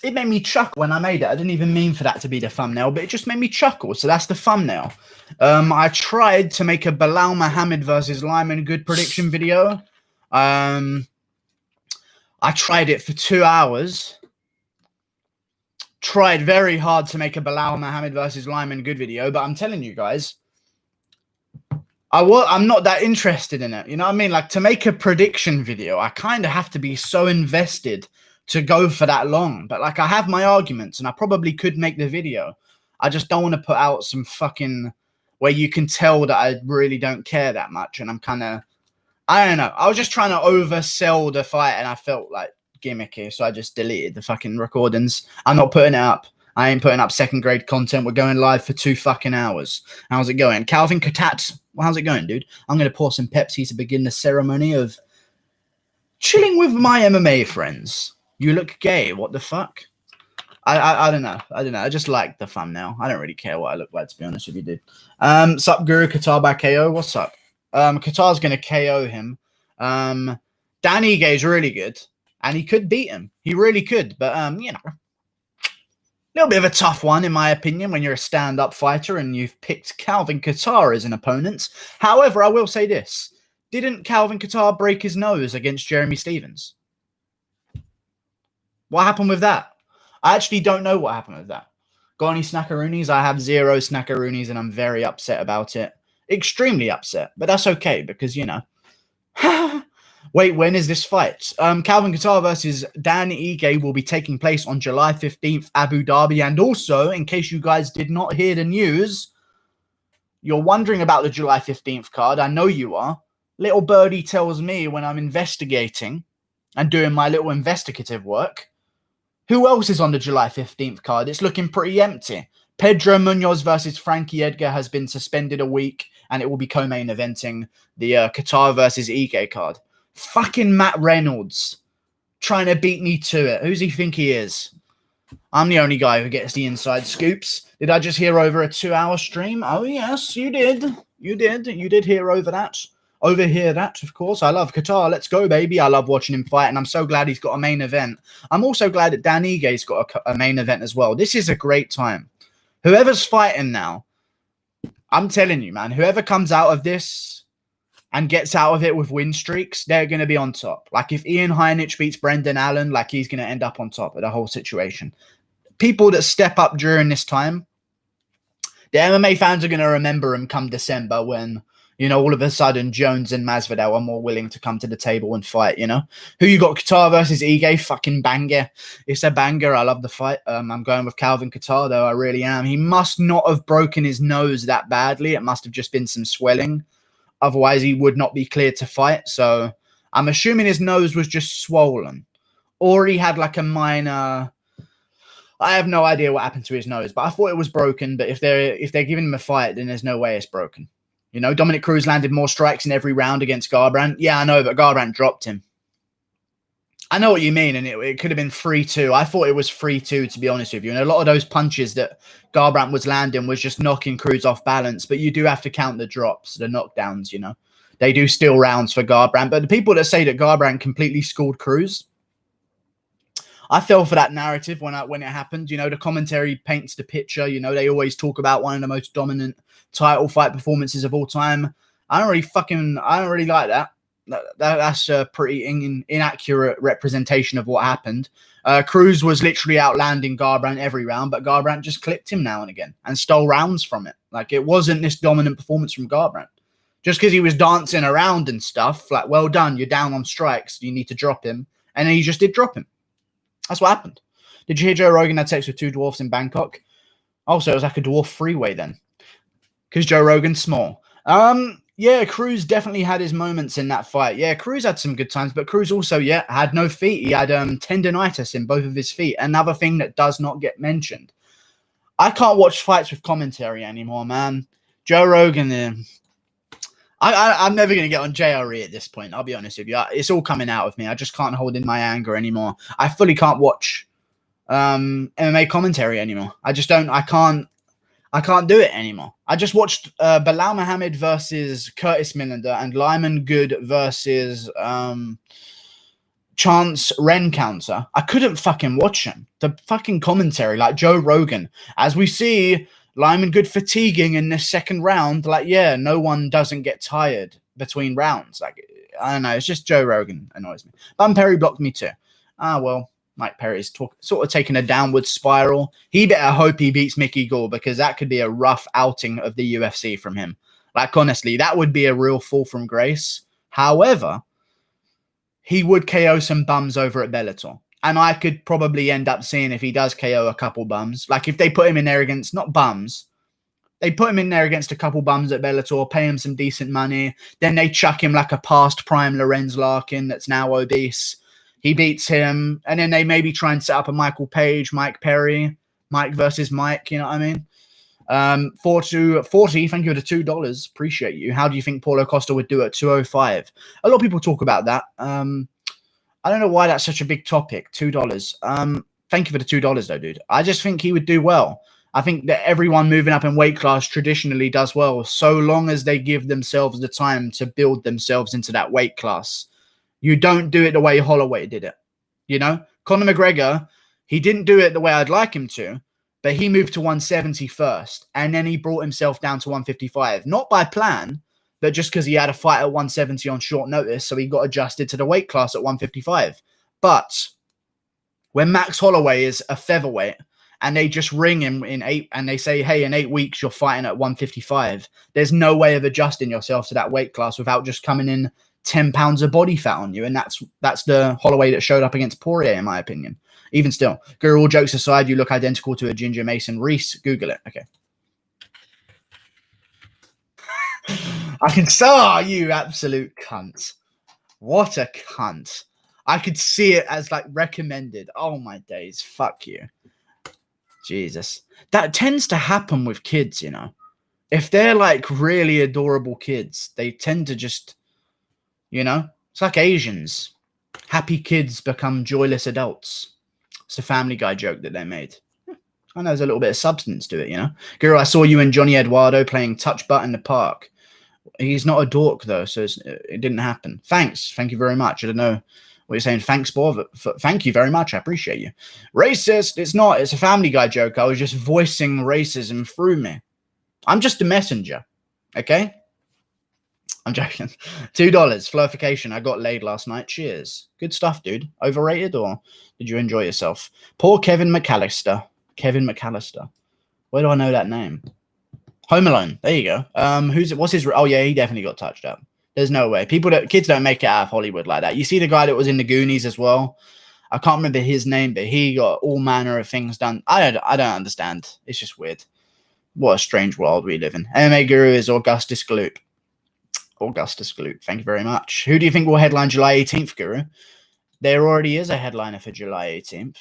it made me chuckle when I made it. I didn't even mean for that to be the thumbnail, but it just made me chuckle. So that's the thumbnail. I tried to make a Belal Muhammad versus Lyman Good prediction video. I tried it for 2 hours. Tried very hard to make a Belal Muhammad versus Lyman Good video, but I'm telling you guys, I'm not that interested in it. You know what I mean? Like, to make a prediction video, I kind of have to be so invested to go for that long. But like, I have my arguments and I probably could make the video. I just don't want to put out some fucking where you can tell that I really don't care that much. And I'm kind of, I don't know. I was just trying to oversell the fight and I felt like gimmicky. So I just deleted the fucking recordings. I'm not putting it up. I ain't putting up second grade content. We're going live for 2 fucking hours. How's it going? Calvin Kattar. Well, how's it going, dude? I'm going to pour some Pepsi to begin the ceremony of chilling with my MMA friends. You look gay. What the fuck? I don't know. I don't know. I just like the thumbnail. I don't really care what I look like, to be honest with you, dude. Sup, Guru Kattar by KO. What's up? Kattar's going to KO him. Dan Ige is really good, and he could beat him. He really could, but you know, a little bit of a tough one, in my opinion, when you're a stand-up fighter and you've picked Calvin Kattar as an opponent. However, I will say this. Didn't Calvin Kattar break his nose against Jeremy Stephens? What happened with that? I actually don't know what happened with that. Got any snackaroonies? I have 0 snackaroonies and I'm very upset about it. Extremely upset, but that's okay because, you know. Wait, when is this fight? Calvin Kattar versus Dan Ige will be taking place on July 15th, Abu Dhabi. And also, in case you guys did not hear the news, you're wondering about the July 15th card. I know you are. Little birdie tells me when I'm investigating and doing my little investigative work, who else is on the July 15th card? It's looking pretty empty. Pedro Munoz versus Frankie Edgar has been suspended a week, and it will be co-main eventing the Kattar versus Ige card. Fucking Matt Reynolds trying to beat me to it. Who's he think he is? I'm the only guy who gets the inside scoops. Did I just hear over a 2-hour stream? Oh, yes, you did. You did. You did hear over that. Overhear that, of course. I love Kattar. Let's go, baby. I love watching him fight, and I'm so glad he's got a main event. I'm also glad that Dan Ige's got a main event as well. This is a great time. Whoever's fighting now, I'm telling you, man, whoever comes out of this and gets out of it with win streaks, they're going to be on top. Like, if Ian Heinisch beats Brendan Allen, like, he's going to end up on top of the whole situation. People that step up during this time, the MMA fans are going to remember him come December when, you know, all of a sudden Jones and Masvidal are more willing to come to the table and fight, you know. Who you got? Kattar versus Ige? Fucking banger. It's a banger. I love the fight. I'm going with Calvin Kattar, though. I really am. He must not have broken his nose that badly. It must have just been some swelling. Otherwise, he would not be cleared to fight. So I'm assuming his nose was just swollen. Or he had like a minor... I have no idea what happened to his nose, but I thought it was broken. But if they're giving him a fight, then there's no way it's broken. You know, Dominic Cruz landed more strikes in every round against Garbrandt. Yeah, I know, but Garbrandt dropped him. I know what you mean, and it could have been 3-2. I thought it was 3-2, to be honest with you. And a lot of those punches that Garbrandt was landing was just knocking Cruz off balance. But you do have to count the drops, the knockdowns, you know. They do steal rounds for Garbrandt. But the people that say that Garbrandt completely schooled Cruz, I fell for that narrative when it happened. You know, the commentary paints the picture. You know, they always talk about one of the most dominant title fight performances of all time. I don't really like that. That's a pretty inaccurate representation of what happened. Cruz was literally outlanding Garbrandt every round, but Garbrandt just clipped him now and again and stole rounds from it. Like, it wasn't this dominant performance from Garbrandt. Just because he was dancing around and stuff, like, well done, you're down on strikes, you need to drop him. And then he just did drop him. That's what happened. Did you hear Joe Rogan had sex with 2 dwarfs in Bangkok? Also, it was like a dwarf freeway then. Because Joe Rogan's small. Yeah, Cruz definitely had his moments in that fight. Yeah, Cruz had some good times, but Cruz also, had no feet. He had tendonitis in both of his feet. Another thing that does not get mentioned. I can't watch fights with commentary anymore, man. Joe Rogan, I'm never going to get on JRE at this point. I'll be honest with you. It's all coming out of me. I just can't hold in my anger anymore. I fully can't watch MMA commentary anymore. I just don't. I can't do it anymore. I just watched Belal Muhammad versus Curtis Millender and Lyman Good versus Chance Rencounter, I couldn't fucking watch him. The fucking commentary, like Joe Rogan, as we see Lyman Good fatiguing in this second round, like, yeah, no one doesn't get tired between rounds. Like, I don't know, it's just Joe Rogan annoys me. Bum Perry blocked me too. Well, Mike Perry's sort of taking a downward spiral. He better hope he beats Mickey Gall, because that could be a rough outing of the UFC from him. Like, honestly, that would be a real fall from grace. However, he would KO some bums over at Bellator. And I could probably end up seeing if he does KO a couple bums. Like, if they put him in there against, not bums, they put him in there against a couple bums at Bellator, pay him some decent money. Then they chuck him like a past prime Lorenz Larkin that's now obese. He beats him. And then they maybe try and set up a Michael Page, Mike Perry, Mike versus Mike. You know what I mean? 40, thank you for the $2. Appreciate you. How do you think Paulo Costa would do at 205? A lot of people talk about that. I don't know why that's such a big topic. $2. Thank you for the $2 though, dude. I just think he would do well. I think that everyone moving up in weight class traditionally does well, so long as they give themselves the time to build themselves into that weight class. You don't do it the way Holloway did it. You know, Conor McGregor, he didn't do it the way I'd like him to, but he moved to 170 first, and then he brought himself down to 155. Not by plan, but just because he had a fight at 170 on short notice, so he got adjusted to the weight class at 155. But when Max Holloway is a featherweight, and they just ring him in 8, and they say, hey, in 8 weeks, you're fighting at 155, there's no way of adjusting yourself to that weight class without just coming in 10 pounds of body fat on you. And that's the Holloway that showed up against Poirier, in my opinion. Even still, Guru, all jokes aside, you look identical to a Ginger Mason Reese. Google it. Okay. I can saw you absolute cunt. What a cunt. I could see it as like recommended. Oh my days. Fuck you. Jesus. That tends to happen with kids, you know. If they're like really adorable kids, they tend to just, you know, it's like Asians. Happy kids become joyless adults. It's a Family Guy joke that they made. I know there's a little bit of substance to it, you know. Guru, I saw you and Johnny Eduardo playing touch butt in the park. He's not a dork, though, so it didn't happen. Thanks. Thank you very much. I don't know what you're saying. Thanks, Bob. Thank you very much. I appreciate you. Racist. It's not. It's a Family Guy joke. I was just voicing racism through me. I'm just a messenger. Okay? I'm joking. $2. Flurification. I got laid last night. Cheers. Good stuff, dude. Overrated, or did you enjoy yourself? Poor Kevin McAllister. Kevin McAllister. Where do I know that name? Home Alone. There you go. What's his? Oh yeah, he definitely got touched up. There's no way. Kids don't make it out of Hollywood like that. You see the guy that was in the Goonies as well. I can't remember his name, but he got all manner of things done. I don't understand. It's just weird. What a strange world we live in. MMA Guru is Augustus Gloop. Augustus Gloop. Thank you very much. Who do you think will headline July 18th, Guru? There already is a headliner for July 18th.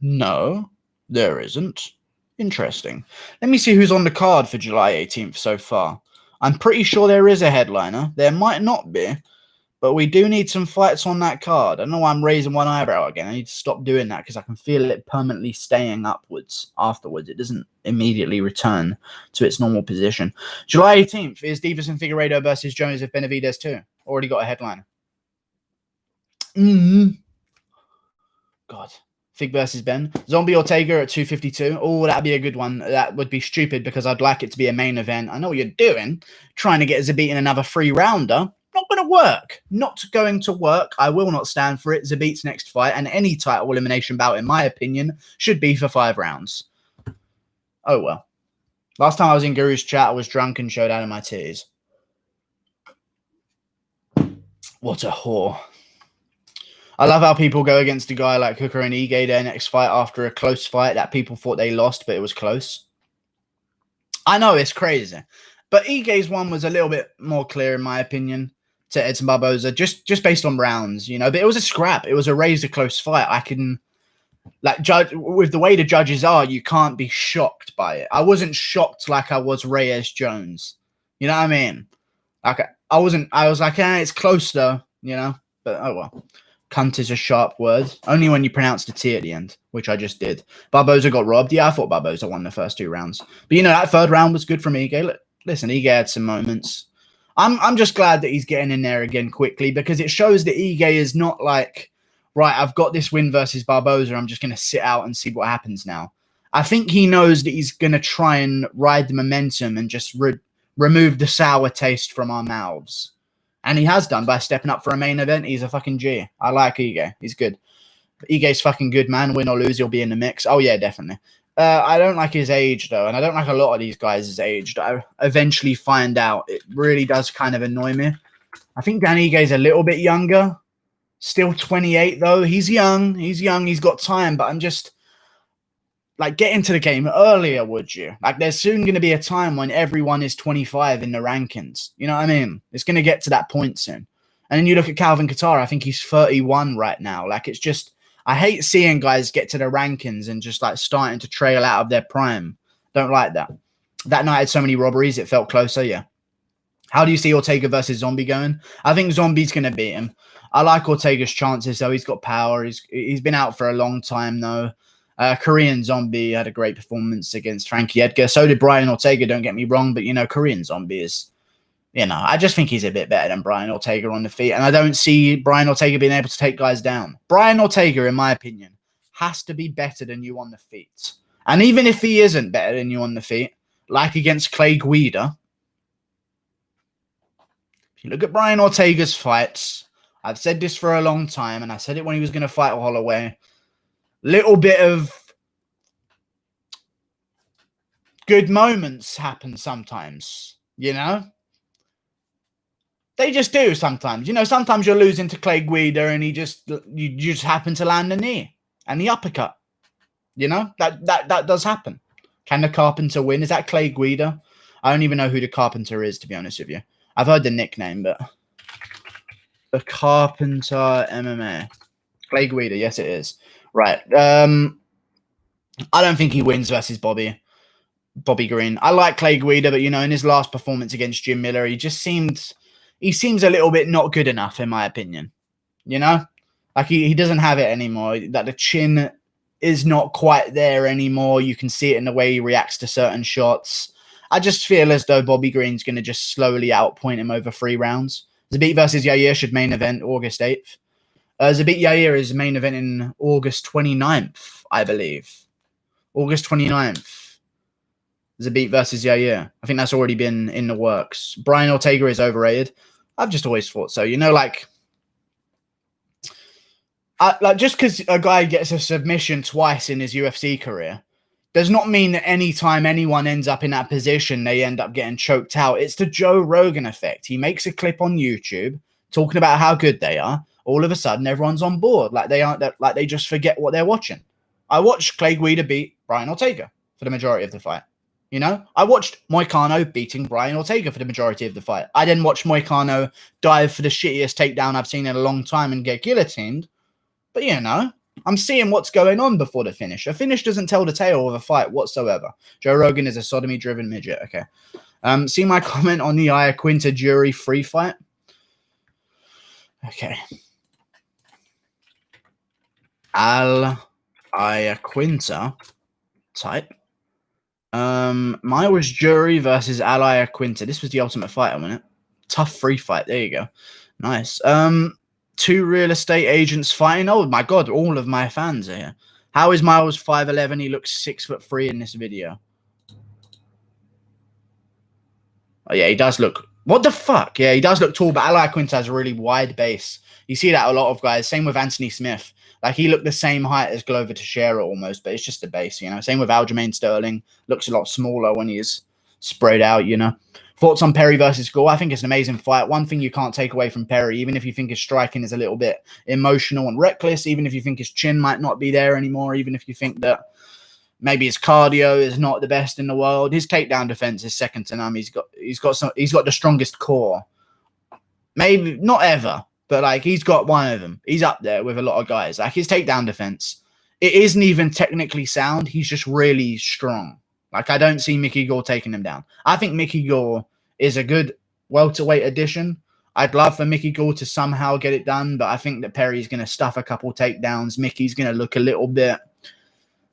No, there isn't. Interesting. Let me see who's on the card for July 18th so far. I'm pretty sure there is a headliner. There might not be, but we do need some fights on that card. I know why I'm raising one eyebrow again. I need to stop doing that because I can feel it permanently staying upwards afterwards. It doesn't immediately return to its normal position. July 18th is Davison Figueiredo versus Joseph Benavidez too. Already got a headliner. God. Fig versus Ben. Zombie Ortega at 252. Oh, that'd be a good one. That would be stupid because I'd like it to be a main event. I know what you're doing. Trying to get Zabit in another 3-rounder. Not going to work. Not going to work. I will not stand for it. Zabit's next fight and any title elimination bout, in my opinion, should be for 5 rounds. Oh, well. Last time I was in Guru's chat, I was drunk and showed out of my tears. What a whore. I love how people go against a guy like Hooker and Ige their next fight after a close fight that people thought they lost, but it was close. I know, it's crazy. But Ige's one was a little bit more clear, in my opinion, to Edson Barboza, just based on rounds, you know. But it was a scrap. It was a razor close fight. I can, like, judge with the way the judges are, you can't be shocked by it. I wasn't shocked like I was Reyes Jones. You know what I mean? Like, I was like, it's close though, you know. But oh well. Cunt is a sharp word. Only when you pronounce the T at the end, which I just did. Barboza got robbed. Yeah, I thought Barboza won the first 2 rounds. But, you know, that 3rd round was good from Ige. Listen, Ige had some moments. I'm just glad that he's getting in there again quickly, because it shows that Ige is not like, right, I've got this win versus Barboza, I'm just going to sit out and see what happens now. I think he knows that he's going to try and ride the momentum and just remove the sour taste from our mouths. And he has done by stepping up for a main event. He's a fucking G. I like Ige. He's good. Ige's fucking good, man. Win or lose, he'll be in the mix. Oh, yeah, definitely. I don't like his age, though, and I don't like a lot of these guys' age. I eventually find out it really does kind of annoy me. I think Dan Ige's a little bit younger. Still 28, though. He's young. He's young. He's got time, but I'm just... Like, get into the game earlier, would you? Like, there's soon going to be a time when everyone is 25 in the rankings. You know what I mean? It's going to get to that point soon. And then you look at Calvin Kattar. I think he's 31 right now. Like, it's just... I hate seeing guys get to the rankings and just, like, starting to trail out of their prime. Don't like that. That night had so many robberies, it felt closer, yeah. How do you see Ortega versus Zombie going? I think Zombie's going to beat him. I like Ortega's chances, though. He's got power. He's been out for a long time, though. Korean Zombie had a great performance against Frankie Edgar. So did Brian Ortega, don't get me wrong. But, you know, Korean Zombie is... You know, I just think he's a bit better than Brian Ortega on the feet. And I don't see Brian Ortega being able to take guys down. Brian Ortega, in my opinion, has to be better than you on the feet. And even if he isn't better than you on the feet, like against Clay Guida, if you look at Brian Ortega's fights, I've said this for a long time, and I said it when he was going to fight Holloway, little bit of good moments happen sometimes, you know? They just do sometimes. You know, sometimes you're losing to Clay Guida and you just happen to land the knee and the uppercut. You know, that does happen. Can the Carpenter win? Is that Clay Guida? I don't even know who the Carpenter is, to be honest with you. I've heard the nickname, but... The Carpenter MMA. Clay Guida, yes it is. Right. I don't think he wins versus Bobby Green. I like Clay Guida, but, you know, in his last performance against Jim Miller, he just seemed... He seems a little bit not good enough, in my opinion. You know? Like, he doesn't have it anymore. That the chin is not quite there anymore. You can see it in the way he reacts to certain shots. I just feel as though Bobby Green's going to just slowly outpoint him over 3 rounds. Zabit versus Yair should main event August 8th. Zabit Yair is main event in August 29th, I believe. August 29th. Zabit versus Yair. I think that's already been in the works. Brian Ortega is overrated. I've just always thought so. You know, like just because a guy gets a submission twice in his UFC career does not mean that any time anyone ends up in that position, they end up getting choked out. It's the Joe Rogan effect. He makes a clip on YouTube talking about how good they are. All of a sudden, everyone's on board. Like they just forget what they're watching. I watched Clay Guida beat Brian Ortega for the majority of the fight. You know, I watched Moicano beating Brian Ortega for the majority of the fight. I didn't watch Moicano dive for the shittiest takedown I've seen in a long time and get guillotined. But, you know, I'm seeing what's going on before the finish. A finish doesn't tell the tale of a fight whatsoever. Joe Rogan is a sodomy-driven midget. Okay. See my comment on the Iaquinta jury free fight? Okay. Al Iaquinta type. Mine was Jury versus Al Iaquinta. This was the Ultimate Fighter, wasn't it? Tough free fight. There you go. Nice. 2 real estate agents fighting. Oh my god, all of my fans are here. How is Miles 5'11"? He looks 6'3" in this video. Oh yeah, he does look. What the fuck? Yeah, he does look tall, but Al Iaquinta has a really wide base. You see that a lot of guys. Same with Anthony Smith. Like, he looked the same height as Glover Teixeira almost, but it's just the base, you know. Same with Aljamain Sterling. Looks a lot smaller when he's spread out, you know. Thoughts on Perry versus Gall? I think it's an amazing fight. One thing you can't take away from Perry, even if you think his striking is a little bit emotional and reckless, even if you think his chin might not be there anymore, even if you think that maybe his cardio is not the best in the world, his takedown defense is second to none. He's got the strongest core. Maybe not ever. But, like, he's got one of them. He's up there with a lot of guys. Like, his takedown defense, it isn't even technically sound. He's just really strong. Like, I don't see Mickey Gall taking him down. I think Mickey Gall is a good welterweight addition. I'd love for Mickey Gall to somehow get it done, but I think that Perry's going to stuff a couple takedowns. Mickey's going to look a little bit,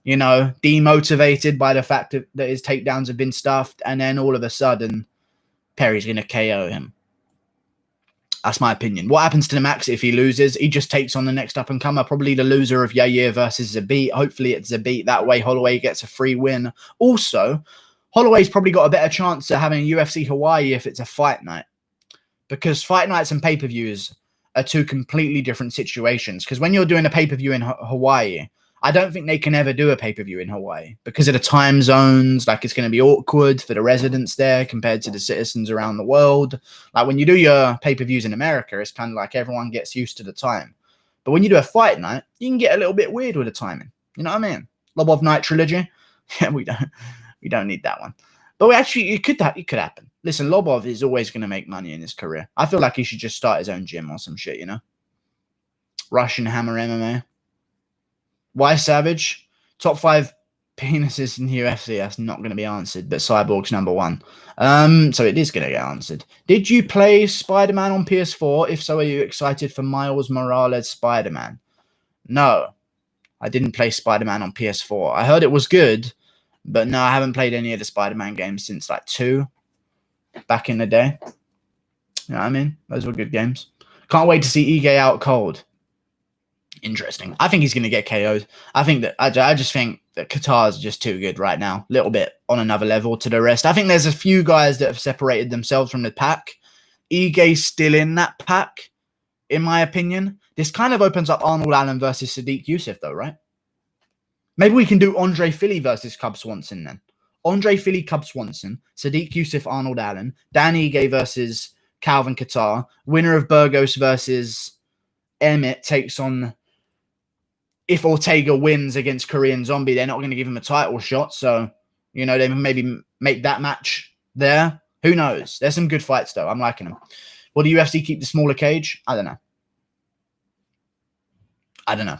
you know, demotivated by the fact that his takedowns have been stuffed, and then all of a sudden, Perry's going to KO him. That's my opinion. What happens to the Max if he loses? He just takes on the next up-and-comer, probably the loser of Yair versus Zabit. Hopefully it's Zabit. That way Holloway gets a free win. Also, Holloway's probably got a better chance of having UFC Hawaii if it's a fight night. Because fight nights and pay-per-views are two completely different situations. Because when you're doing a pay-per-view in Hawaii, I don't think they can ever do a pay-per-view in Hawaii because of the time zones. Like, it's going to be awkward for the residents there compared to the citizens around the world. Like, when you do your pay-per-views in America, it's kind of like everyone gets used to the time. But when you do a fight night, you can get a little bit weird with the timing. You know what I mean? Lobov Night Trilogy. Yeah, we don't need that one. But it could happen. Listen, Lobov is always going to make money in his career. I feel like he should just start his own gym or some shit, you know? Russian Hammer MMA. Why Savage? Top 5 penises in the UFC. That's not going to be answered, but Cyborg's number 1. So it is going to get answered. Did you play Spider-Man on PS4? If so, are you excited for Miles Morales Spider-Man? No, I didn't play Spider-Man on PS4. I heard it was good, but no, I haven't played any of the Spider-Man games since like 2 back in the day. You know what I mean? Those were good games. Can't wait to see Ige out cold. Interesting. I think he's going to get KO'd. I just think that Kattar is just too good right now. A little bit on another level to the rest. I think there's a few guys that have separated themselves from the pack. Ige's still in that pack, in my opinion. This kind of opens up Arnold Allen versus Sadiq Youssef, though, right? Maybe we can do Andre Philly versus Cub Swanson then. Andre Philly, Cub Swanson, Sadiq Youssef, Arnold Allen, Dan Ige versus Calvin Kattar. Winner of Burgos versus Emmett takes on... If Ortega wins against Korean Zombie, they're not going to give him a title shot. So, you know, they maybe make that match there. Who knows? There's some good fights, though. I'm liking them. Will the UFC keep the smaller cage? I don't know.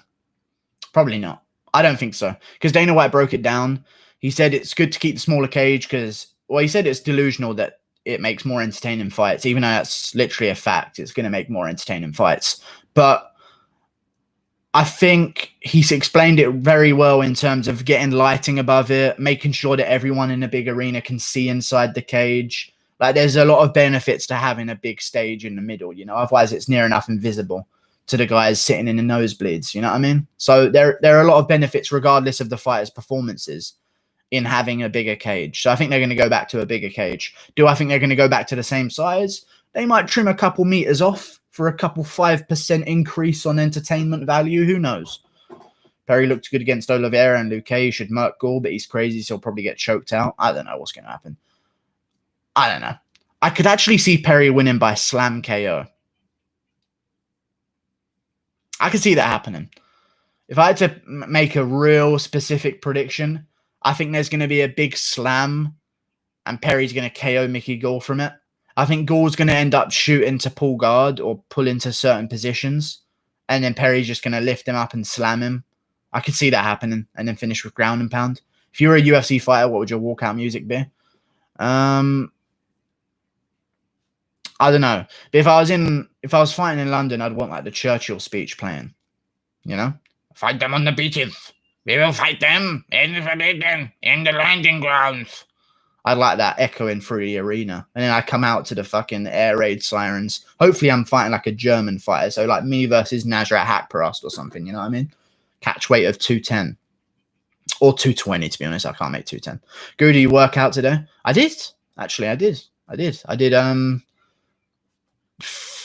Probably not. I don't think so. Because Dana White broke it down. He said it's good to keep the smaller cage because, well, he said it's delusional that it makes more entertaining fights. Even though that's literally a fact. It's going to make more entertaining fights. But I think he's explained it very well in terms of getting lighting above it, making sure that everyone in a big arena can see inside the cage. Like, there's a lot of benefits to having a big stage in the middle, you know, otherwise it's near enough invisible to the guys sitting in the nosebleeds, you know what I mean? So there are a lot of benefits regardless of the fighters' performances in having a bigger cage. So I think they're going to go back to a bigger cage. Do I think they're going to go back to the same size? They might trim a couple meters off for a couple 5% increase on entertainment value. Who knows? Perry looked good against Oliveira and Luke. He should murk Gall, but he's crazy, so he'll probably get choked out. I don't know what's going to happen. I don't know. I could actually see Perry winning by slam KO. I could see that happening. If I had to make a real specific prediction, I think there's going to be a big slam and Perry's going to KO Mickey Gall from it. I think Gall's going to end up shooting to pull guard or pull into certain positions. And then Perry's just going to lift him up and slam him. I could see that happening and then finish with ground and pound. If you were a UFC fighter, what would your walkout music be? I don't know. But if I was fighting in London, I'd want like the Churchill speech playing. You know? Fight them on the beaches. We will fight them in the landing grounds. I'd like that echoing through the arena. And then I come out to the fucking air raid sirens. Hopefully I'm fighting like a German fighter. So like me versus Nasrat Hakparast or something. You know what I mean? Catch weight of 210. Or 220, to be honest. I can't make 210. Go, do you work out today? I did. Actually, I did. I did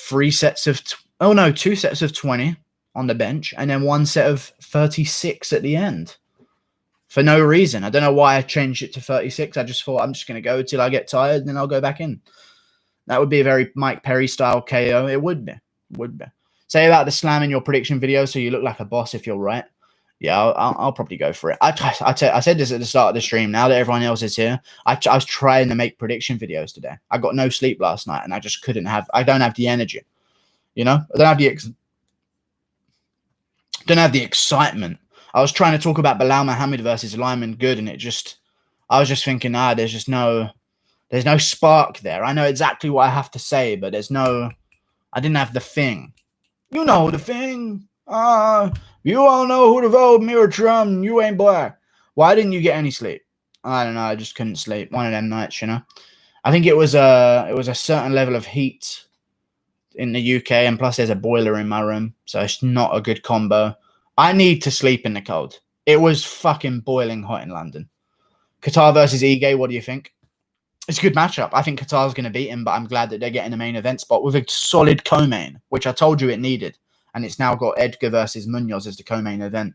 2 sets of 20 on the bench. And then 1 set of 36 at the end. For no reason. I don't know why I changed it to 36. I just thought I'm just going to go till I get tired and then I'll go back in. That would be a very Mike Perry style KO. It would be. Say about the slam in your prediction video so you look like a boss if you're right. Yeah, I'll probably go for it. I said this at the start of the stream. Now that everyone else is here, I was trying to make prediction videos today. I got no sleep last night and I just I don't have the energy. You know? I don't have the excitement. I was trying to talk about Bilal Muhammad versus Lyman Good, and I was just thinking, there's no spark there. I know exactly what I have to say, but I didn't have the thing. You know the thing. You all know who the vote mirror drum. You ain't black. Why didn't you get any sleep? I don't know. I just couldn't sleep. One of them nights, you know. I think it was a certain level of heat in the UK, and plus there's a boiler in my room, so it's not a good combo. I need to sleep in the cold. It was fucking boiling hot in London. Kattar versus Ige, what do you think? It's a good matchup. I think Kattar's going to beat him, but I'm glad that they're getting the main event spot with a solid co-main, which I told you it needed. And it's now got Edgar versus Munoz as the co-main event.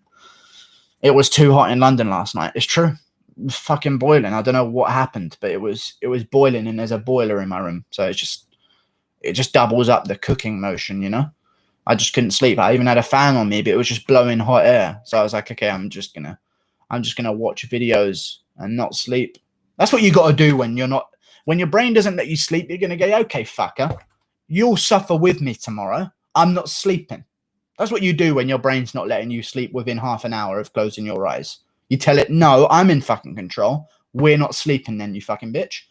It was too hot in London last night. It's true. It was fucking boiling. I don't know what happened, but it was boiling, and there's a boiler in my room. So it just doubles up the cooking motion, you know? I just couldn't sleep. I even had a fan on me, but it was just blowing hot air. So I was like, okay, I'm just gonna watch videos and not sleep. That's what you got to do when your brain doesn't let you sleep. You're going to go, okay, fucker, you'll suffer with me tomorrow. I'm not sleeping. That's what you do when your brain's not letting you sleep within half an hour of closing your eyes. You tell it, no, I'm in fucking control. We're not sleeping then, you fucking bitch.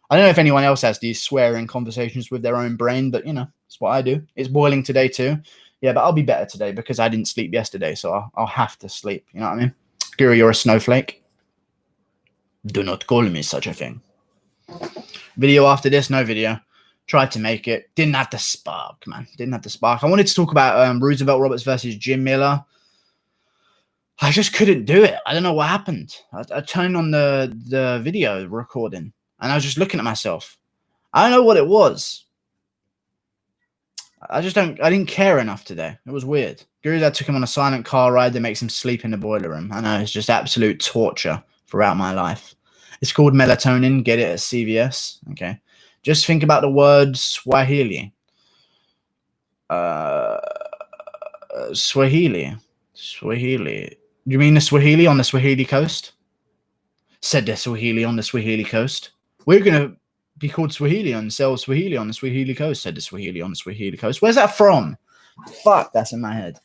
I don't know if anyone else has these swearing conversations with their own brain, but, you know, it's what I do. It's boiling today too. Yeah, but I'll be better today because I didn't sleep yesterday, so I'll have to sleep. You know what I mean? Guru, you're a snowflake. Do not call me such a thing. Video after this, no video. Tried to make it. Didn't have the spark, man. Didn't have the spark. I wanted to talk about Roosevelt Roberts versus Jim Miller. I just couldn't do it. I don't know what happened. I turned on the video recording, and I was just looking at myself. I don't know what it was. I didn't care enough today. It was weird. Guru Dad took him on a silent car ride that makes him sleep in the boiler room. I know, it's just absolute torture throughout my life. It's called melatonin. Get it at CVS. Okay. Just think about the word Swahili. Swahili. Do you mean the Swahili on the Swahili coast? Said the Swahili on the Swahili coast. We're going to be called Swahili and sell Swahili on the Swahili coast. Said the Swahili on the Swahili coast. Where's that from? Fuck, that's in my head.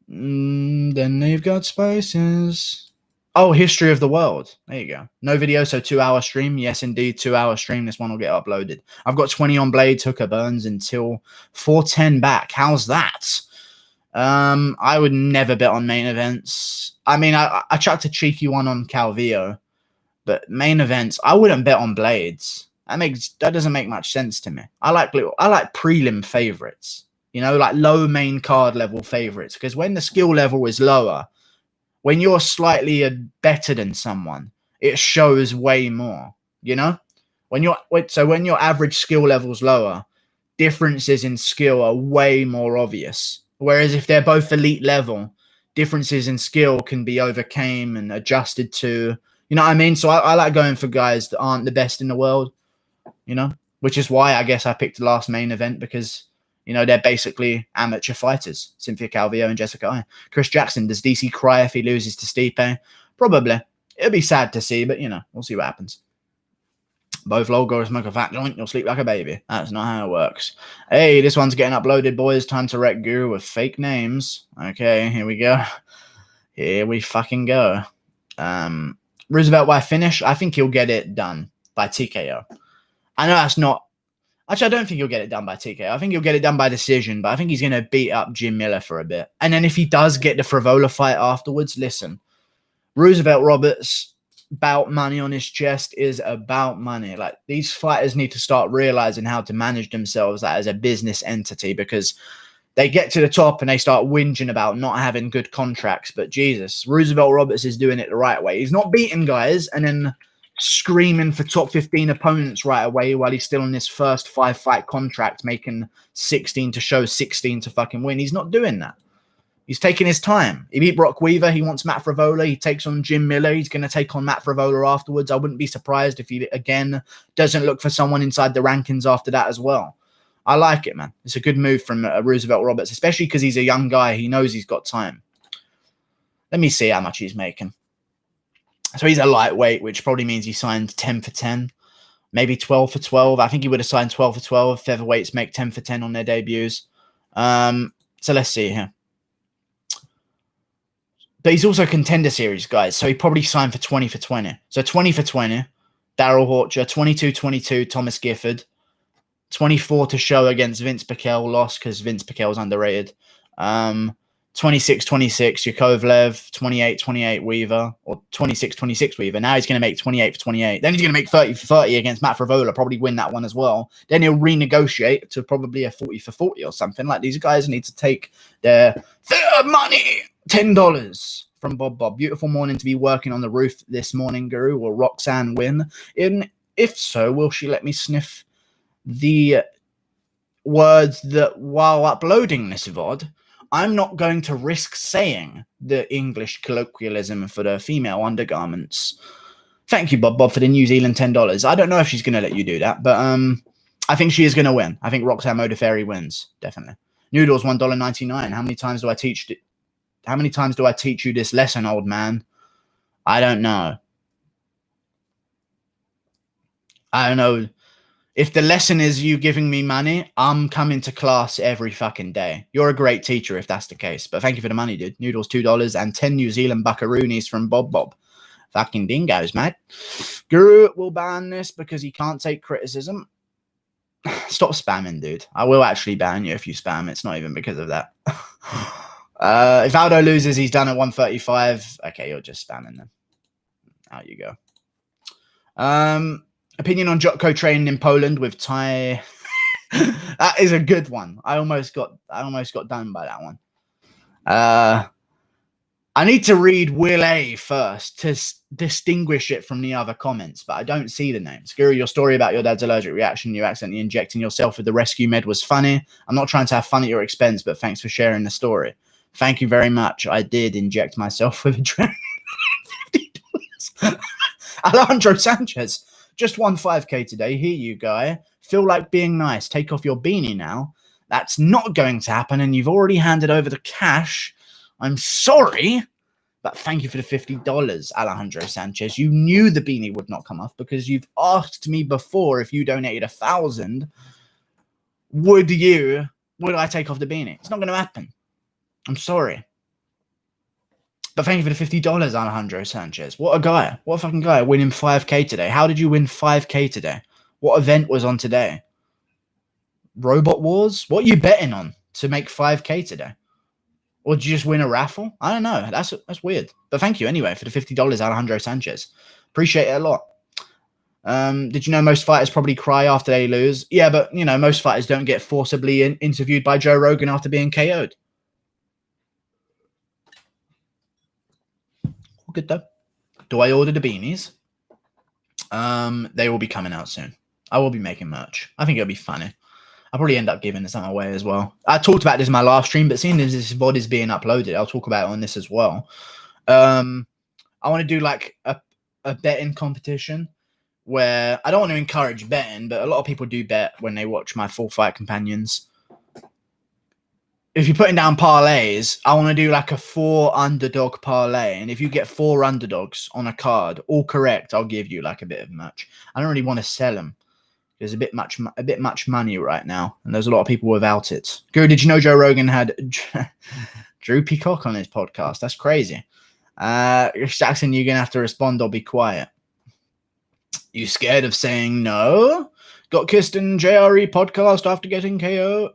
Then they've got spices. Oh, history of the world. There you go. No video, so 2-hour stream. Yes, indeed, 2-hour stream. This one will get uploaded. I've got 20 on Blaydes, Hooker Burns until 410 back. How's that? I would never bet on main events. I mean, I chucked a cheeky one on Calvillo, but main events, I wouldn't bet on Blaydes. That doesn't make much sense to me. I like prelim favorites. You know, like low main card level favorites, because when the skill level is lower, when you're slightly better than someone, it shows way more, you know? When your average skill level's lower, differences in skill are way more obvious. Whereas if they're both elite level, differences in skill can be overcame and adjusted to, you know what I mean? So I like going for guys that aren't the best in the world, you know? Which is why I guess I picked the last main event, because, you know, they're basically amateur fighters. Cynthia Calvillo and Jessica Eye. Chris Jackson, does DC cry if he loses to Stipe? Probably. It'll be sad to see, but, you know, we'll see what happens. Both logos smoke a fat joint, you'll sleep like a baby. That's not how it works. Hey, this one's getting uploaded, boys. Time to wreck Guru with fake names. Okay, here we go. Here we fucking go. Roosevelt by finish. I think he'll get it done by TKO. I know that's not... Actually, I don't think he'll get it done by TKO. I think he'll get it done by decision, but I think he's going to beat up Jim Miller for a bit. And then if he does get the Frivola fight afterwards, listen, Roosevelt Roberts, bout money on his chest is about money. Like, these fighters need to start realizing how to manage themselves as a business entity, because they get to the top and they start whinging about not having good contracts. But Jesus, Roosevelt Roberts is doing it the right way. He's not beating guys and then screaming for top 15 opponents right away while he's still on this first 5-fight contract, making 16 to show 16 to fucking win. He's not doing that. He's taking his time. He beat Brock Weaver. He wants Matt Frivola. He takes on Jim Miller. He's going to take on Matt Frivola afterwards. I wouldn't be surprised if he, again, doesn't look for someone inside the rankings after that as well. I like it, man. It's a good move from Roosevelt Roberts, especially because he's a young guy. He knows he's got time. Let me see how much he's making. So he's a lightweight, which probably means he signed 10 for 10, maybe 12 for 12. I think he would have signed 12 for 12. Featherweights make 10 for 10 on their debuts. So let's see here. But he's also contender series, guys. So he probably signed for 20 for 20. So 20 for 20, Daryl Horcher. 22-22, Thomas Gifford. 24 to show against Vince Piquel. Lost because Vince Piquel's underrated. 26-26 Yakovlev, 28-28 Weaver, or 26-26 Weaver. Now he's going to make 28 for 28. Then he's going to make 30 for 30 against Matt Favola, probably win that one as well. Then he'll renegotiate to probably a 40 for 40 or something. Like, these guys need to take their money. $10 from Bob. Beautiful morning to be working on the roof this morning, Guru. Will Roxanne win? If so, will she let me sniff the words that while uploading this VOD, I'm not going to risk saying the English colloquialism for the female undergarments. Thank you, Bob, for the New Zealand $10. I don't know if she's going to let you do that, but I think she is going to win. I think Roxanne Modafferi wins, definitely. Noodles, $1.99. How many times do I teach you this lesson, old man? I don't know. If the lesson is you giving me money, I'm coming to class every fucking day. You're a great teacher if that's the case. But thank you for the money, dude. Noodles, $2 and 10 New Zealand buckaroonies from Bob. Fucking dingoes, mate. Guru will ban this because he can't take criticism. Stop spamming, dude. I will actually ban you if you spam. It's not even because of that. If Aldo loses, he's done at 135. Okay, you're just spamming them. Out you go. Opinion on Jotko training in Poland with Thai. That is a good one. I almost got done by that one. I need to read Will A first to distinguish it from the other comments, but I don't see the names. Guru, your story about your dad's allergic reaction, you accidentally injecting yourself with the rescue med was funny. I'm not trying to have fun at your expense, but thanks for sharing the story. Thank you very much. I did inject myself with $50. Alejandro Sanchez just won 5K today. Here you go. Feel like being nice. Take off your beanie now. That's not going to happen, and you've already handed over the cash. I'm sorry, but thank you for the $50, Alejandro Sanchez. You knew the beanie would not come off because you've asked me before if you donated 1,000. Would I take off the beanie? It's not going to happen. I'm sorry. But thank you for the $50, Alejandro Sanchez. What a guy. What a fucking guy winning 5K today. How did you win 5K today? What event was on today? Robot Wars? What are you betting on to make 5K today? Or did you just win a raffle? I don't know. That's weird. But thank you anyway for the $50, Alejandro Sanchez. Appreciate it a lot. Did you know most fighters probably cry after they lose? Yeah, but, most fighters don't get forcibly interviewed by Joe Rogan after being KO'd. Good though. Do I order the beanies? They will be coming out soon. I will be making merch. I think it'll be funny. I'll probably end up giving some away as well. I talked about this in my last stream, but seeing as this VOD is being uploaded, I'll talk about it on this as well. I want to do like a betting competition where I don't want to encourage betting, but a lot of people do bet when they watch my Full Fight Companions. If you're putting down parlays, I want to do like a 4 underdog parlay. And if you get 4 underdogs on a card, all correct, I'll give you like a bit of much. I don't really want to sell them. There's a bit much money right now. And there's a lot of people without it. Guru, did you know Joe Rogan had Drew Peacock on his podcast? That's crazy. Jackson, you're going to have to respond or be quiet. You scared of saying no? Got kissed in JRE podcast after getting KO?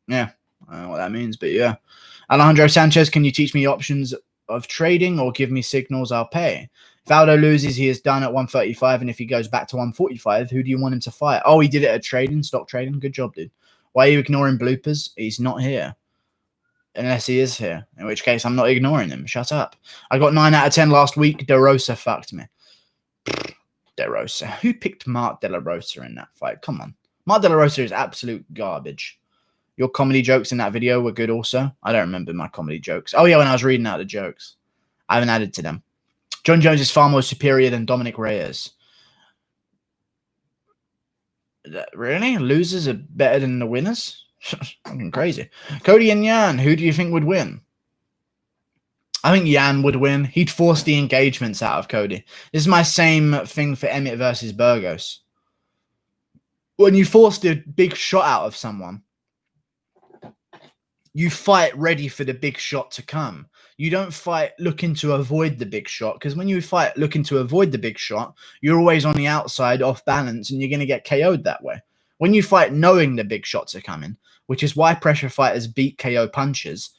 Yeah. I don't know what that means, but yeah. Alejandro Sanchez, can you teach me options of trading or give me signals I'll pay? If Aldo loses, he is done at 135, and if he goes back to 145, who do you want him to fight? Oh, he did it at trading, stock trading. Good job, dude. Why are you ignoring bloopers? He's not here. Unless he is here, in which case I'm not ignoring him. Shut up. I got 9 out of 10 last week. De Rosa fucked me. De Rosa. Who picked Mark De La Rosa in that fight? Come on. Mark De La Rosa is absolute garbage. Your comedy jokes in that video were good also. I don't remember my comedy jokes. Oh, yeah, when I was reading out the jokes. I haven't added to them. John Jones is far more superior than Dominic Reyes. Really? Losers are better than the winners? Fucking crazy. Cody and Yan, who do you think would win? I think Yan would win. He'd force the engagements out of Cody. This is my same thing for Emmett versus Burgos. When you force the big shot out of someone, you fight ready for the big shot to come. You don't fight looking to avoid the big shot, because when you fight looking to avoid the big shot, you're always on the outside off balance and you're going to get KO'd that way. When you fight knowing the big shots are coming, which is why pressure fighters beat KO punches,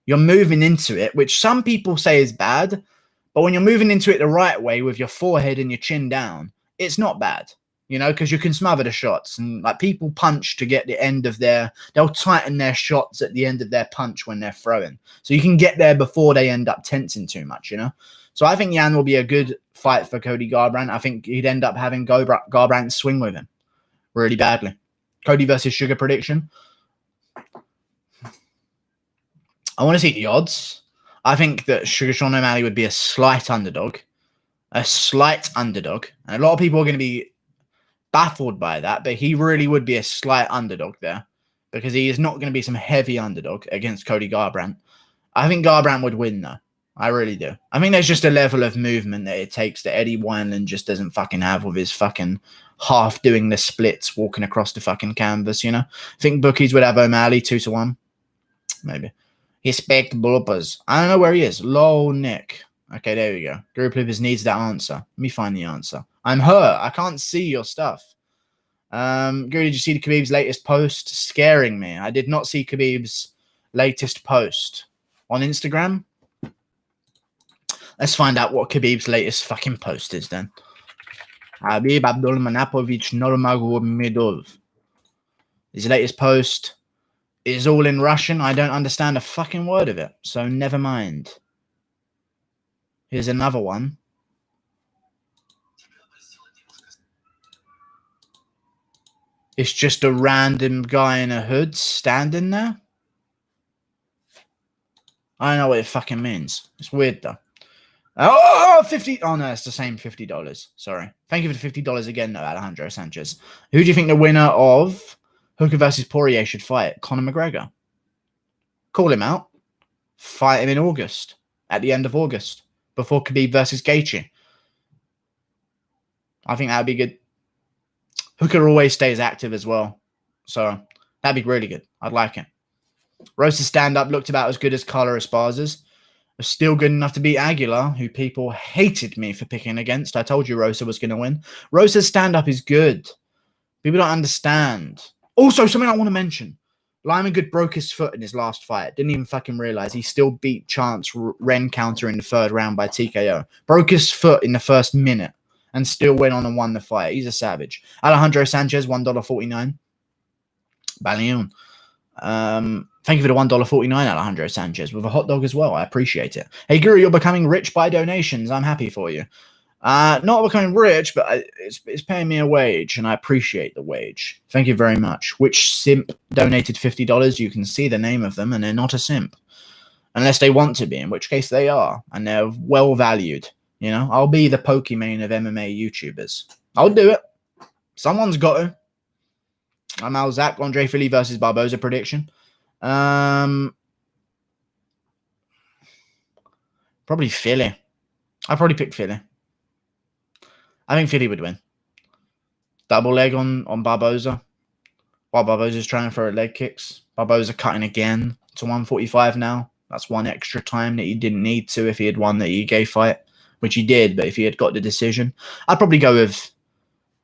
You're moving into it, which some people say is bad, but when you're moving into it the right way with your forehead and your chin down, it's not bad, you know, because you can smother the shots. And like people punch to get the end of they'll tighten their shots at the end of their punch when they're throwing. So you can get there before they end up tensing too much, you know. So I think Jan will be a good fight for Cody Garbrandt. I think he'd end up having Garbrandt swing with him really badly. Cody versus Sugar prediction. I want to see the odds. I think that Sugar Sean O'Malley would be a slight underdog. A slight underdog. And a lot of people are going to be baffled by that, but he really would be a slight underdog there because he is not going to be some heavy underdog against Cody Garbrandt. I think Garbrandt would win, though. I really do. I think there's just a level of movement that it takes that Eddie Wineland just doesn't fucking have with his fucking half doing the splits, walking across the fucking canvas, you know? I think bookies would have O'Malley 2-1. Maybe. Expect bloopers. I don't know where he is. Lol, Nick. Okay, there we go. Group Loopers needs that answer. Let me find the answer. I'm hurt. I can't see your stuff. Guru, did you see the Khabib's latest post? Scaring me. I did not see Khabib's latest post. On Instagram? Let's find out what Khabib's latest fucking post is then. Khabib Abdulmanapovich Nurmagomedov. His latest post is all in Russian. I don't understand a fucking word of it, so never mind. Here's another one. It's just a random guy in a hood standing there. I don't know what it fucking means. It's weird, though. Oh, 50. Oh, no, it's the same $50. Sorry. Thank you for the $50 again, though, Alejandro Sanchez. Who do you think the winner of Hooker versus Poirier should fight? Conor McGregor. Call him out. Fight him in August. At the end of August. Before Khabib versus Gaethje. I think that would be good. Hooker always stays active as well. So that'd be really good. I'd like it. Rosa's stand-up looked about as good as Carla Esparza's. Was still good enough to beat Aguilar, who people hated me for picking against. I told you Rosa was going to win. Rosa's stand-up is good. People don't understand. Also, something I want to mention. Lyman Good broke his foot in his last fight. Didn't even fucking realize. He still beat Chance Ren counter in the third round by TKO. Broke his foot in the first minute and still went on and won the fight. He's a savage. Alejandro Sanchez, $1.49. Balion. Thank you for the $1.49, Alejandro Sanchez, with a hot dog as well. I appreciate it. Hey, Guru, you're becoming rich by donations. I'm happy for you. Not becoming rich, but it's paying me a wage, and I appreciate the wage. Thank you very much. Which simp donated $50? You can see the name of them, and they're not a simp. Unless they want to be, in which case they are, and they're well valued. You know, I'll be the Pokemon of MMA YouTubers. I'll do it. Someone's got to. I'm Al Zach. Andre Philly versus Barboza prediction. Probably Philly. I'd probably pick Philly. I think Philly would win. Double leg on Barboza. While Barboza's trying for leg kicks. Barboza cutting again to 145 now. That's one extra time that he didn't need to if he had won the Ige fight, which he did, but if he had got the decision. I'd probably go with,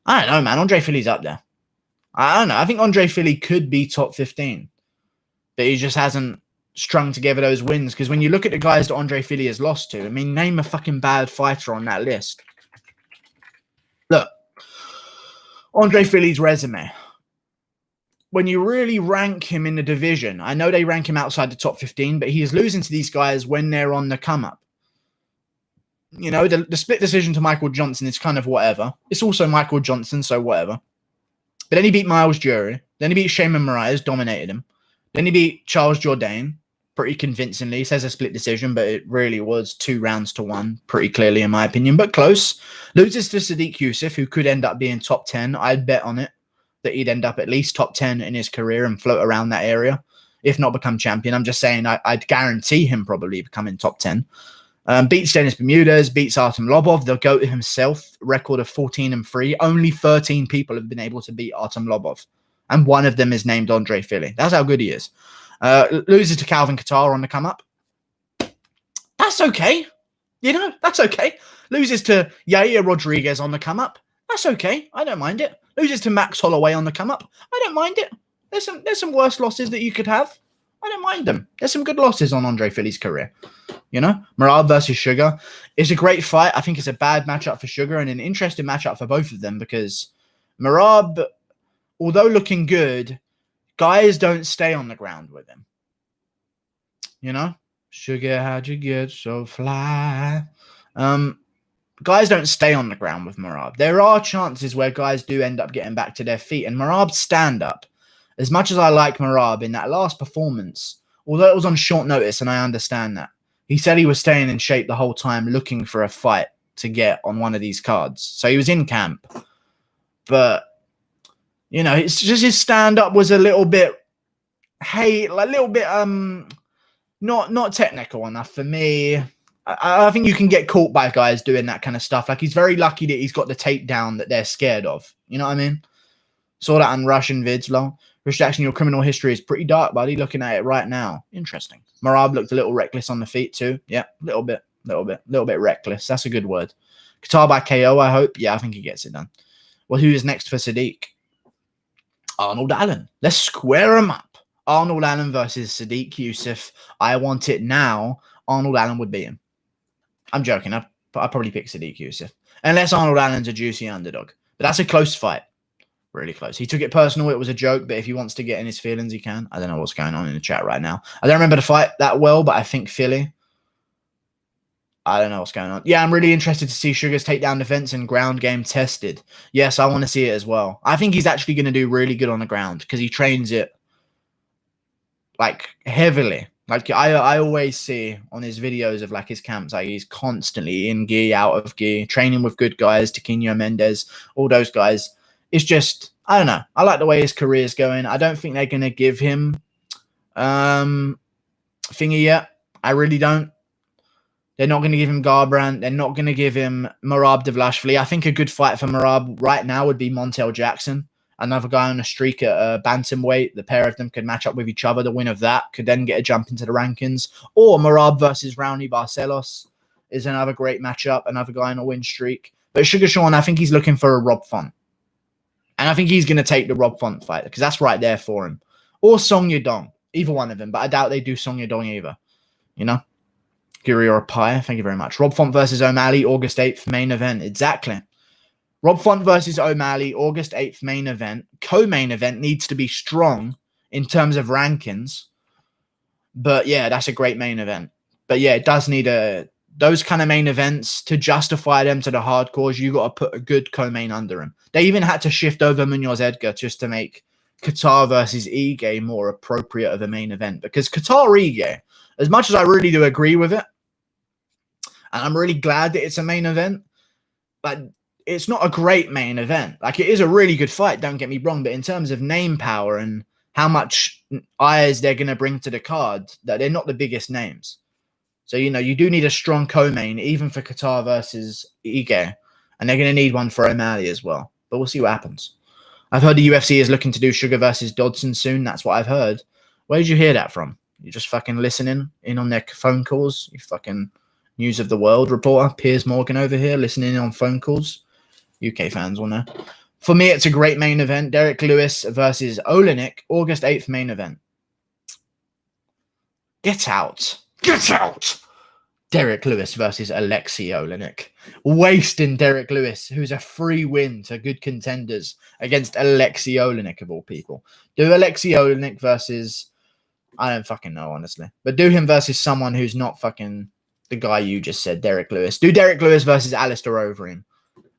I don't know, man. Andre Philly's up there. I don't know. I think Andre Philly could be top 15. But he just hasn't strung together those wins. Because when you look at the guys that Andre Philly has lost to, I mean, name a fucking bad fighter on that list. Look, Andre Philly's resume. When you really rank him in the division, I know they rank him outside the top 15, but he is losing to these guys when they're on the come-up. You know, the split decision to Michael Johnson is kind of whatever. It's also Michael Johnson, so whatever. But then he beat Miles Jury. Then he beat Shayman Moraes, dominated him. Then he beat Charles Jourdain pretty convincingly. He says a split decision, but it really was 2-1 pretty clearly in my opinion, but close. Loses to Sadiq Youssef, who could end up being top 10. I'd bet on it that he'd end up at least top 10 in his career and float around that area, if not become champion. I'm just saying I'd guarantee him probably becoming top 10. Beats Dennis Bermudez, beats Artem Lobov, the GOAT himself, record of 14-3. Only 13 people have been able to beat Artem Lobov, and one of them is named Andre Philly. That's how good he is. Loses to Calvin Kattar on the come-up. That's okay. You know, that's okay. Loses to Yair Rodriguez on the come-up. That's okay. I don't mind it. Loses to Max Holloway on the come-up. I don't mind it. There's some worse losses that you could have. I don't mind them. There's some good losses on Andre Fili's career. You know, Merab versus Sugar is a great fight. I think it's a bad matchup for Sugar and an interesting matchup for both of them because Merab, although looking good, guys don't stay on the ground with him. You know, Sugar, how'd you get so fly? Guys don't stay on the ground with Merab. There are chances where guys do end up getting back to their feet, and Merab's stand-up, as much as I like Merab in that last performance, although it was on short notice, and I understand that, he said he was staying in shape the whole time looking for a fight to get on one of these cards. So he was in camp. But, you know, it's just his stand-up was a little bit, not technical enough for me. I think you can get caught by guys doing that kind of stuff. Like, he's very lucky that he's got the takedown that they're scared of. You know what I mean? Saw that on Russian vids, long. Rich Jackson, your criminal history is pretty dark, buddy. Looking at it right now. Interesting. Merab looked a little reckless on the feet, too. Yeah, a little bit reckless. That's a good word. Kattar by KO, I hope. Yeah, I think he gets it done. Well, who is next for Sadiq? Arnold Allen. Let's square him up. Arnold Allen versus Sadiq Yusuff. I want it now. Arnold Allen would beat him. I'm joking. I'd probably pick Sadiq Yusuff. Unless Arnold Allen's a juicy underdog. But that's a close fight. Really close. He took it personal. It was a joke, but if he wants to get in his feelings, he can. I don't know what's going on in the chat right now. I don't remember the fight that well, but I think Philly. I don't know what's going on. Yeah, I'm really interested to see Sugar's takedown defense and ground game tested. Yes, I want to see it as well. I think he's actually going to do really good on the ground because he trains it like heavily. Like I always see on his videos of like his camps, like he's constantly in gi, out of gi, training with good guys, Tiquinho Mendes, all those guys. It's just, I don't know. I like the way his career is going. I don't think they're going to give him thingy yet. I really don't. They're not going to give him Garbrandt. They're not going to give him Merab Dvalishvili. I think a good fight for Merab right now would be Montel Jackson. Another guy on a streak at bantamweight. The pair of them could match up with each other. The win of that could then get a jump into the rankings. Or Merab versus Raoni Barcelos is another great matchup. Another guy on a win streak. But Sugar Sean, I think he's looking for a Rob Font. And I think he's going to take the Rob Font fight because that's right there for him. Or Song Yadong. Either one of them. But I doubt they do Song Yadong either. You know? Guri or a pie. Thank you very much. Rob Font versus O'Malley, August 8th, main event. Exactly. Rob Font versus O'Malley, August 8th, main event. Co-main event needs to be strong in terms of rankings. But yeah, that's a great main event. But yeah, it does need those kind of main events to justify them to the hardcores. You got to put a good co-main under him. They even had to shift over Munoz Edgar just to make Kattar versus Ige more appropriate of a main event. Because Kattar Ige, as much as I really do agree with it, and I'm really glad that it's a main event, but it's not a great main event. Like, it is a really good fight, don't get me wrong, but in terms of name power and how much eyes they're going to bring to the card, that they're not the biggest names. So, you know, you do need a strong co-main, even for Kattar versus Ige, and they're going to need one for O'Malley as well. But we'll see what happens. I've heard the UFC is looking to do Sugar versus Dodson soon. That's what I've heard. Where did you hear that from? You're just fucking listening in on their phone calls? You fucking News of the World reporter, Piers Morgan over here, listening in on phone calls. UK fans will know. For me, it's a great main event. Derek Lewis versus Olenek, August 8th main event. Get out. Get out. Derek Lewis versus Alexei Olenek. Wasting Derek Lewis, who's a free win to good contenders, against Alexei Olenek, of all people. Do Alexei Olenek versus... I don't fucking know, honestly. But do him versus someone who's not fucking the guy you just said, Derek Lewis. Do Derek Lewis versus Alistair Overeem.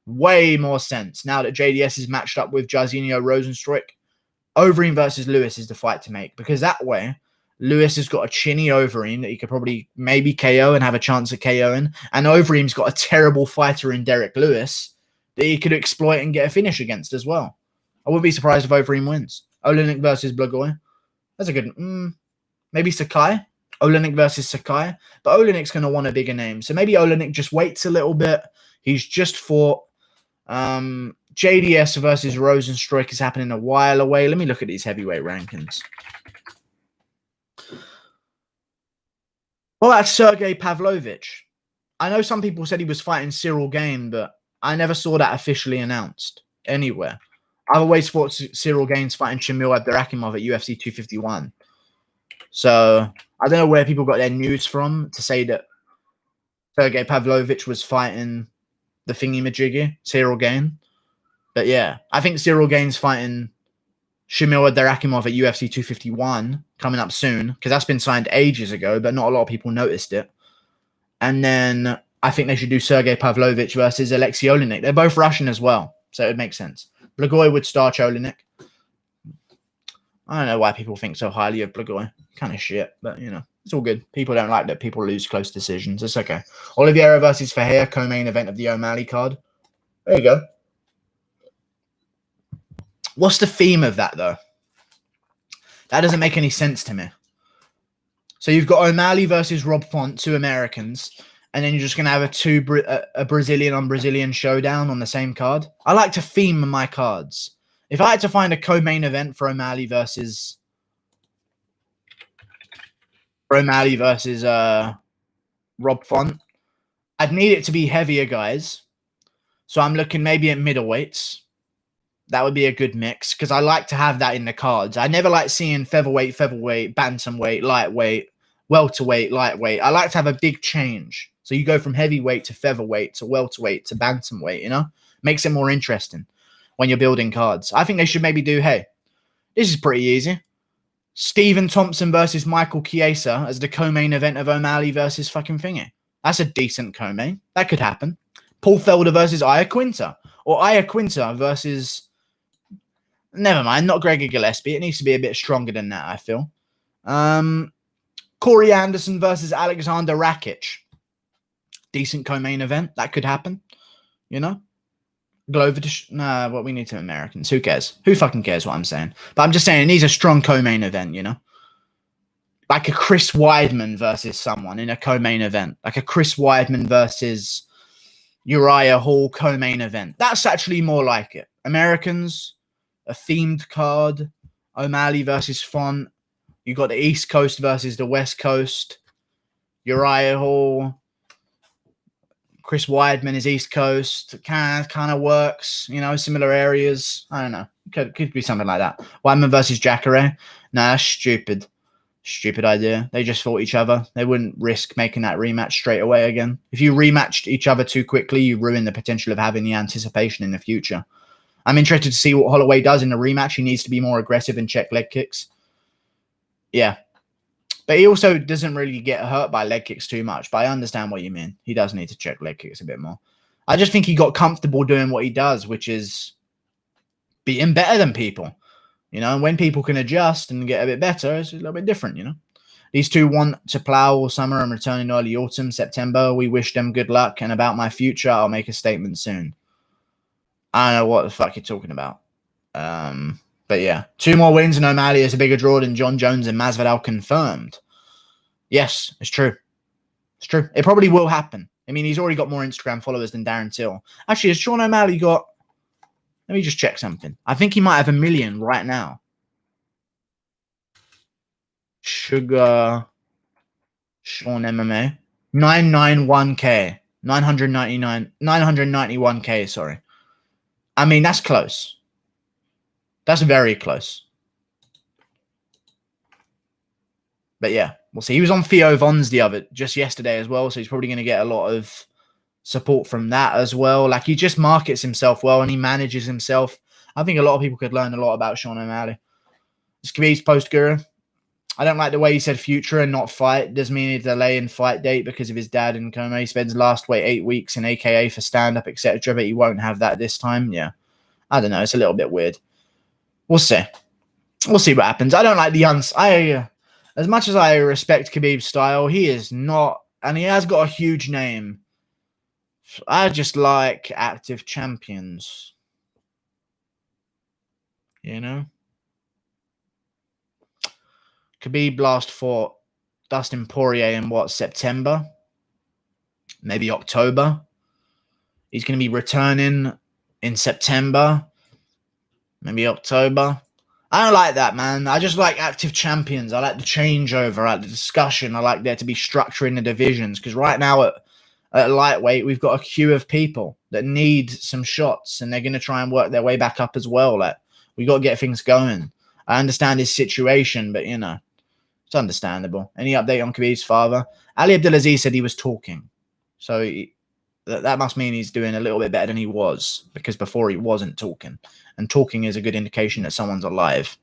Way more sense. Now that JDS is matched up with Jairzinho Rosenstruik, Overeem versus Lewis is the fight to make. Because that way, Lewis has got a chinny Overeem that he could probably maybe KO and have a chance of KOing. And Overeem's got a terrible fighter in Derek Lewis that he could exploit and get a finish against as well. I wouldn't be surprised if Overeem wins. Olenek versus Blagoy. That's a good... maybe Sakai. Olenek versus Sakai. But Olenek's going to want a bigger name. So maybe Olenek just waits a little bit. He's just fought. JDS versus Rosenstruik is happening a while away. Let me look at these heavyweight rankings. Well, that's Sergey Pavlovich. I know some people said he was fighting Cyril Gane, but I never saw that officially announced anywhere. I've always thought Cyril Gane's fighting Shamil Abdurakhimov at UFC 251. So I don't know where people got their news from to say that Sergey Pavlovich was fighting the thingy-majiggy, Cyril Gane. But yeah, I think Cyril Gane's fighting Shamil Darakimov at UFC 251 coming up soon, because that's been signed ages ago, but not a lot of people noticed it. And then I think they should do Sergey Pavlovich versus Alexei Oleinik. They're both Russian as well, so it would make sense. Blagoy would starch Oleinik. I don't know why people think so highly of Blagoy. Kind of shit, but you know, it's all good. People don't like that people lose close decisions. It's okay. Oliveira versus Ferreira, co-main event of the O'Malley card. There you go. What's the theme of that, though? That doesn't make any sense to me. So you've got O'Malley versus Rob Font, 2 Americans, and then you're just going to have a Brazilian on Brazilian showdown on the same card. I like to theme my cards. If I had to find a co-main event for O'Malley versus Rob Font, I'd need it to be heavier guys. So I'm looking maybe at middleweights. That would be a good mix, because I like to have that in the cards. I never like seeing featherweight, bantamweight, lightweight, welterweight, lightweight. I like to have a big change. So you go from heavyweight to featherweight to welterweight to bantamweight, you know? Makes it more interesting when you're building cards. I think they should maybe do, hey, this is pretty easy. Stephen Thompson versus Michael Chiesa as the co-main event of O'Malley versus fucking Thingy. That's a decent co-main. That could happen. Paul Felder versus Iaquinta. Or Iaquinta versus... Never mind, not Gregor Gillespie. It needs to be a bit stronger than that, I feel. Corey Anderson versus Alexander Rakic. Decent co-main event. That could happen. You know? Glover... Nah, what we need some Americans. Who cares? Who fucking cares what I'm saying? But I'm just saying it needs a strong co-main event, you know? Like a Chris Weidman versus someone in a co-main event. Like a Chris Weidman versus Uriah Hall co-main event. That's actually more like it. Americans... A themed card, O'Malley versus Font. You got the East Coast versus the West Coast. Uriah Hall, Chris Weidman is East Coast. Kind of works, you know, similar areas. I don't know. Could be something like that. Weidman versus Jacare. Nah, that's stupid. Stupid idea. They just fought each other. They wouldn't risk making that rematch straight away again. If you rematched each other too quickly, you ruin the potential of having the anticipation in the future. I'm interested to see what Holloway does in the rematch. He needs to be more aggressive and check leg kicks. Yeah. But he also doesn't really get hurt by leg kicks too much. But I understand what you mean. He does need to check leg kicks a bit more. I just think he got comfortable doing what he does, which is being better than people. You know, and when people can adjust and get a bit better, it's a little bit different, you know. These two want to plow all summer and return in early autumn, September. We wish them good luck. And about my future, I'll make a statement soon. I don't know what the fuck you're talking about. But yeah, 2 more wins and O'Malley is a bigger draw than John Jones and Masvidal confirmed. Yes, it's true. It's true. It probably will happen. I mean, he's already got more Instagram followers than Darren Till. Actually, has Sean O'Malley got... Let me just check something. I think he might have 1 million right now. Sugar... Sean MMA. 991K. 991K, sorry. I mean, that's close. That's very close. But yeah, we'll see. He was on Theo Von's just yesterday as well, so he's probably going to get a lot of support from that as well. Like, he just markets himself well and he manages himself. I think a lot of people could learn a lot about Sean O'Malley. This Khabib's post guru. I don't like the way he said future and not fight. Does mean a delay in fight date because of his dad in coma. He spends last 8 weeks in AKA for stand-up, etc., but he won't have that this time. Yeah. I don't know. It's a little bit weird. We'll see. We'll see what happens. I don't like the as much as I respect Khabib's style, he is not, and he has got a huge name. I just like active champions. You know? Khabib last fought Dustin Poirier in September? Maybe October. He's going to be returning in September. Maybe October. I don't like that, man. I just like active champions. I like the changeover. I like the discussion. I like there to be structure in the divisions. Because right now at lightweight, we've got a queue of people that need some shots. And they're going to try and work their way back up as well. Like, we got to get things going. I understand his situation, but, you know, It's understandable. Any update on Khabib's father? Ali Abdelaziz said he was talking. So that must mean he's doing a little bit better than he was, because before he wasn't talking. And talking is a good indication that someone's alive,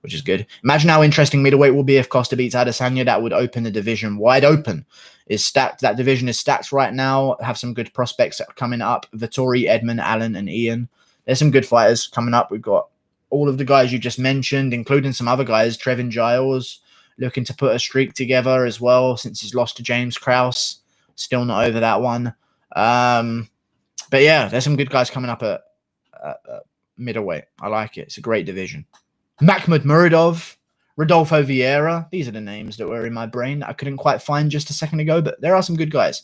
which is good. Imagine how interesting middleweight will be if Costa beats Adesanya. That would open the division wide open. Is stacked. That division is stacked right now. Have some good prospects coming up. Vittori, Edmund, Allen, and Ian. There's some good fighters coming up. We've got all of the guys you just mentioned, including some other guys. Trevin Giles looking to put a streak together as well since he's lost to James Krause. Still not over that one. But yeah, there's some good guys coming up at middleweight. I like it. It's a great division. Makhmud Muradov, Rodolfo Vieira. These are the names that were in my brain that I couldn't quite find just a second ago, but there are some good guys.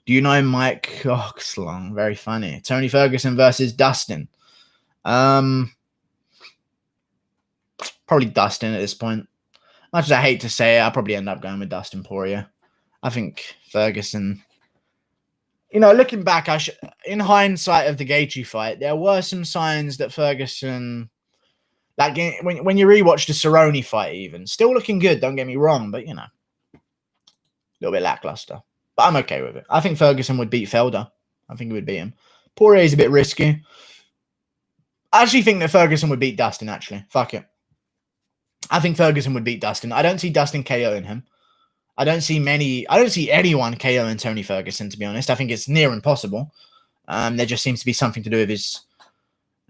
Do you know Mike Oxlong? Very funny. Tony Ferguson versus Dustin. Probably Dustin at this point. Much as I hate to say it, I'll probably end up going with Dustin Poirier. I think Ferguson... looking back, in hindsight of the Gaethje fight, there were some signs that Ferguson... Like, when you rewatch the Cerrone fight even, still looking good, don't get me wrong, but, a little bit lackluster. But I'm okay with it. I think Ferguson would beat Felder. I think he would beat him. Poirier is a bit risky. I actually think that Ferguson would beat Dustin, actually. Fuck it. I think Ferguson would beat Dustin. I don't see Dustin KOing him. I don't see anyone KOing Tony Ferguson, to be honest. I think it's near impossible. There just seems to be something to do with his...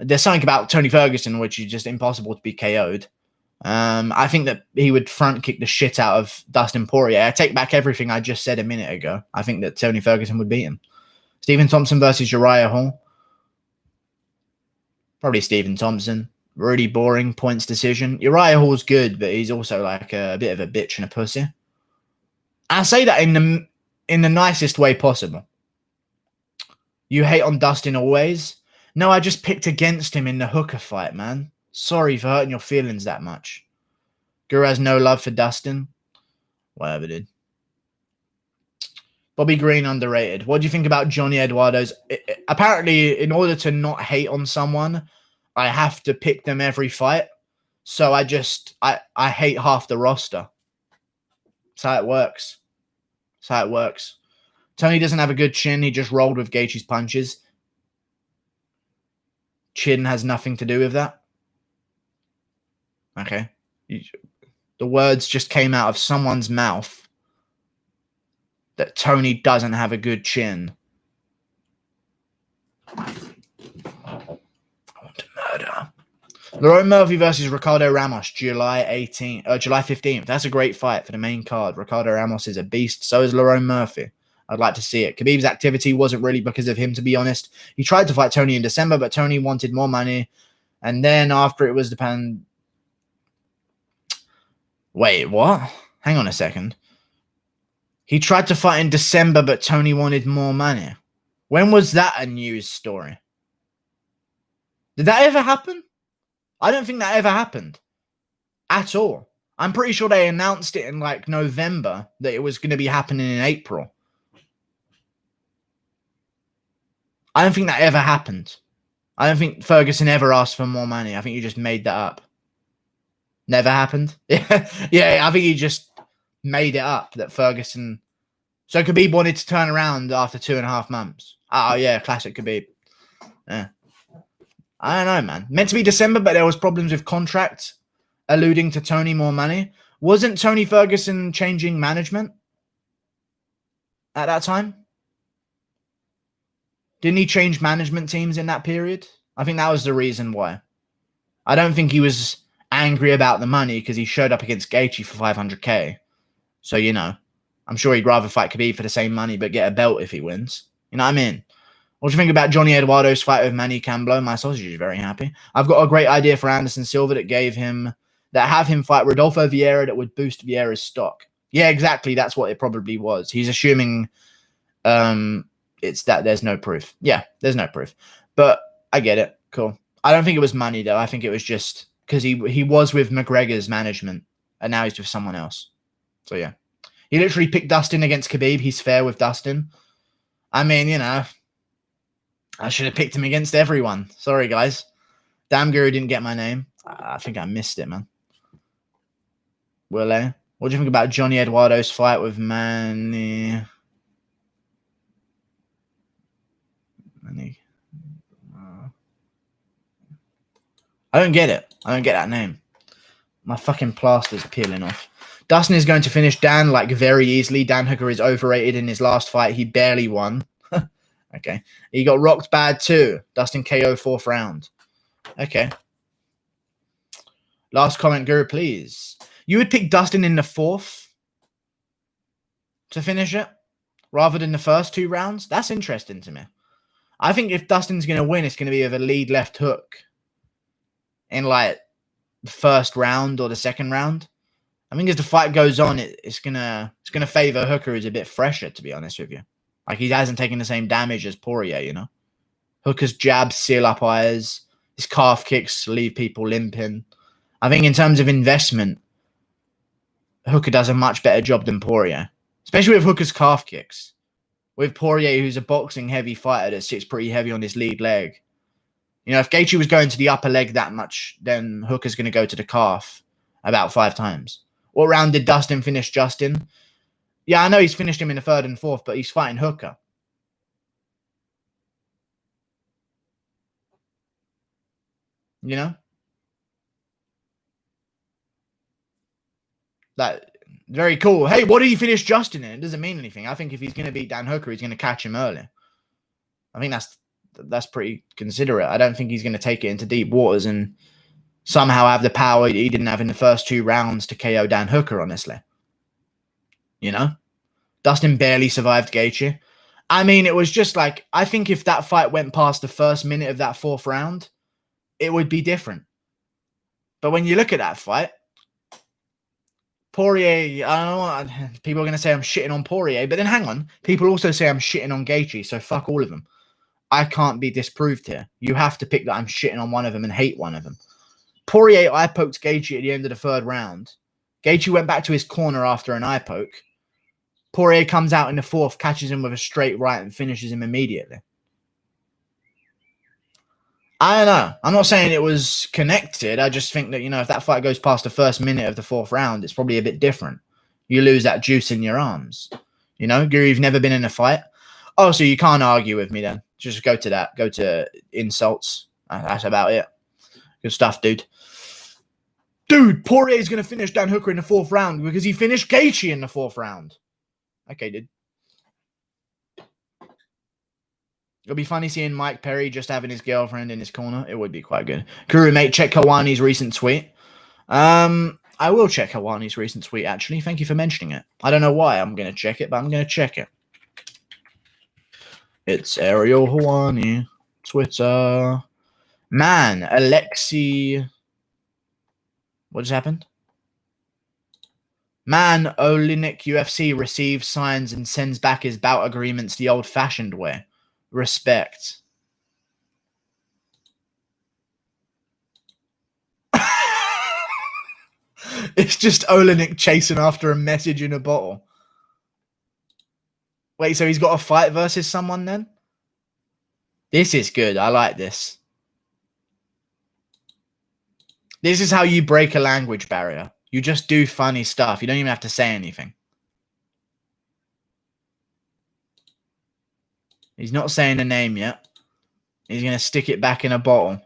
There's something about Tony Ferguson which is just impossible to be KO'd. I think that he would front kick the shit out of Dustin Poirier. I take back everything I just said a minute ago. I think that Tony Ferguson would beat him. Stephen Thompson versus Uriah Hall. Probably Stephen Thompson. Really boring points decision. Uriah Hall's good, but he's also like a bit of a bitch and a pussy. I say that in the nicest way possible. You hate on Dustin always? No, I just picked against him in the Hooker fight, man. Sorry for hurting your feelings that much. Guru has no love for Dustin. Whatever, dude. Bobby Green, underrated. What do you think about Johnny Eduardo's... Apparently, in order to not hate on someone, I have to pick them every fight. So I hate half the roster. That's how it works. That's how it works. Tony doesn't have a good chin. He just rolled with Gaethje's punches. Chin has nothing to do with that. Okay. The words just came out of someone's mouth that Tony doesn't have a good chin. I want to murder. Lerone Murphy versus Ricardo Ramos, July 15th. That's a great fight for the main card. Ricardo Ramos is a beast. So is Lerone Murphy. I'd like to see it. Khabib's activity wasn't really because of him, to be honest. He tried to fight Tony in December, but Tony wanted more money. And then after it was the Wait, what? Hang on a second. He tried to fight in December, but Tony wanted more money. When was that a news story? Did that ever happen? I don't think that ever happened. At all. I'm pretty sure they announced it in like November that it was going to be happening in April. I don't think that ever happened. I don't think Ferguson ever asked for more money. I think you just made that up. Never happened? Yeah, I think he just made it up that Ferguson... So Khabib wanted to turn around after 2.5 months. Oh, yeah, classic Khabib. Yeah. I don't know, man. Meant to be December, but there was problems with contracts alluding to Tony more money. Wasn't Tony Ferguson changing management at that time? Didn't he change management teams in that period? I think that was the reason why. I don't think he was angry about the money because he showed up against Gaethje for 500k. So, I'm sure he'd rather fight Khabib for the same money but get a belt if he wins. You know what I mean? What do you think about Johnny Eduardo's fight with Manny Camblo? My sausage is very happy. I've got a great idea for Anderson Silva that have him fight Rodolfo Vieira that would boost Vieira's stock. Yeah, exactly. That's what it probably was. He's assuming it's that there's no proof. Yeah, there's no proof. But I get it. Cool. I don't think it was money, though. I think it was just because he was with McGregor's management and now he's with someone else. So, yeah. He literally picked Dustin against Khabib. He's fair with Dustin. I mean, I should have picked him against everyone. Sorry, guys. Damn Guru didn't get my name. I think I missed it, man. Will they? What do you think about Johnny Eduardo's fight with Manny? I don't get it. I don't get that name. My fucking plaster's peeling off. Dustin is going to finish Dan like very easily. Dan Hooker is overrated in his last fight. He barely won. Okay. He got rocked bad too. Dustin KO 4th round. Okay. Last comment, Guru, please. You would pick Dustin in the 4th to finish it rather than the first 2 rounds? That's interesting to me. I think if Dustin's going to win, it's going to be with a lead left hook in like the first round or the second round. I think as the fight goes on, it's gonna favor Hooker, who's a bit fresher, to be honest with you. Like, he hasn't taken the same damage as Poirier, you know. Hooker's jabs seal up eyes. His calf kicks leave people limping. I think in terms of investment, Hooker does a much better job than Poirier, especially with Hooker's calf kicks. With Poirier, who's a boxing heavy fighter that sits pretty heavy on his lead leg. You know, if Gaethje was going to the upper leg that much, then Hooker's going to go to the calf about 5 times. What round did Dustin finish Justin? Yeah, I know he's finished him in the 3rd and 4th, but he's fighting Hooker. You know? That very cool. Hey, what did he finish Justin in? It doesn't mean anything. I think if he's going to beat Dan Hooker, he's going to catch him early. I think that's pretty considerate. I don't think he's going to take it into deep waters and somehow have the power he didn't have in the first 2 rounds to KO Dan Hooker, honestly. You know? Dustin barely survived Gaethje. I mean, it was just like, I think if that fight went past the first minute of that 4th round, it would be different. But when you look at that fight, Poirier, I don't know, people are going to say I'm shitting on Poirier, but then hang on, people also say I'm shitting on Gaethje, so fuck all of them. I can't be disproved here. You have to pick that I'm shitting on one of them and hate one of them. Poirier eye poked Gaethje at the end of the 3rd round. Gaethje went back to his corner after an eye poke. Poirier comes out in the 4th, catches him with a straight right and finishes him immediately. I don't know. I'm not saying it was connected. I just think that, you know, if that fight goes past the first minute of the 4th round, it's probably a bit different. You lose that juice in your arms. You know, Guru, you've never been in a fight. Oh, so you can't argue with me then. Just go to that. Go to insults. That's about it. Good stuff, dude. Dude, Poirier's going to finish Dan Hooker in the 4th round because he finished Gaethje in the 4th round. Okay, dude. It'll be funny seeing Mike Perry just having his girlfriend in his corner. It would be quite good. Guru, mate, check Hawani's recent tweet. I will check Hawani's recent tweet, actually. Thank you for mentioning it. I don't know why I'm going to check it, but I'm going to check it. It's Ariel Hawani. Twitter. Man, Alexi... What just happened? Man, Olinik UFC receives signs and sends back his bout agreements the old-fashioned way. Respect. It's just Olinik chasing after a message in a bottle. Wait, so he's got a fight versus someone then? This is good. I like this. This is how you break a language barrier. You just do funny stuff. You don't even have to say anything. He's not saying the name yet. He's going to stick it back in a bottle.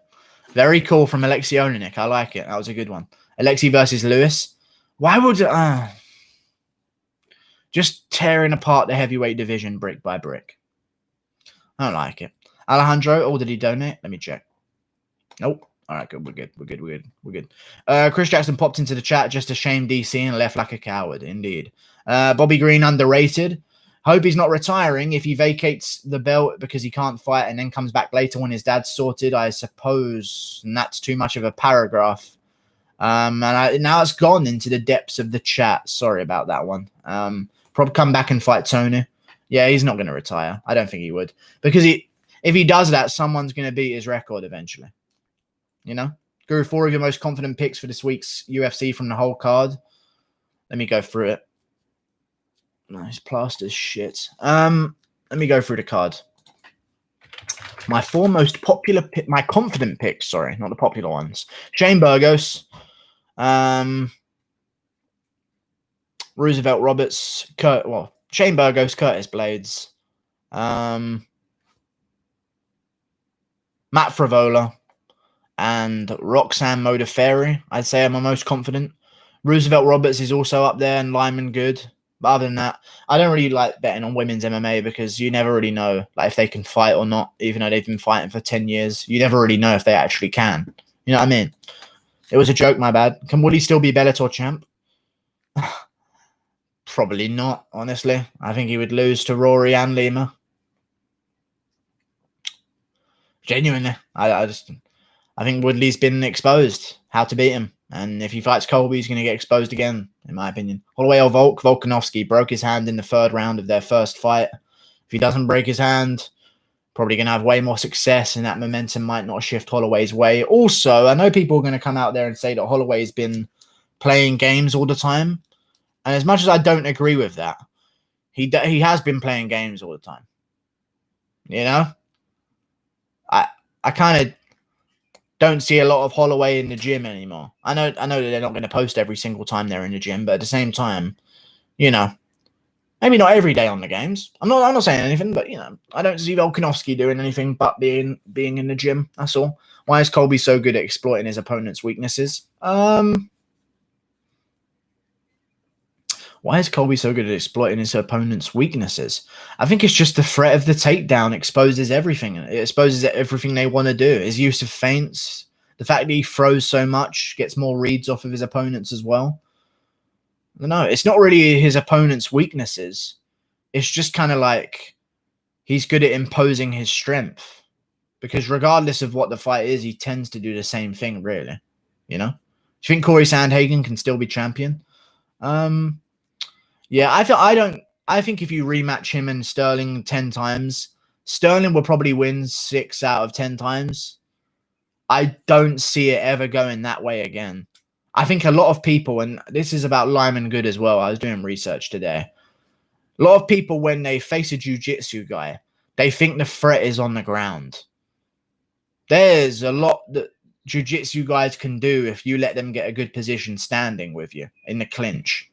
Very cool from Alexei Olenek. I like it. That was a good one. Alexei versus Lewis. Why would... just tearing apart the heavyweight division brick by brick. I don't like it. Alejandro, oh, did he donate? Let me check. Nope. All right, good. We're good. Chris Jackson popped into the chat just to shame DC and left like a coward. Indeed. Bobby Green underrated. Hope he's not retiring if he vacates the belt because he can't fight and then comes back later when his dad's sorted, I suppose. And that's too much of a paragraph. Now it's gone into the depths of the chat. Sorry about that one. Probably come back and fight Tony. Yeah, he's not going to retire. I don't think he would. Because if he does that, someone's going to beat his record eventually. You know? Guru, 4 of your most confident picks for this week's UFC from the whole card. Let me go through it. Nice plaster's shit. Let me go through the card. My 4 most popular my confident picks, sorry, not the popular ones. Shane Burgos. Roosevelt Roberts, Shane Burgos, Curtis Blaydes, Matt Frivola, and Roxanne Modafferi, I'd say, are my most confident. Roosevelt Roberts is also up there, and Lyman Good. But other than that, I don't really like betting on women's MMA because you never really know if they can fight or not, even though they've been fighting for 10 years. You never really know if they actually can. You know what I mean? It was a joke, my bad. Would he still be Bellator champ? Probably not, honestly. I think he would lose to Rory and Lima. Genuinely. I think Woodley's been exposed how to beat him. And if he fights Colby, he's going to get exposed again, in my opinion. Holloway or Volkanovski broke his hand in the third round of their first fight. If he doesn't break his hand, probably going to have way more success, and that momentum might not shift Holloway's way. Also, I know people are going to come out there and say that Holloway's been playing games all the time. And as much as I don't agree with that, he has been playing games all the time. You know? I kind of don't see a lot of Holloway in the gym anymore. I know that they're not going to post every single time they're in the gym, but at the same time, you know, maybe not every day on the games. I'm not saying anything, but you know, I don't see Volkanovski doing anything but being in the gym. That's all. Why is Colby so good at exploiting his opponent's weaknesses? Why is Colby so good at exploiting his opponent's weaknesses? I think it's just the threat of the takedown exposes everything. It exposes everything they want to do. His use of feints, the fact that he throws so much, gets more reads off of his opponents as well. No, it's not really his opponent's weaknesses. It's just kind of like he's good at imposing his strength. Because regardless of what the fight is, he tends to do the same thing, really. You know? Do you think Corey Sandhagen can still be champion? Yeah, I think if you rematch him and Sterling 10 times, Sterling will probably win 6 out of 10 times. I don't see it ever going that way again. I think a lot of people, and this is about Lyman Good as well, I was doing research today. A lot of people, when they face a jiu-jitsu guy, they think the threat is on the ground. There's a lot that jiu-jitsu guys can do if you let them get a good position standing with you in the clinch.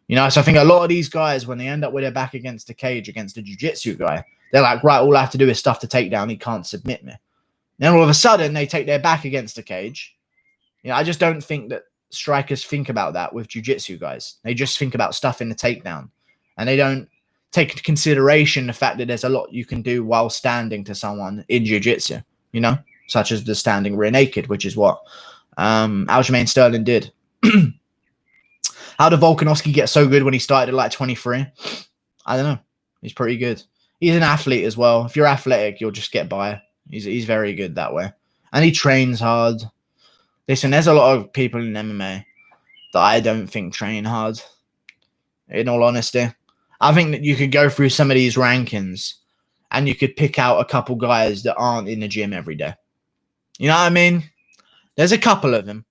You know, so I think a lot of these guys, when they end up with their back against the cage against a jiu-jitsu guy, they're like, right, all I have to do is stuff the takedown. He can't submit me. Then all of a sudden, they take their back against the cage. You know, I just don't think that strikers think about that with jiu-jitsu guys. They just think about stuffing the takedown. And they don't take into consideration the fact that there's a lot you can do while standing to someone in jiu-jitsu, you know, such as the standing rear naked, which is what Aljamain Sterling did. How did Volkanovski get so good when he started at like 23? I don't know. He's pretty good. He's an athlete as well. If you're athletic, you'll just get by. He's very good that way. And he trains hard. Listen, there's a lot of people in MMA that I don't think train hard, in all honesty. I think that you could go through some of these rankings and you could pick out a couple guys that aren't in the gym every day. You know what I mean? There's a couple of them.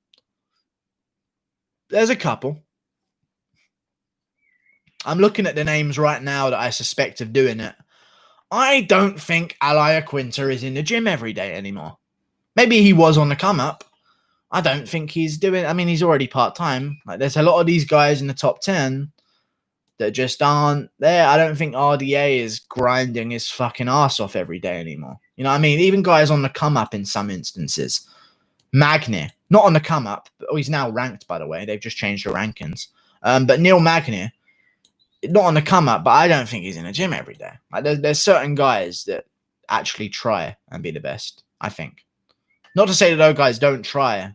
There's a couple. I'm looking at the names right now that I suspect of doing it. I don't think Alia Quinter is in the gym every day anymore. Maybe he was on the come up. I don't think he's doing. I mean, he's already part-time. Like, there's a lot of these guys in the top 10 that just aren't there. I don't think RDA is grinding his fucking ass off every day anymore. You know what I mean? Even guys on the come up in some instances. Magny, not on the come up. Oh, he's now ranked, by the way. They've just changed the rankings. But Neil Magny, not on the come up, but I don't think he's in the gym every day. Like, there's certain guys that actually try and be the best, I think. Not to say that those guys don't try.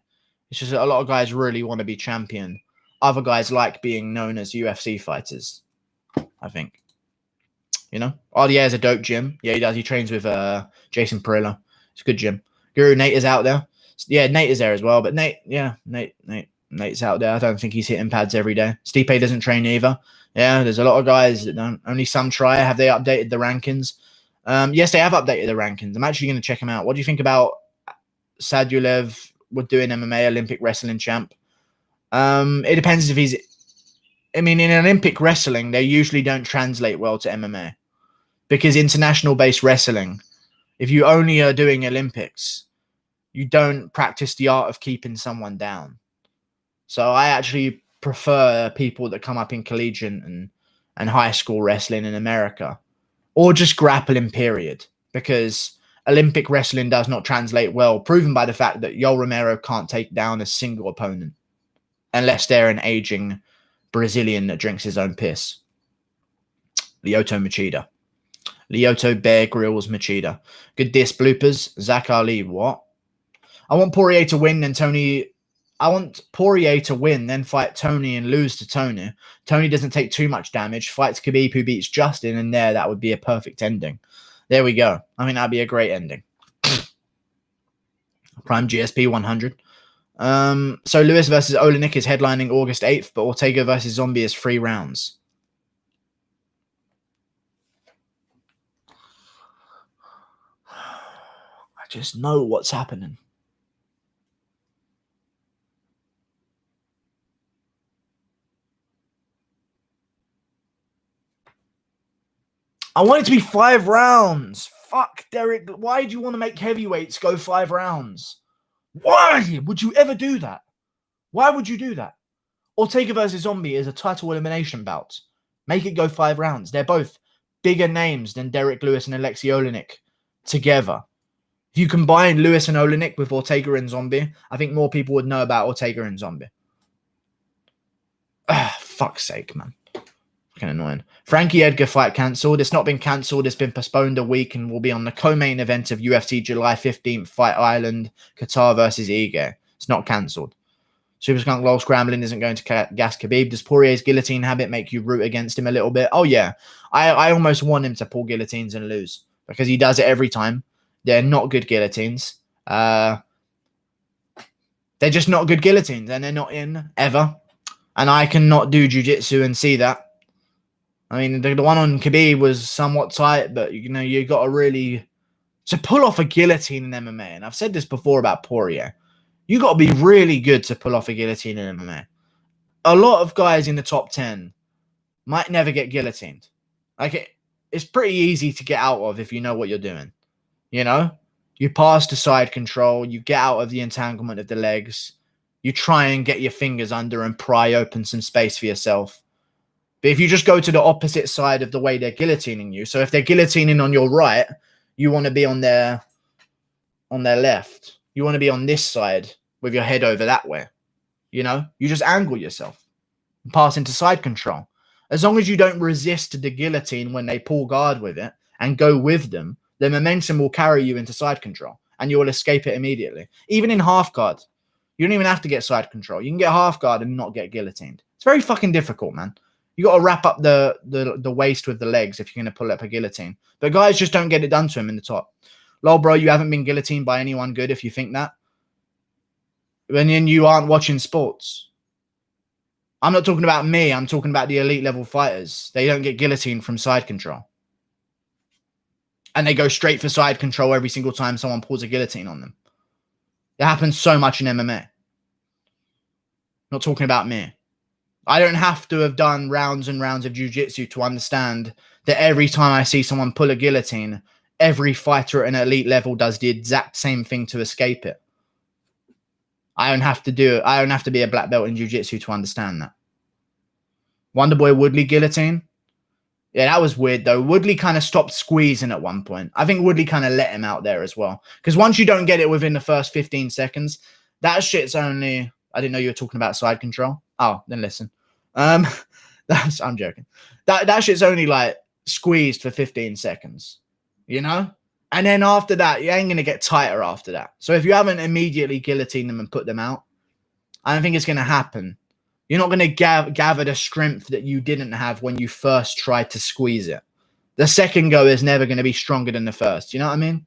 It's just that a lot of guys really want to be champion. Other guys like being known as UFC fighters, I think. You know? RDA is a dope gym. Yeah, he does. He trains with Jason Perillo. It's a good gym. Guru Nate is out there. Yeah, Nate is there as well. But Nate's out there. I don't think he's hitting pads every day. Stipe doesn't train either. Yeah, there's a lot of guys that don't. Only some try. Have they updated the rankings? Yes, they have updated the rankings. I'm actually going to check them out. What do you think about Sadulev would do in MMA, Olympic wrestling champ? It depends if he's... I mean, in Olympic wrestling, they usually don't translate well to MMA. Because international-based wrestling, if you only are doing Olympics, you don't practice the art of keeping someone down. So I actually prefer people that come up in collegiate and high school wrestling in America, or just grappling, period, because Olympic wrestling does not translate well, proven by the fact that Yoel Romero can't take down a single opponent unless they're an aging Brazilian that drinks his own piss. Lyoto Machida. Lyoto Bear Grylls Machida. Good diss bloopers. Zach Ali, what? I want Poirier to win, then Tony. I want Poirier to win, then fight Tony and lose to Tony. Tony doesn't take too much damage. Fights Khabib, who beats Justin, and that would be a perfect ending. There we go. I mean, that'd be a great ending. Prime GSP 100. So Lewis versus Olenek is headlining August 8th, but Ortega versus Zombie is 3 rounds. I just know what's happening. I want it to be 5 rounds. Fuck, Derek. Why do you want to make heavyweights go 5 rounds? Why would you ever do that? Why would you do that? Ortega versus Zombie is a title elimination bout. Make it go 5 rounds. They're both bigger names than Derek Lewis and Alexei Olenek together. If you combine Lewis and Olenek with Ortega and Zombie, I think more people would know about Ortega and Zombie. Fuck's sake, man. Fucking annoying. Frankie Edgar fight cancelled. It's not been cancelled. It's been postponed a week and will be on the co-main event of UFC July 15th, Fight Island, Kattar versus Ige. It's not cancelled. Super Skunk Lol scrambling isn't going to gas Khabib. Does Poirier's guillotine habit make you root against him a little bit? Oh, yeah. I almost want him to pull guillotines and lose because he does it every time. They're not good guillotines. They're just not good guillotines, and they're not in ever. And I cannot do jiu-jitsu and see that. I mean, the one on Khabib was somewhat tight, but, you know, you got to really... To pull off a guillotine in MMA, and I've said this before about Poirier, you got to be really good to pull off a guillotine in MMA. A lot of guys in the top 10 might never get guillotined. Like, it's pretty easy to get out of if you know what you're doing. You know? You pass to side control, you get out of the entanglement of the legs, you try and get your fingers under and pry open some space for yourself. But if you just go to the opposite side of the way they're guillotining you, so if they're guillotining on your right, you want to be on their left. You want to be on this side with your head over that way. You know? You just angle yourself and pass into side control. As long as you don't resist the guillotine when they pull guard with it and go with them, the momentum will carry you into side control and you will escape it immediately. Even in half guard, you don't even have to get side control. You can get half guard and not get guillotined. It's very fucking difficult, man. You got to wrap up the waist with the legs if you're going to pull up a guillotine. But guys just don't get it done to him in the top. Lol, bro, you haven't been guillotined by anyone good if you think that. And then you aren't watching sports. I'm not talking about me. I'm talking about the elite level fighters. They don't get guillotined from side control. And they go straight for side control every single time someone pulls a guillotine on them. It happens so much in MMA. Not talking about me. I don't have to have done rounds and rounds of jiu-jitsu to understand that every time I see someone pull a guillotine, every fighter at an elite level does the exact same thing to escape it. I don't have to do it. I don't have to be a black belt in jiu-jitsu to understand that. Wonderboy Woodley guillotine. Yeah, that was weird, though. Woodley kind of stopped squeezing at one point. I think Woodley kind of let him out there as well. Because once you don't get it within the first 15 seconds, that shit's only... I didn't know you were talking about side control. Oh, then listen. I'm joking. That shit's only, like, squeezed for 15 seconds. You know? And then after that, you ain't going to get tighter after that. So if you haven't immediately guillotined them and put them out, I don't think it's going to happen. You're not going to gather the strength that you didn't have when you first tried to squeeze it. The second go is never going to be stronger than the first. You know what I mean?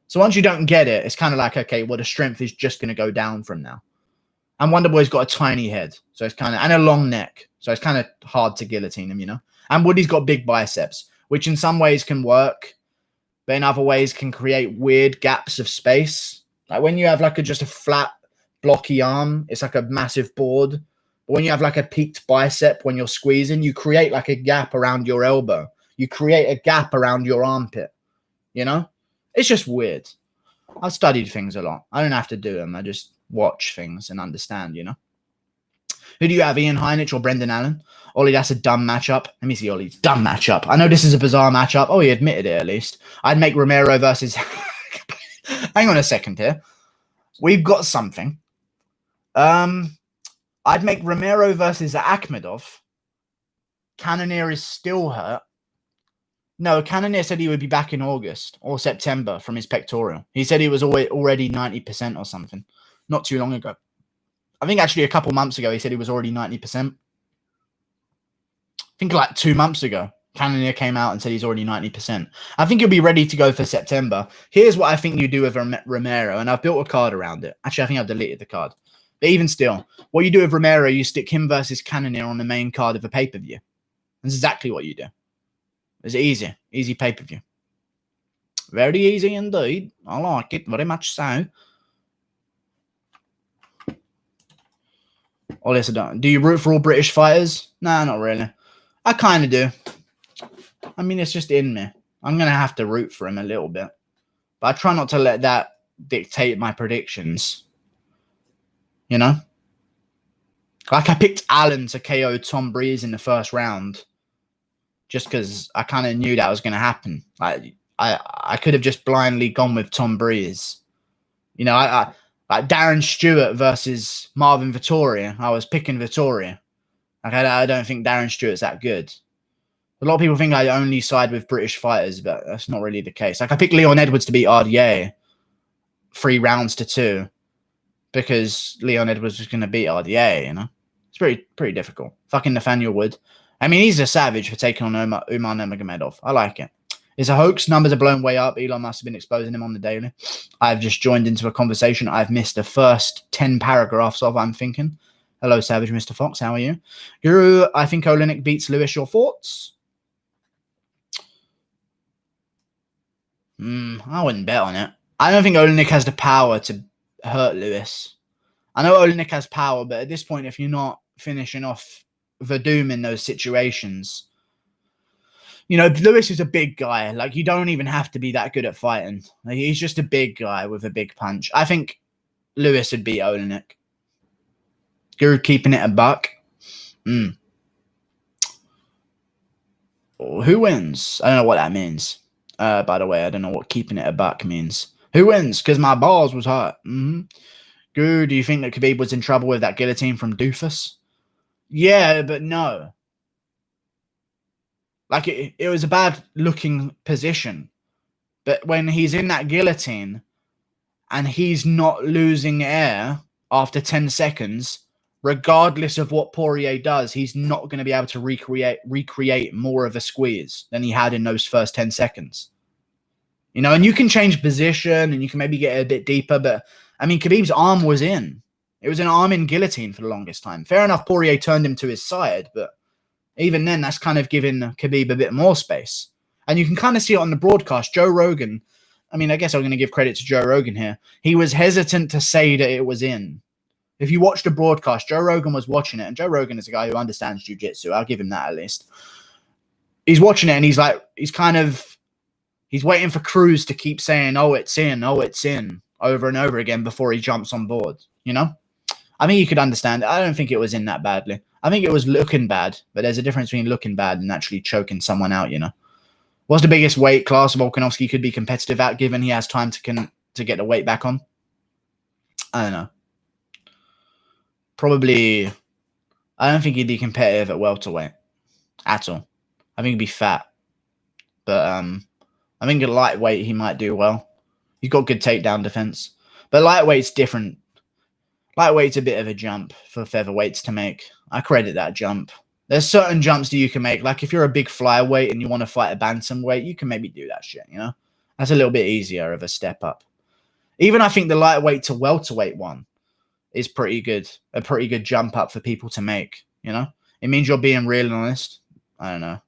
So once you don't get it, it's kind of like, okay, well, the strength is just going to go down from now. And Wonderboy's got a tiny head. So it's kind of, and a long neck. So it's kind of hard to guillotine him, you know? And Woody's got big biceps, which in some ways can work, but in other ways can create weird gaps of space. Like when you have like just a flat, blocky arm, it's like a massive board. But when you have like a peaked bicep when you're squeezing, you create like a gap around your elbow. You create a gap around your armpit. You know? It's just weird. I've studied things a lot. I don't have to do them. I just watch things and understand, you know? Who do you have, Ian Heinisch or Brendan Allen? Ollie, that's a dumb matchup. Let me see Ollie's dumb matchup. I know this is a bizarre matchup. Oh, he admitted it at least. I'd make Romero versus... Hang on a second here. We've got something. I'd make Romero versus Akhmedov. Cannonier is still hurt. No, Cannonier said he would be back in August or September from his pectoral. He said he was already 90% or something. Not too long ago. I think actually a couple months ago, he said he was already 90%. I think like 2 months ago, Cannonier came out and said he's already 90%. I think he'll be ready to go for September. Here's what I think you do with Romero, and I've built a card around it. Actually, I think I've deleted the card. But even still, what you do with Romero, you stick him versus Cannonier on the main card of a pay-per-view. That's exactly what you do. It's easy. Easy pay-per-view. Very easy indeed. I like it very much so. Oh, listen, do you root for all British fighters? Nah, not really. I kind of do. I mean, it's just in me. I'm going to have to root for him a little bit. But I try not to let that dictate my predictions. You know? Like, I picked Allen to KO Tom Breeze in the first round. Just because I kind of knew that was going to happen. I could have just blindly gone with Tom Breeze. You know, like Darren Stewart versus Marvin Vettori. I was picking Vettori. Like, I don't think Darren Stewart's that good. A lot of people think I only side with British fighters, but that's not really the case. Like, I picked Leon Edwards to beat RDA 3 rounds to 2 because Leon Edwards was going to beat RDA, you know? It's pretty difficult. Fucking Nathaniel Wood. I mean, he's a savage for taking on Umar Nurmagomedov. I like it. It's a hoax. Numbers are blown way up. Elon must have been exposing him on the daily. I've just joined into a conversation I've missed the first 10 paragraphs of, I'm thinking. Hello, Savage Mr. Fox. How are you? Guru, I think Olenek beats Lewis. Your thoughts? I wouldn't bet on it. I don't think Olenek has the power to hurt Lewis. I know Olenek has power, but at this point, if you're not finishing off Verdum in those situations, you know, Lewis is a big guy. Like, you don't even have to be that good at fighting. Like, he's just a big guy with a big punch. I think Lewis would beat Olenek. Guru keeping it a buck. Who wins? I don't know what that means. By the way, I don't know what keeping it a buck means. Who wins? Because my balls was hurt. Guru, do you think that Khabib was in trouble with that guillotine from Doofus? Yeah, but no. Like, it was a bad-looking position. But when he's in that guillotine and he's not losing air after 10 seconds, regardless of what Poirier does, he's not going to be able to recreate more of a squeeze than he had in those first 10 seconds. You know, and you can change position and you can maybe get a bit deeper, but, I mean, Khabib's arm was in. It was an arm in guillotine for the longest time. Fair enough, Poirier turned him to his side, but even then, that's kind of giving Khabib a bit more space. And you can kind of see it on the broadcast. Joe Rogan, I mean, I guess I'm going to give credit to Joe Rogan here. He was hesitant to say that it was in. If you watch the broadcast, Joe Rogan was watching it, and Joe Rogan is a guy who understands jiu-jitsu. I'll give him that at least. He's watching it, and he's waiting for Cruz to keep saying, oh, it's in, over and over again before he jumps on board, you know? I mean, you could understand it. I don't think it was in that badly. I think it was looking bad, but there's a difference between looking bad and actually choking someone out, you know? What's the biggest weight class Volkanovski could be competitive at, given he has time to get the weight back on? I don't know. Probably, I don't think he'd be competitive at welterweight at all. I think he'd be fat. But I think at lightweight, he might do well. He's got good takedown defense. But lightweight's different. Lightweight's a bit of a jump for featherweights to make. I credit that jump. There's certain jumps that you can make. Like, if you're a big flyweight and you want to fight a bantamweight, you can maybe do that shit, you know? That's a little bit easier of a step up. Even I think the lightweight to welterweight one is pretty good. A pretty good jump up for people to make, you know? It means you're being real and honest. I don't know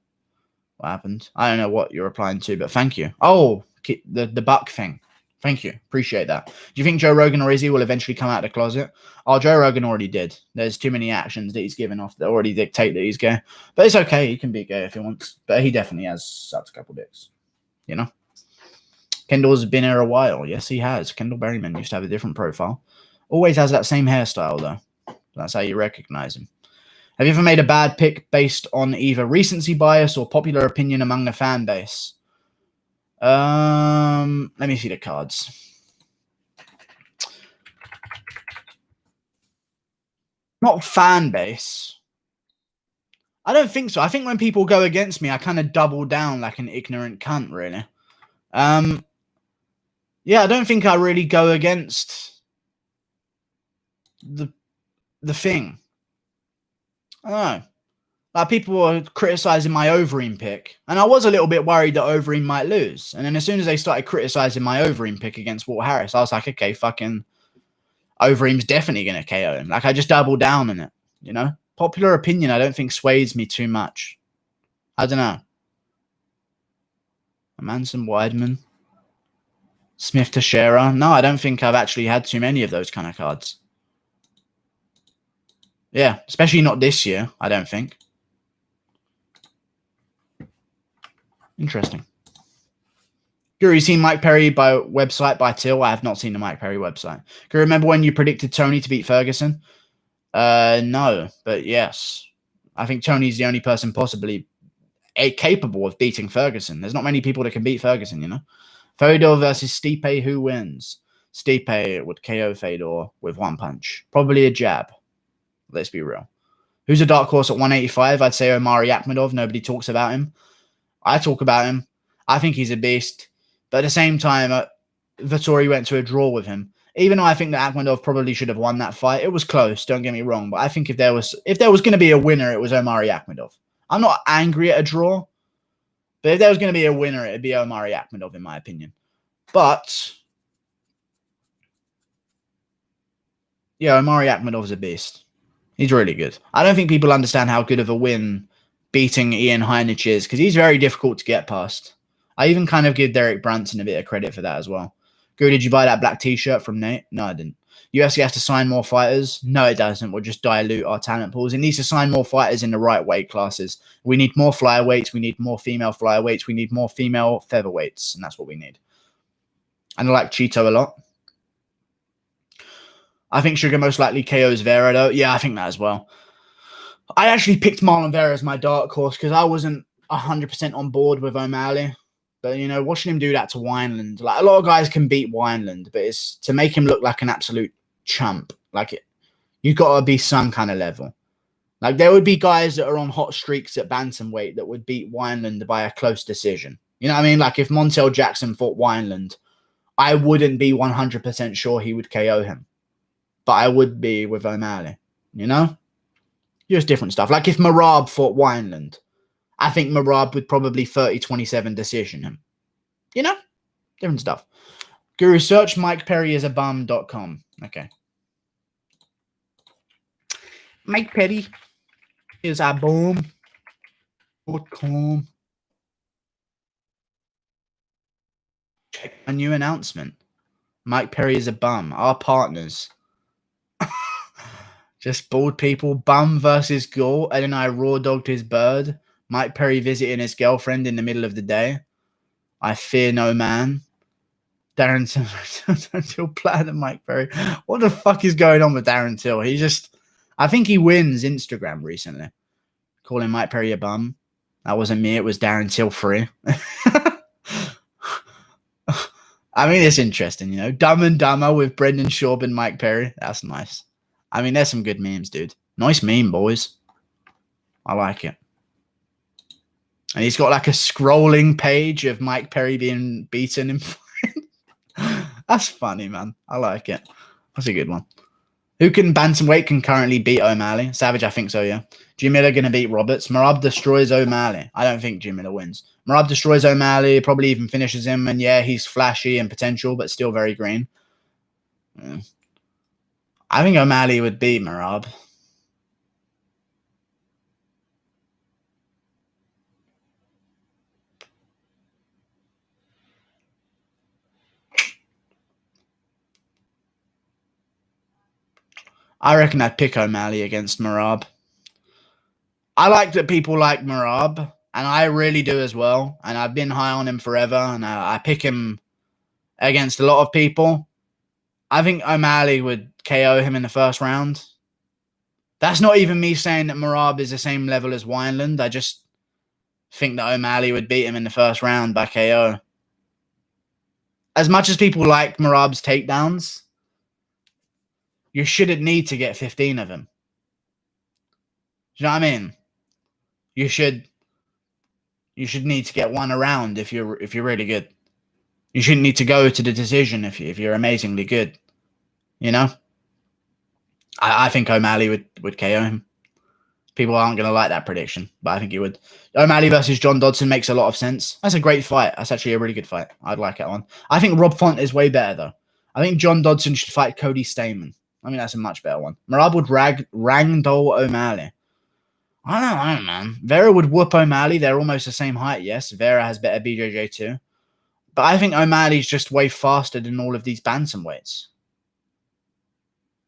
what happened. I don't know what you're replying to, but thank you. Oh, the buck thing. Thank you. Appreciate that. Do you think Joe Rogan or Izzy will eventually come out of the closet? Oh, Joe Rogan already did. There's too many actions that he's given off that already dictate that he's gay. But it's okay. He can be gay if he wants. But he definitely has sucked a couple dicks. You know? Kendall's been here a while. Yes, he has. Kendall Berryman used to have a different profile. Always has that same hairstyle, though. That's how you recognize him. Have you ever made a bad pick based on either recency bias or popular opinion among the fan base? Let me see the cards. Not fan base. I don't think so. I think when people go against me, I kind of double down like an ignorant cunt, really. Yeah, I don't think I really go against the thing. I don't know. Like, people were criticizing my Overeem pick, and I was a little bit worried that Overeem might lose. And then as soon as they started criticizing my Overeem pick against Walt Harris, I was like, okay, fucking Overeem's definitely going to KO him. Like, I just doubled down on it, you know? Popular opinion, I don't think sways me too much. I don't know. Manson Weidman. Smith Teixeira. No, I don't think I've actually had too many of those kind of cards. Yeah, especially not this year, I don't think. Interesting. Guru, you seen Mike Perry website by Till? I have not seen the Mike Perry website. Guru, remember when you predicted Tony to beat Ferguson? No, but yes. I think Tony's the only person possibly capable of beating Ferguson. There's not many people that can beat Ferguson, you know? Fedor versus Stipe, who wins? Stipe would KO Fedor with one punch. Probably a jab. Let's be real. Who's a dark horse at 185? I'd say Omari Akhmedov. Nobody talks about him. I talk about him. I think he's a beast. But at the same time, Vettori went to a draw with him. Even though I think that Akhmedov probably should have won that fight. It was close, don't get me wrong. But I think if there was going to be a winner, it was Omari Akhmedov. I'm not angry at a draw. But if there was going to be a winner, it'd be Omari Akhmedov, in my opinion. But yeah, Omari Akhmedov's a beast. He's really good. I don't think people understand how good of a win beating Ian Heinisch is, because he's very difficult to get past. I even kind of give Derek Brunson a bit of credit for that as well. Guru, did you buy that black t-shirt from Nate? No, I didn't. UFC has to sign more fighters? No, it doesn't. We'll just dilute our talent pools. It needs to sign more fighters in the right weight classes. We need more flyweights. We need more female flyweights. We need more female featherweights, and that's what we need. And I like Cheeto a lot. I think Sugar most likely KOs Vera, though. Yeah, I think that as well. I actually picked Marlon Vera as my dark horse because I wasn't 100% on board with O'Malley. But, you know, watching him do that to Wineland, like, a lot of guys can beat Wineland, but it's to make him look like an absolute chump. Like, you've got to be some kind of level. Like, there would be guys that are on hot streaks at bantamweight that would beat Wineland by a close decision. You know what I mean? Like, if Montel Jackson fought Wineland, I wouldn't be 100% sure he would KO him. But I would be with O'Malley, you know? Just different stuff. Like, if Marab fought Wineland, I think Marab would probably 30-27 decision him. You know? Different stuff. Guru, search MikePerryIsABum.com. Okay. Mike Perry is a bum.com. Check a new announcement. Mike Perry is a bum. Our partners. Just bald people. Bum versus Gall. And then I raw dogged his bird. Mike Perry visiting his girlfriend in the middle of the day. I fear no man. Darren Till platter than Mike Perry. What the fuck is going on with Darren Till? He just... I think he wins Instagram recently. Calling Mike Perry a bum. That wasn't me. It was Darren Till free. I mean, it's interesting, you know. Dumb and Dumber with Brendan Schaub and Mike Perry. That's nice. I mean, there's some good memes, dude. Nice meme, boys. I like it. And he's got like a scrolling page of Mike Perry being beaten in fight. That's funny, man. I like it. That's a good one. Who can bantamweight can currently beat O'Malley? Savage, I think so, yeah. Jim Miller going to beat Roberts. Marab destroys O'Malley. I don't think Jim Miller wins. Marab destroys O'Malley, probably even finishes him. And yeah, he's flashy and potential, but still very green. Yeah. I think O'Malley would beat Marab. I reckon I'd pick O'Malley against Marab. I like that people like Marab, and I really do as well. And I've been high on him forever, and I pick him against a lot of people. I think O'Malley would KO him in the first round. That's not even me saying that Merab is the same level as Wineland. I just think that O'Malley would beat him in the first round by KO. As much as people like Merab's takedowns, you shouldn't need to get 15 of them. Do you know what I mean? You should need to get one around if you're really good. You shouldn't need to go to the decision if you're amazingly good. You know? I think O'Malley would KO him. People aren't going to like that prediction, but I think he would. O'Malley versus John Dodson makes a lot of sense. That's a great fight. That's actually a really good fight. I'd like that one. I think Rob Font is way better, though. I think John Dodson should fight Cody Stamann. I mean, that's a much better one. Merab would ragdoll O'Malley. I don't know, man. Vera would whoop O'Malley. They're almost the same height, yes. Vera has better BJJ too. But I think O'Malley's just way faster than all of these bantamweights.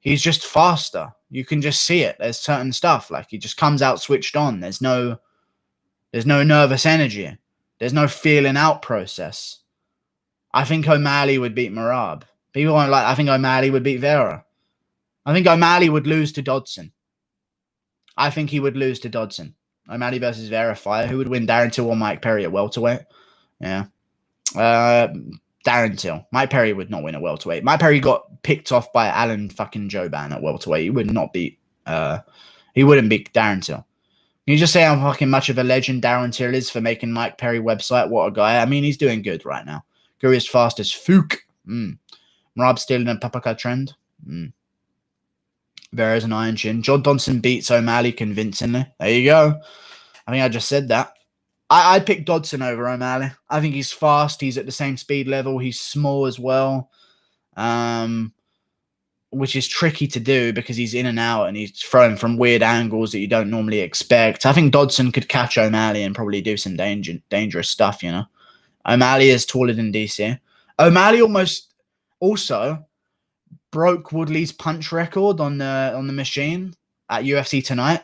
He's just faster. You can just see it. There's certain stuff. Like, he just comes out switched on. There's no nervous energy. There's no feeling out process. I think O'Malley would beat Merab. People won't like, I think O'Malley would beat Vera. I think O'Malley would lose to Dodson. I think he would lose to Dodson. O'Malley versus Vera fire. Who would win, Darren Till or Mike Perry at welterweight? Yeah. Darren Till. Mike Perry would not win at welterweight. Mike Perry got picked off by Alan fucking Joban at welterweight. He would not beat, he wouldn't beat Darren Till. Can you just say how fucking much of a legend Darren Till is for making Mike Perry website? What a guy. I mean, he's doing good right now. Guru is fast as Fook. Merab still in a Papaka trend. Vera's an iron chin. John Dodson beats O'Malley convincingly. There you go. I think I just said that. I'd pick Dodson over O'Malley. I think he's fast. He's at the same speed level. He's small as well, which is tricky to do because he's in and out and he's throwing from weird angles that you don't normally expect. I think Dodson could catch O'Malley and probably do some dangerous stuff, you know. O'Malley is taller than DC. O'Malley almost also broke Woodley's punch record on the machine at UFC tonight.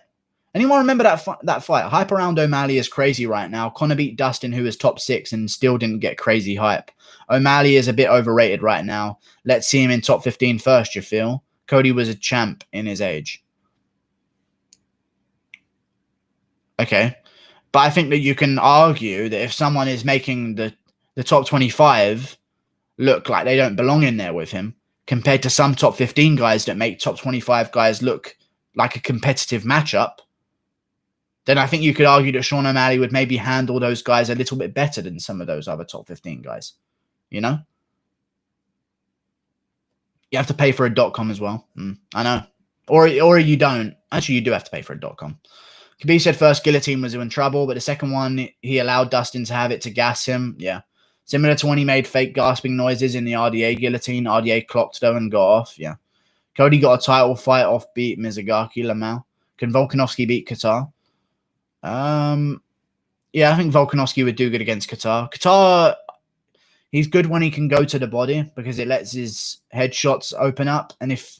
Anyone remember that fight? Hype around O'Malley is crazy right now. Conor beat Dustin, who was top 6 and still didn't get crazy hype. O'Malley is a bit overrated right now. Let's see him in top 15 first, you feel? Cody was a champ in his age. Okay. But I think that you can argue that if someone is making the top 25 look like they don't belong in there with him, compared to some top 15 guys that make top 25 guys look like a competitive matchup, then I think you could argue that Sean O'Malley would maybe handle those guys a little bit better than some of those other top 15 guys. You know? You have to pay for a .com as well. I know. Or you don't. Actually, you do have to pay for a .com. Khabib said first guillotine was in trouble, but the second one, he allowed Dustin to have it to gas him. Yeah. Similar to when he made fake gasping noises in the RDA guillotine. RDA clocked though and got off. Yeah. Cody got a title fight off, beat Mizugaki Lamau. Can Volkanovski beat Kattar? Yeah, I think Volkanovski would do good against Kattar. Kattar, he's good when he can go to the body because it lets his headshots open up. And if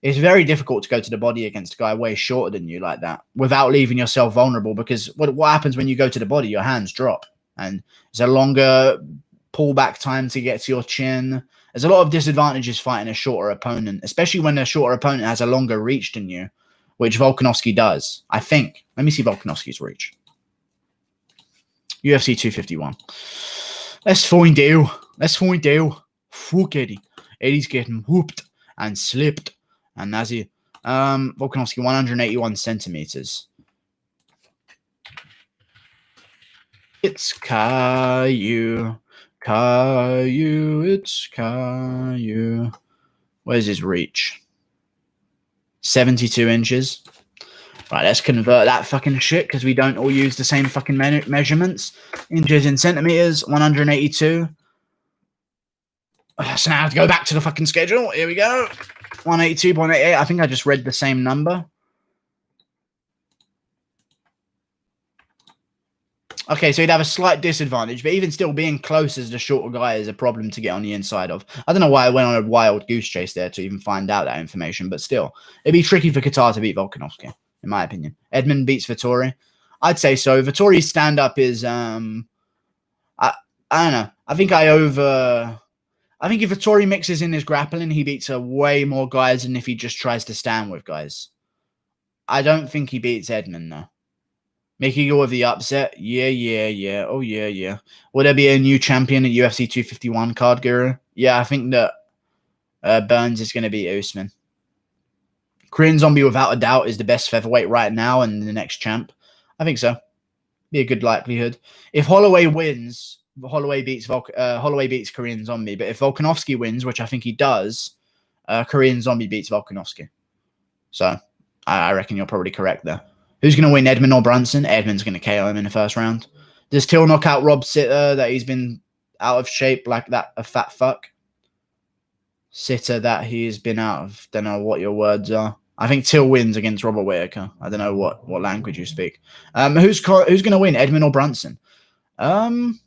it's very difficult to go to the body against a guy way shorter than you like that without leaving yourself vulnerable, because what happens when you go to the body? Your hands drop and it's a longer pullback time to get to your chin. There's a lot of disadvantages fighting a shorter opponent, especially when a shorter opponent has a longer reach than you, which Volkanovski does, I think. Let me see Volkanovski's reach. UFC 251. Let's find out. Fuck Eddie. Eddie's getting whooped and slipped. And that's it. Volkanovski, 181 centimeters. It's Caillou. It's Caillou. Where's his reach? 72 inches. Right, let's convert that fucking shit because we don't all use the same fucking measurements. Inches in centimeters, 182. So now I have to go back to the fucking schedule. Here we go. 182.88. I think I just read the same number. Okay, so he'd have a slight disadvantage, but even still being close as the shorter guy is a problem to get on the inside of. I don't know why I went on a wild goose chase there to even find out that information, but still. It'd be tricky for Kattar to beat Volkanovski, in my opinion. Edmund beats Vettori. I'd say so. Vettori's stand-up is, I don't know. I think if Vettori mixes in his grappling, he beats way more guys than if he just tries to stand with guys. I don't think he beats Edmund, though. Mickey Gall with the upset. Yeah. Oh, yeah. Will there be a new champion at UFC 251 card, Guru? Yeah, I think that Burns is going to beat Usman. Korean Zombie, without a doubt, is the best featherweight right now and the next champ. I think so. Be a good likelihood. If Holloway wins, Holloway beats Korean Zombie. But if Volkanovski wins, which I think he does, Korean Zombie beats Volkanovski. So I reckon you're probably correct there. Who's going to win, Edmund or Brunson? Edmund's going to KO him in the first round. Does Till knock out Rob Sitter that he's been out of shape like that, a fat fuck? Sitter that he's been out of, don't know what your words are. I think Till wins against Robert Whittaker. I don't know what language you speak. Who's going to win, Edmund or Brunson? Edmund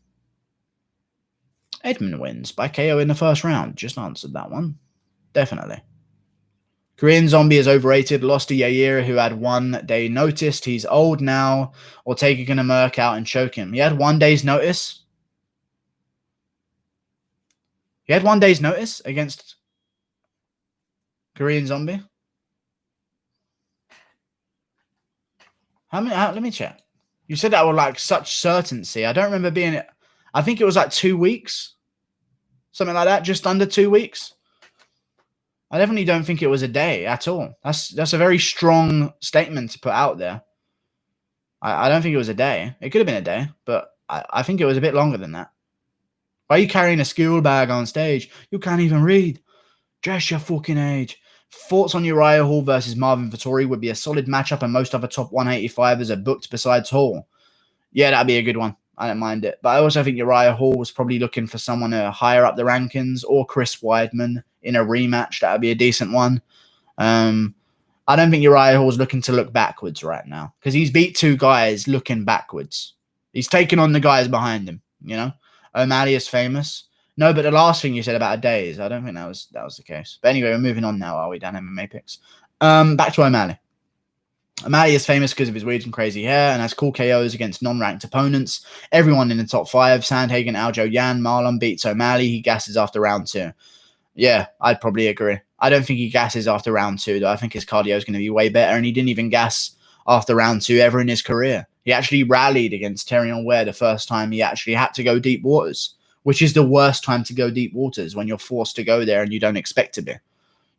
wins by KO in the first round. Just answered that one. Definitely. Korean Zombie is overrated. Lost to Yair, who had 1 day notice. He's old now. Ortega going to murk out and choke him. He had 1 day's notice. He had 1 day's notice against Korean Zombie. Let me check. You said that with like such certainty. I don't remember being it. I think it was like 2 weeks. Something like that. Just under 2 weeks. I definitely don't think it was a day at all. That's a very strong statement to put out there. I don't think it was a day. It could have been a day, but I think it was a bit longer than that. Why are you carrying a school bag on stage? You can't even read. Dress your fucking age. Thoughts on Uriah Hall versus Marvin Vettori would be a solid matchup, and most other top 185ers are booked besides Hall. Yeah, that'd be a good one. I don't mind it. But I also think Uriah Hall was probably looking for someone higher up the rankings, or Chris Weidman in a rematch. That would be a decent one. I don't think Uriah Hall's looking to look backwards right now, because he's beat 2 guys looking backwards. He's taken on the guys behind him, you know? O'Malley is famous. No, but the last thing you said about a day is I don't think that was the case. But anyway, we're moving on now, are we, Dan MMA picks? Back to O'Malley. O'Malley is famous because of his weird and crazy hair and has cool KOs against non-ranked opponents. Everyone in the top 5, Sandhagen, Aljo, Yan, Marlon beats O'Malley. He gasses after round 2. Yeah, I'd probably agree. I don't think he gasses after round 2, though. I think his cardio is going to be way better, and he didn't even gas after round 2 ever in his career. He actually rallied against Terrion Ware the first time he actually had to go deep waters, which is the worst time to go deep waters, when you're forced to go there and you don't expect to be.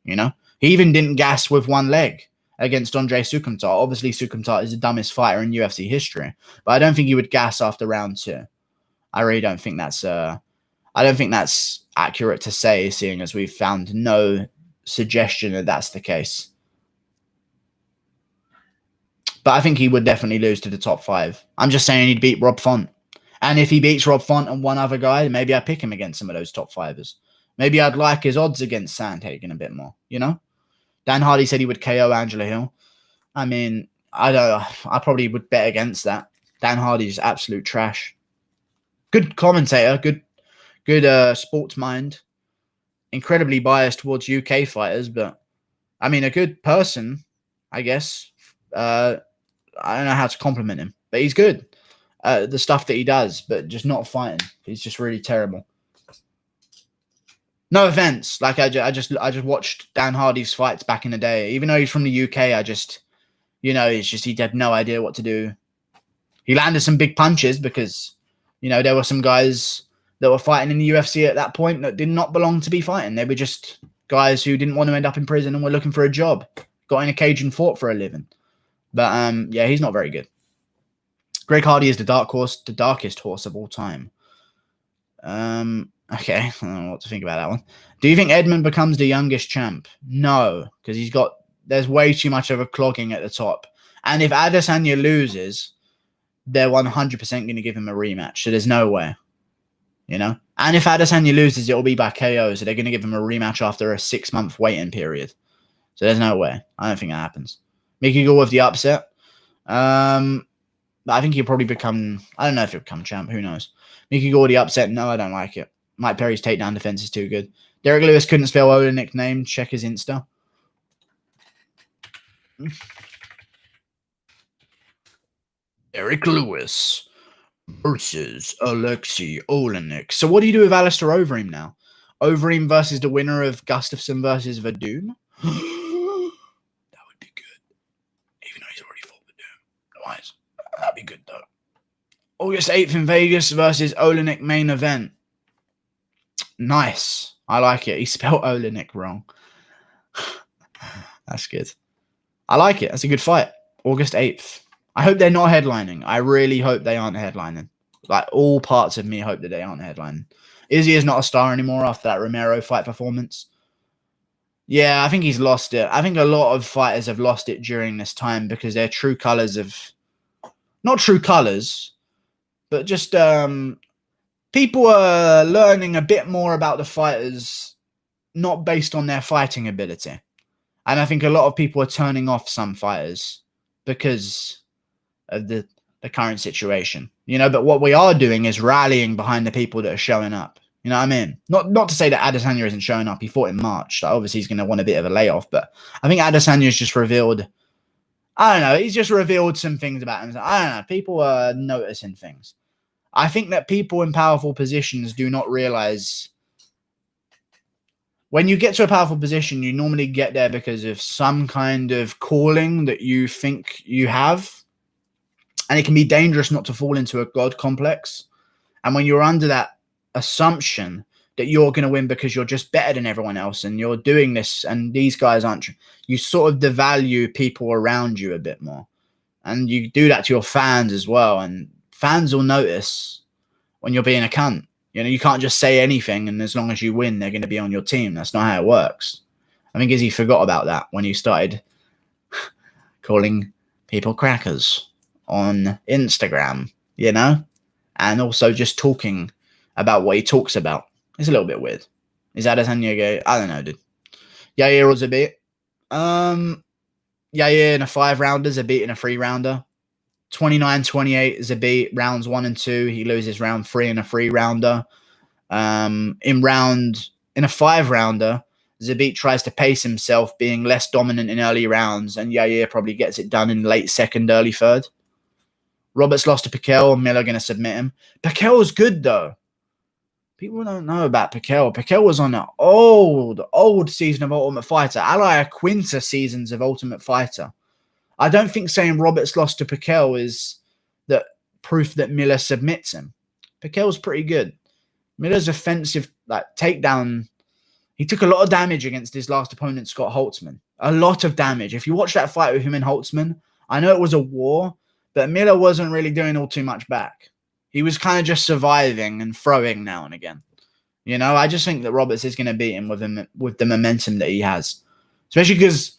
You know? He even didn't gas with one leg against Andre Sukumtar. Obviously, Sukumtar is the dumbest fighter in UFC history, but I don't think he would gas after round 2. I really don't think that's accurate to say, seeing as we've found no suggestion that that's the case. But I think he would definitely lose to the top 5. I'm just saying he'd beat Rob Font. And if he beats Rob Font and one other guy, maybe I'd pick him against some of those top 5ers. Maybe I'd like his odds against Sandhagen a bit more, you know? Dan Hardy said he would KO Angela Hill. I mean, I probably would bet against that. Dan Hardy's absolute trash. Good commentator, good sports mind. Incredibly biased towards UK fighters, but I mean, a good person, I guess. I don't know how to compliment him, but he's good. The stuff that he does, but just not fighting. He's just really terrible. No offense. Like I just watched Dan Hardy's fights back in the day. Even though he's from the UK, he had no idea what to do. He landed some big punches because, there were some guys that were fighting in the UFC at that point that did not belong to be fighting. They were just guys who didn't want to end up in prison and were looking for a job. Got in a cage and fought for a living. But yeah, he's not very good. Greg Hardy is the darkest horse of all time. Okay, I don't know what to think about that one. Do you think Edmund becomes the youngest champ? No, because there's way too much of a clogging at the top. And if Adesanya loses, they're 100% going to give him a rematch. So there's no way, And if Adesanya loses, it'll be by KO. So they're going to give him a rematch after a 6-month waiting period. So there's no way. I don't think that happens. Mickey Gall with the upset. I think he'll probably become... I don't know if he'll become champ. Who knows? Mickey Gall the upset. No, I don't like it. Mike Perry's takedown defense is too good. Derek Lewis couldn't spell Ola nickname. Check his Insta. Derek Lewis versus Alexei Olenek. So what do you do with Alistair Overeem now? Overeem versus the winner of Gustafsson versus Verdun? That would be good. Even fight-wise. That'd be good, though. August 8th in Vegas versus Olenek main event. Nice. I like it. He spelled Olenek wrong. That's good. I like it. That's a good fight. August 8th. I hope they're not headlining. I really hope they aren't headlining. Like, all parts of me hope that they aren't headlining. Izzy is not a star anymore after that Romero fight performance. Yeah, I think he's lost it. I think a lot of fighters have lost it during this time because their true colors have... Not true colors, but just people are learning a bit more about the fighters, not based on their fighting ability. And I think a lot of people are turning off some fighters because of the current situation. You know, but what we are doing is rallying behind the people that are showing up. You know what I mean? Not to say that Adesanya isn't showing up. He fought in March. So obviously, he's going to want a bit of a layoff. But I think Adesanya's just revealed... I don't know. He's just revealed some things about him. I don't know. People are noticing things. I think that people in powerful positions do not realize... When you get to a powerful position, you normally get there because of some kind of calling that you think you have. And it can be dangerous not to fall into a God complex. And when you're under that assumption that you're going to win because you're just better than everyone else and you're doing this and these guys aren't, you sort of devalue people around you a bit more. And you do that to your fans as well. And fans will notice when you're being a cunt. You know, you can't just say anything and as long as you win, they're going to be on your team. That's not how it works. I think Izzy forgot about that when he started calling people crackers on Instagram, you know, and also just talking about what he talks about. It's a little bit weird. Is Adesanya gay? I don't know, dude. Yair was a bit. Yair in a 5-rounder, Zabit in a 3-rounder. 29-28 Zabit, rounds 1 and 2. He loses round 3 in a 3-rounder. In a 5-rounder, Zabit tries to pace himself, being less dominant in early rounds, and Yair probably gets it done in late second, early third. Roberts lost to Piquel, and Miller going to submit him. Piquel was good, though. People don't know about Piquel. Piquel was on an old season of Ultimate Fighter. Ally Quinta seasons of Ultimate Fighter. I don't think saying Roberts lost to Piquel is that proof that Miller submits him. Piquel's pretty good. Miller's offensive takedown, he took a lot of damage against his last opponent, Scott Holtzman. A lot of damage. If you watch that fight with him and Holtzman, I know it was a war, but Miller wasn't really doing all too much back. He was kind of just surviving and throwing now and again. You know, I just think that Roberts is going to beat him with the momentum that he has. Especially because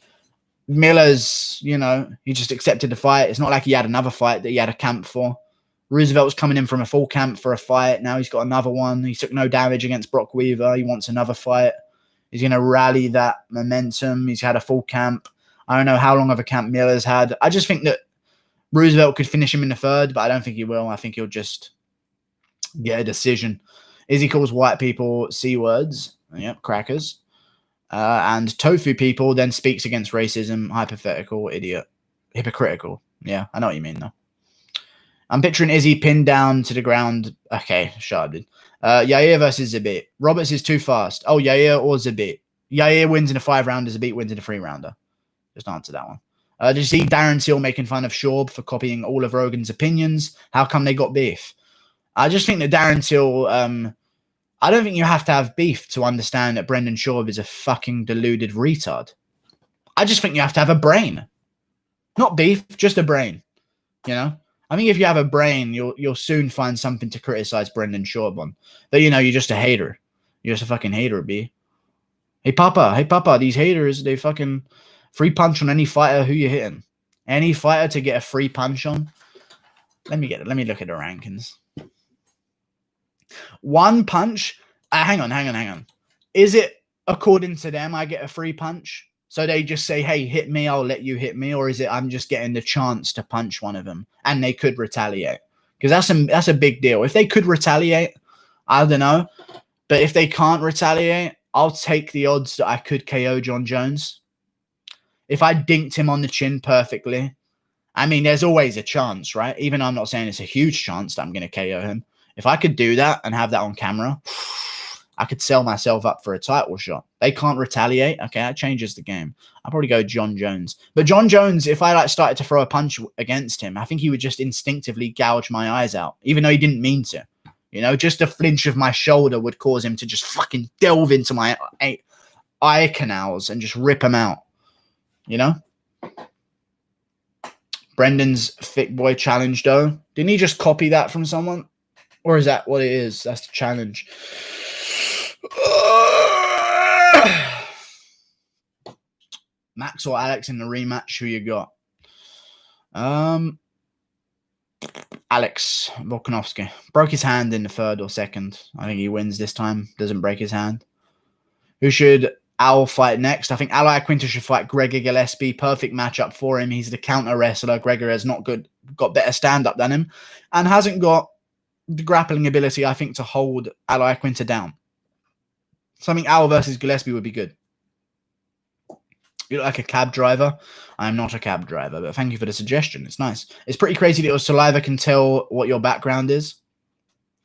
Miller's, you know, he just accepted the fight. It's not like he had another fight that he had a camp for. Roosevelt's coming in from a full camp for a fight. Now he's got another one. He took no damage against Brock Weaver. He wants another fight. He's going to rally that momentum. He's had a full camp. I don't know how long of a camp Miller's had. I just think that Roosevelt could finish him in the third, but I don't think he will. I think he'll just get a decision. Izzy calls white people C words. Yep, crackers. And tofu people then speaks against racism, hypothetical, idiot. Hypocritical. Yeah, I know what you mean, though. I'm picturing Izzy pinned down to the ground. Okay, shut up, dude. Yair versus Zabit. Roberts is too fast. Oh, Yair or Zabit? Yair wins in a 5-rounder. Zabit wins in a 3-rounder. Just answer that one. Did you see Darren Till making fun of Schaub for copying all of Rogan's opinions? How come they got beef? I just think that Darren Till... I don't think you have to have beef to understand that Brendan Schaub is a fucking deluded retard. I just think you have to have a brain. Not beef, just a brain. You know? I think if you have a brain, you'll soon find something to criticize Brendan Schaub on. But, you know, you're just a hater. You're just a fucking hater, B. Hey, Papa, these haters, they fucking free punch on any fighter who you're hitting. Any fighter to get a free punch on. Let me look at the rankings. One punch. Hang on. Is it according to them I get a free punch? So they just say, hey, hit me, I'll let you hit me. Or is it I'm just getting the chance to punch one of them and they could retaliate? Because that's a big deal. If they could retaliate, I don't know. But if they can't retaliate, I'll take the odds that I could KO John Jones. If I dinked him on the chin perfectly, I mean, there's always a chance, right? Even though I'm not saying it's a huge chance that I'm going to KO him. If I could do that and have that on camera, I could sell myself up for a title shot. They can't retaliate. Okay, that changes the game. I'll probably go John Jones. But John Jones, if I like started to throw a punch against him, I think he would just instinctively gouge my eyes out, even though he didn't mean to. You know, just a flinch of my shoulder would cause him to just fucking delve into my eye canals and just rip them out. You know? Brendan's Thick Boy challenge, though. Didn't he just copy that from someone? Or is that what it is? That's the challenge. Max or Alex in the rematch? Who you got? Alex Volkanovski. Broke his hand in the third or second. I think he wins this time. Doesn't break his hand. Who should Al fight next? I think Al Iaquinta should fight Gregor Gillespie. Perfect matchup for him. He's the counter wrestler. Gregor has got better stand-up than him and hasn't got the grappling ability, I think, to hold Al Iaquinta down. So I think Al versus Gillespie would be good. You look like a cab driver. I'm not a cab driver, but thank you for the suggestion. It's nice. It's pretty crazy that your saliva can tell what your background is.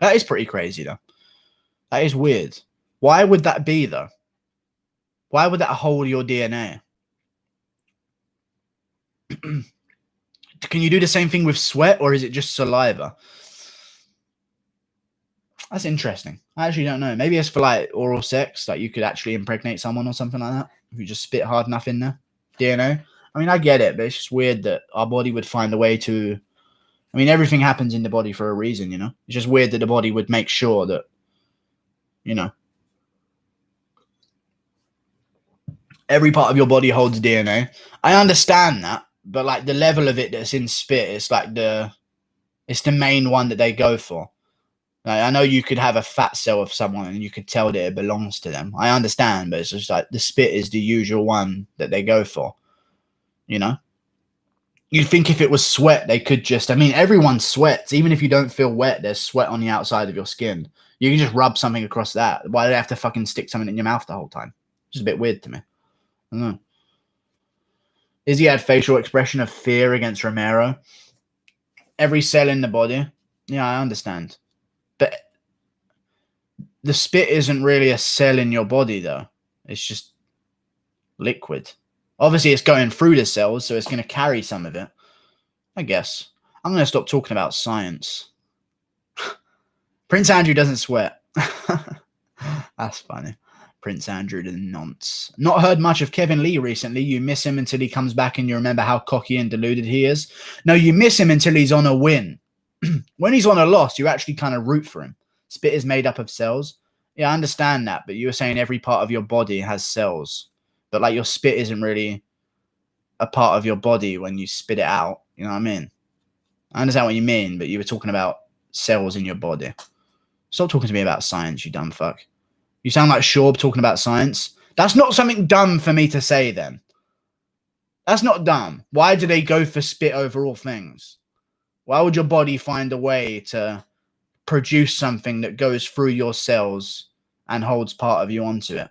That is pretty crazy, though. That is weird. Why would that be, though? Why would that hold your DNA? Can you do the same thing with sweat, or is it just saliva? That's interesting. I actually don't know. Maybe it's for like oral sex, like you could actually impregnate someone or something like that if you just spit hard enough in there. DNA. I mean, I get it, but it's just weird that our body would find a way to. I mean, everything happens in the body for a reason, you know? It's just weird that the body would make sure that, you know, every part of your body holds DNA. I understand that, but like the level of it that's in spit, it's like it's the main one that they go for. Like, I know you could have a fat cell of someone and you could tell that it belongs to them. I understand, but it's just like the spit is the usual one that they go for. You know? You'd think if it was sweat, they could just... I mean, everyone sweats. Even if you don't feel wet, there's sweat on the outside of your skin. You can just rub something across that. Why do they have to fucking stick something in your mouth the whole time? It's just a bit weird to me. I don't know. Izzy had facial expression of fear against Romero. Every cell in the body. Yeah, I understand. But the spit isn't really a cell in your body, though. It's just liquid. Obviously, it's going through the cells, so it's going to carry some of it. I guess. I'm going to stop talking about science. Prince Andrew doesn't sweat. That's funny. Prince Andrew the nonce. Not heard much of Kevin Lee recently. You miss him until he comes back and you remember how cocky and deluded he is. No, you miss him until he's on a win. When he's on a loss, you actually kind of root for him. Spit is made up of cells. Yeah, I understand that, but you were saying every part of your body has cells. But like your spit isn't really a part of your body when you spit it out. You know what I mean? I understand what you mean, but you were talking about cells in your body. Stop talking to me about science, you dumb fuck. You sound like Shorb talking about science. That's not something dumb for me to say then. That's not dumb. Why do they go for spit over all things? Why would your body find a way to produce something that goes through your cells and holds part of you onto it?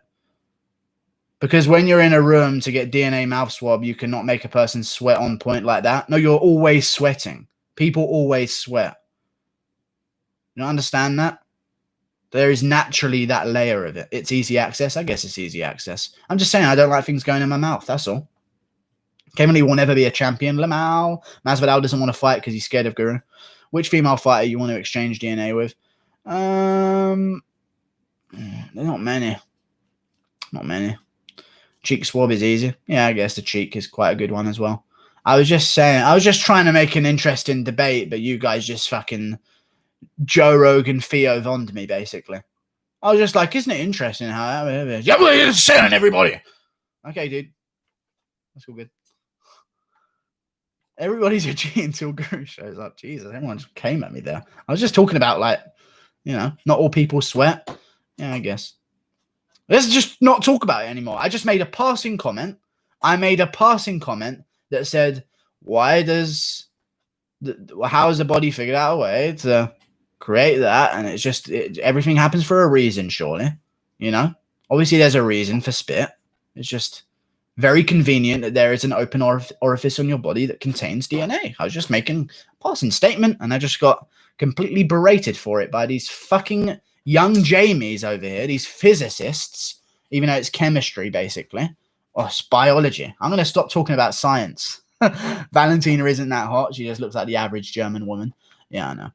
Because when you're in a room to get DNA mouth swab, you cannot make a person sweat on point like that. No, you're always sweating. People always sweat. You don't understand that? There is naturally that layer of it. It's easy access. I guess it's easy access. I'm just saying I don't like things going in my mouth. That's all. Kevin Lee will never be a champion. Lamau. Masvidal doesn't want to fight because he's scared of Guru. Which female fighter you want to exchange DNA with? There's not many. Not many. Cheek swab is easy. Yeah, I guess the cheek is quite a good one as well. I was just trying to make an interesting debate, but you guys just fucking Joe Rogan Theo Von me, basically. I was just like, isn't it interesting how that is? Yeah, well, it's saying everybody. Okay, dude. That's all good. Everybody's a G until Guru shows up. Jesus, everyone just came at me there. I was just talking about, like, you know, not all people sweat. Yeah, I guess. Let's just not talk about it anymore. I just made a passing comment. I made a passing comment that said, how has the body figured out a way to create that? And it's just, everything happens for a reason, surely. You know? Obviously, there's a reason for spit. It's just very convenient that there is an open orifice on your body that contains DNA. I was just making a passing statement, and I just got completely berated for it by these fucking Young Jamie's over here, these physicists, even though it's chemistry, basically. Or it's biology. I'm going to stop talking about science. Valentina isn't that hot. She just looks like the average German woman. Yeah, I know.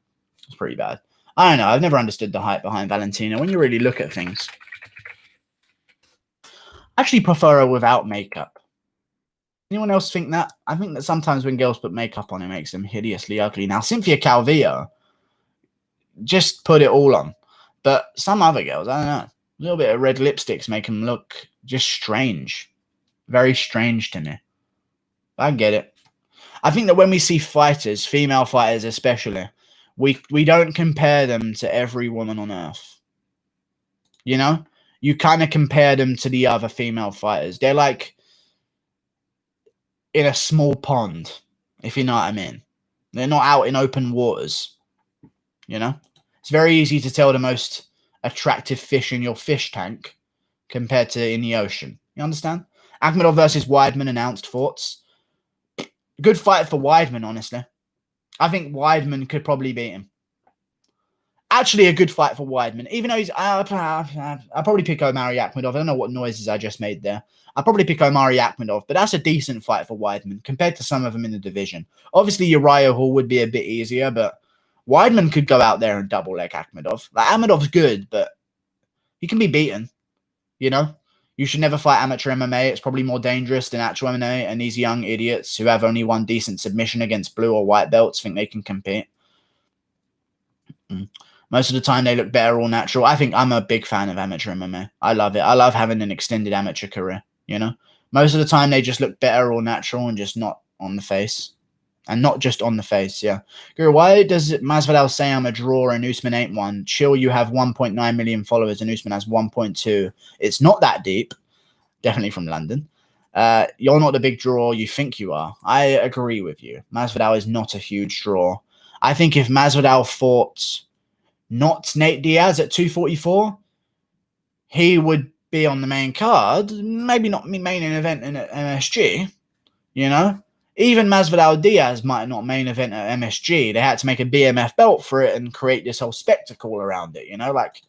It's pretty bad. I don't know. I've never understood the hype behind Valentina when you really look at things. I actually prefer her without makeup. Anyone else think that? I think that sometimes when girls put makeup on, it makes them hideously ugly. Now, Cynthia Calvillo just put it all on. But some other girls, I don't know. A little bit of red lipsticks make them look just strange. Very strange to me. I get it. I think that when we see fighters, female fighters especially, we don't compare them to every woman on earth. You know? You kind of compare them to the other female fighters. They're like in a small pond, if you know what I mean. They're not out in open waters. You know? It's very easy to tell the most attractive fish in your fish tank compared to in the ocean. You understand? Akhmedov versus Weidman announced. Thoughts? Good fight for Weidman, honestly. I think Weidman could probably beat him. Actually, a good fight for Weidman. Even though he's... I'll probably pick Omari Akhmedov. I don't know what noises I just made there. I'll probably pick Omari Akhmedov, but that's a decent fight for Weidman compared to some of them in the division. Obviously, Uriah Hall would be a bit easier, but Weidman could go out there and double-leg Akhmedov. Like, Akhmedov's good, but he can be beaten, you know? You should never fight amateur MMA. It's probably more dangerous than actual MMA, and these young idiots who have only one decent submission against blue or white belts think they can compete. Most of the time, they look better all natural. I think I'm a big fan of amateur MMA. I love it. I love having an extended amateur career, you know? Most of the time, they just look better all natural and just not on the face. And not just on the face, yeah. Guru, why does Masvidal say I'm a draw and Usman ain't one? Chill, you have 1.9 million followers and Usman has 1.2. It's not that deep. Definitely from London. You're not the big draw you think you are. I agree with you. Masvidal is not a huge draw. I think if Masvidal fought not Nate Diaz at 244, he would be on the main card. Maybe not main event in MSG, you know? Even Masvidal Diaz might not main event at MSG. They had to make a BMF belt for it and create this whole spectacle around it, you know? Like,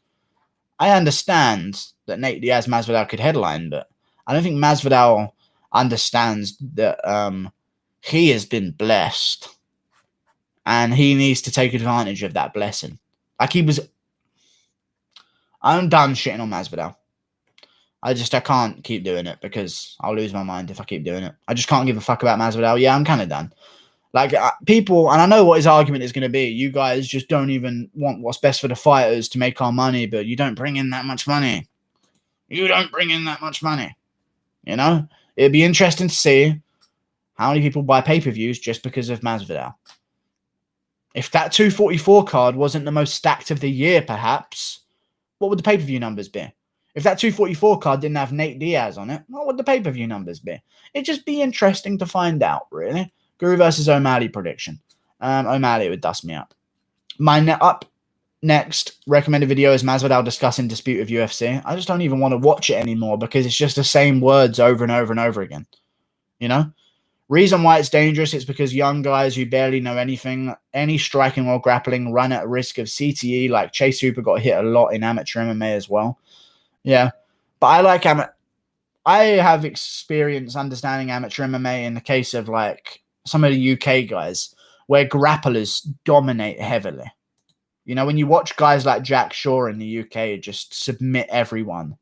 I understand that Nate Diaz Masvidal could headline, but I don't think Masvidal understands that he has been blessed and he needs to take advantage of that blessing. Like, I'm done shitting on Masvidal. I can't keep doing it because I'll lose my mind if I keep doing it. I just can't give a fuck about Masvidal. Yeah, I'm kind of done. Like, people, and I know what his argument is going to be. You guys just don't even want what's best for the fighters to make our money, but you don't bring in that much money. You don't bring in that much money. You know? It'd be interesting to see how many people buy pay-per-views just because of Masvidal. If that 244 card wasn't the most stacked of the year, perhaps, what would the pay-per-view numbers be? If that 244 card didn't have Nate Diaz on it, what would the pay-per-view numbers be? It'd just be interesting to find out, really. Guru versus O'Malley prediction. O'Malley would dust me up. My up next recommended video is Masvidal discussing dispute with UFC. I just don't even want to watch it anymore because it's just the same words over and over and over again. You know? Reason why it's dangerous is because young guys who barely know anything, any striking or grappling, run at risk of CTE. Like Chase Hooper got hit a lot in amateur MMA as well. Yeah, but I have experience understanding amateur MMA in the case of like some of the UK guys where grapplers dominate heavily. You know, when you watch guys like Jack Shaw in the UK just submit everyone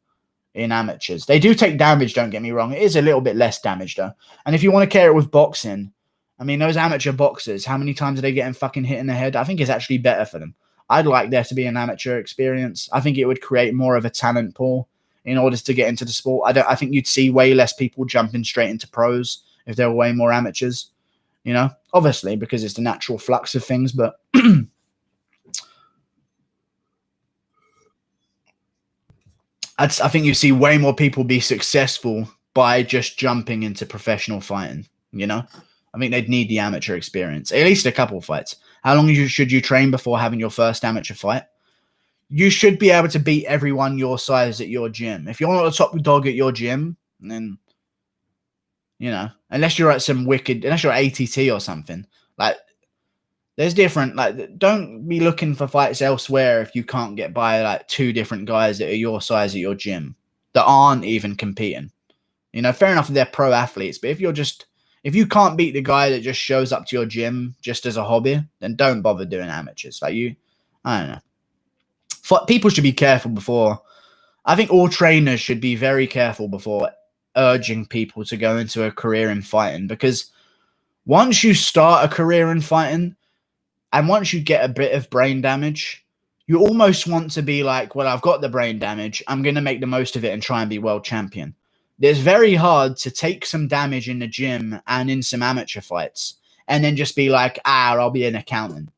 in amateurs. They do take damage, don't get me wrong. It is a little bit less damage though. And if you want to care it with boxing, I mean, those amateur boxers, how many times are they getting fucking hit in the head? I think it's actually better for them. I'd like there to be an amateur experience. I think it would create more of a talent pool in order to get into the sport. I think you'd see way less people jumping straight into pros if there were way more amateurs, you know, obviously because it's the natural flux of things, but I think you see way more people be successful by just jumping into professional fighting, you know? I think they'd need the amateur experience, at least a couple of fights. How long should you train before having your first amateur fight? You should be able to beat everyone your size at your gym. If you're not the top dog at your gym, then, you know, unless you're at ATT or something, like, There's different, like, don't be looking for fights elsewhere if you can't get by like 2 different guys that are your size at your gym that aren't even competing. You know, fair enough if they're pro athletes, but if you can't beat the guy that just shows up to your gym just as a hobby, then don't bother doing amateurs. Like I don't know. People should be careful before. I think all trainers should be very careful before urging people to go into a career in fighting, because once you start a career in fighting, and once you get a bit of brain damage, you almost want to be like, well, I've got the brain damage. I'm going to make the most of it and try and be world champion. It's very hard to take some damage in the gym and in some amateur fights and then just be like, I'll be an accountant.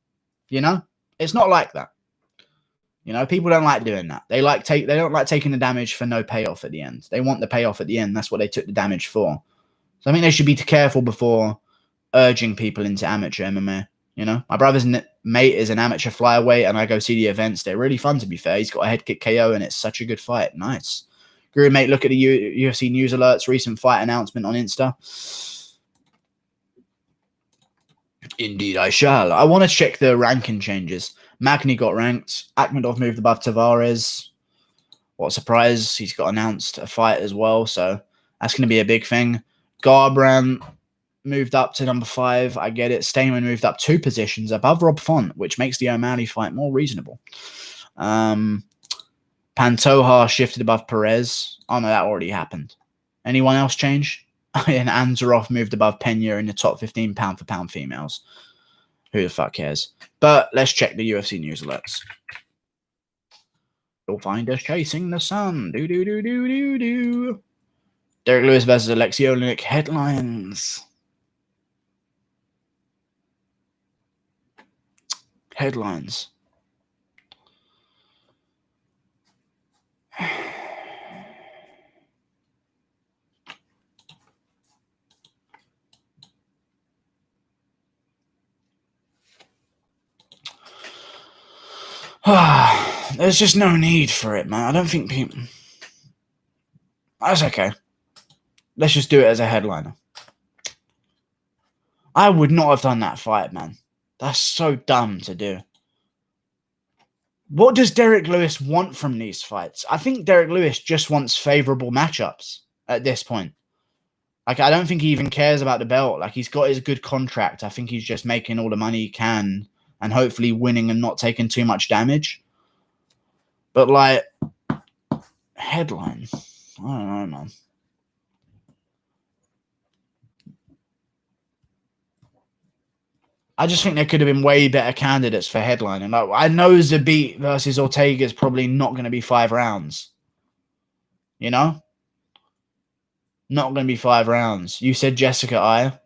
You know? It's not like that. You know, people don't like doing that. They don't like taking the damage for no payoff at the end. They want the payoff at the end. That's what they took the damage for. So I think they should be careful before urging people into amateur MMA. You know, my brother's mate is an amateur flyweight, and I go see the events. They're really fun, to be fair. He's got a head kick KO, and it's such a good fight. Nice. Guru, mate, look at the UFC news alerts, recent fight announcement on Insta. Indeed, I shall. I want to check the ranking changes. Magny got ranked. Akhmedov moved above Tavares. What a surprise. He's got announced a fight as well, so that's going to be a big thing. Garbrandt moved up to number 5. I get it. Stamen moved up 2 positions above Rob Font, which makes the O'Malley fight more reasonable. Pantoja shifted above Perez. Oh, no, that already happened. Anyone else change? And Anzarov moved above Pena in the top 15 pound-for-pound females. Who the fuck cares? But let's check the UFC news alerts. You'll find us chasing the sun. Do. Derek Lewis versus Alexei Oleinik headlines. Headlines. There's just no need for it, man. I don't think people... That's okay. Let's just do it as a headliner. I would not have done that fight, man. That's so dumb to do. What does Derek Lewis want from these fights? I think Derek Lewis just wants favorable matchups at this point. Like, I don't think he even cares about the belt. Like, he's got his good contract. I think he's just making all the money he can and hopefully winning and not taking too much damage. But, like, headline. I don't know, man. I just think there could have been way better candidates for headlining. Like, I know Zabit versus Ortega is probably not going to be 5 rounds. You know? Not going to be 5 rounds. You said Jessica I.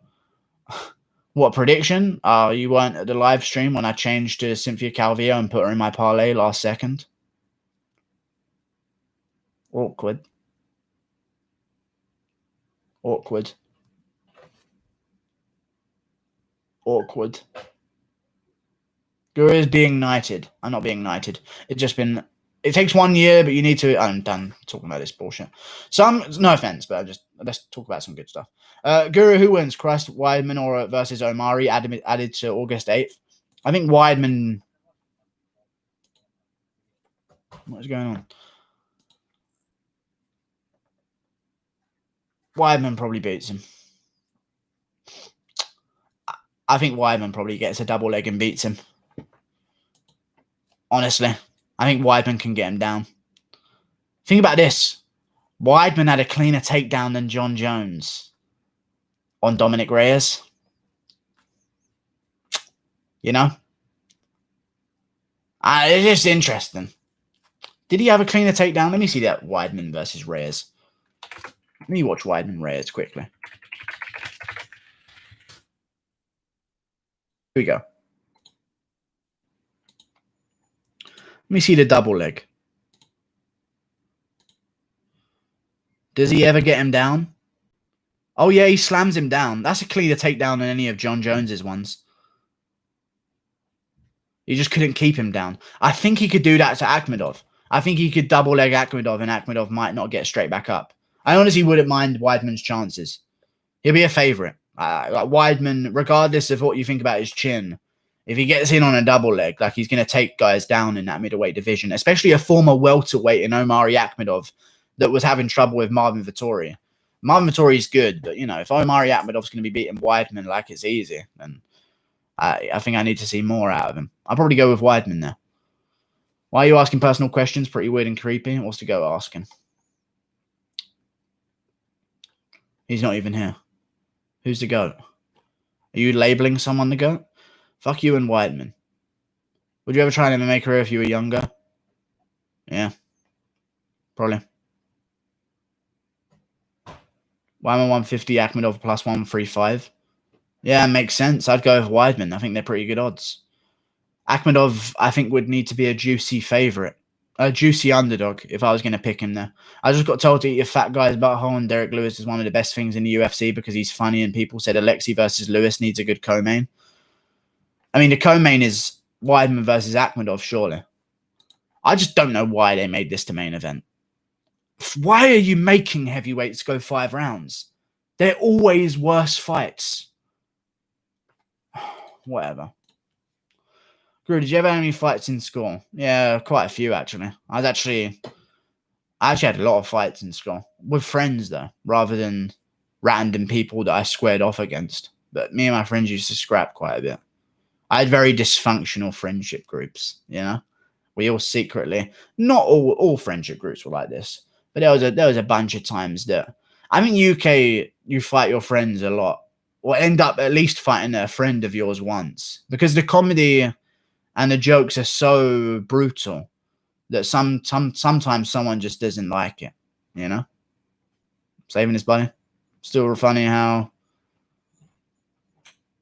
What, prediction? Oh, you weren't at the live stream when I changed to Cynthia Calvillo and put her in my parlay last second. Awkward. Awkward. Awkward. Guru is being knighted. I'm not being knighted. It's just been... It takes 1 year, but you need to... I'm done talking about this bullshit. No offense, but let's talk about some good stuff. Guru, who wins? Christ Weidman or versus Omari added to August 8th? I think Weidman... What is going on? Weidman probably beats him. I think Weidman probably gets a double leg and beats him. Honestly, I think Weidman can get him down. Think about this. Weidman had a cleaner takedown than John Jones on Dominic Reyes. You know? It's just interesting. Did he have a cleaner takedown? Let me see that Weidman versus Reyes. Let me watch Weidman Reyes quickly. Here we go. Let me see the double leg. Does he ever get him down? Oh, yeah, he slams him down. That's a cleaner takedown than any of John Jones's ones. He just couldn't keep him down. I think he could do that to Akhmedov. I think he could double leg Akhmedov, and Akhmedov might not get straight back up. I honestly wouldn't mind Weidman's chances. He'll be a favorite. Weidman, regardless of what you think about his chin, If he gets in on a double leg, like he's going to take guys down in that middleweight division, especially a former welterweight in Omari Akhmedov that was having trouble with Marvin Vettori. Marvin Vettori's good, but, you know, if Omari Akhmedov's going to be beating Weidman like it's easy, then I think I need to see more out of him. I'll probably go with Weidman there. Why are you asking personal questions? Pretty weird and creepy. What's the goat asking? He's not even here. Who's the goat? Are you labeling someone the goat? Fuck you and Weidman. Would you ever try an MMA career if you were younger? Yeah. Probably. Weidman 150, Akhmedov plus 135. Yeah, makes sense. I'd go with Weidman. I think they're pretty good odds. Akhmedov, I think, would need to be a juicy favorite. A juicy underdog if I was going to pick him there. I just got told to eat a fat guy's butthole, and Derek Lewis is one of the best things in the UFC because he's funny, and people said Alexi versus Lewis needs a good co-main. I mean, the co-main is Weidman versus Akhmedov, surely. I just don't know why they made this the main event. Why are you making heavyweights go 5 rounds? They're always worse fights. Whatever. Guru, did you ever have any fights in school? Yeah, quite a few, actually. I actually had a lot of fights in school. With friends, though, rather than random people that I squared off against. But me and my friends used to scrap quite a bit. I had very dysfunctional friendship groups, you know? We all secretly, not all friendship groups were like this, but there was a bunch of times that, I think UK, you fight your friends a lot, or end up at least fighting a friend of yours once, because the comedy and the jokes are so brutal that sometimes someone just doesn't like it, you know? Saving his body. Still funny how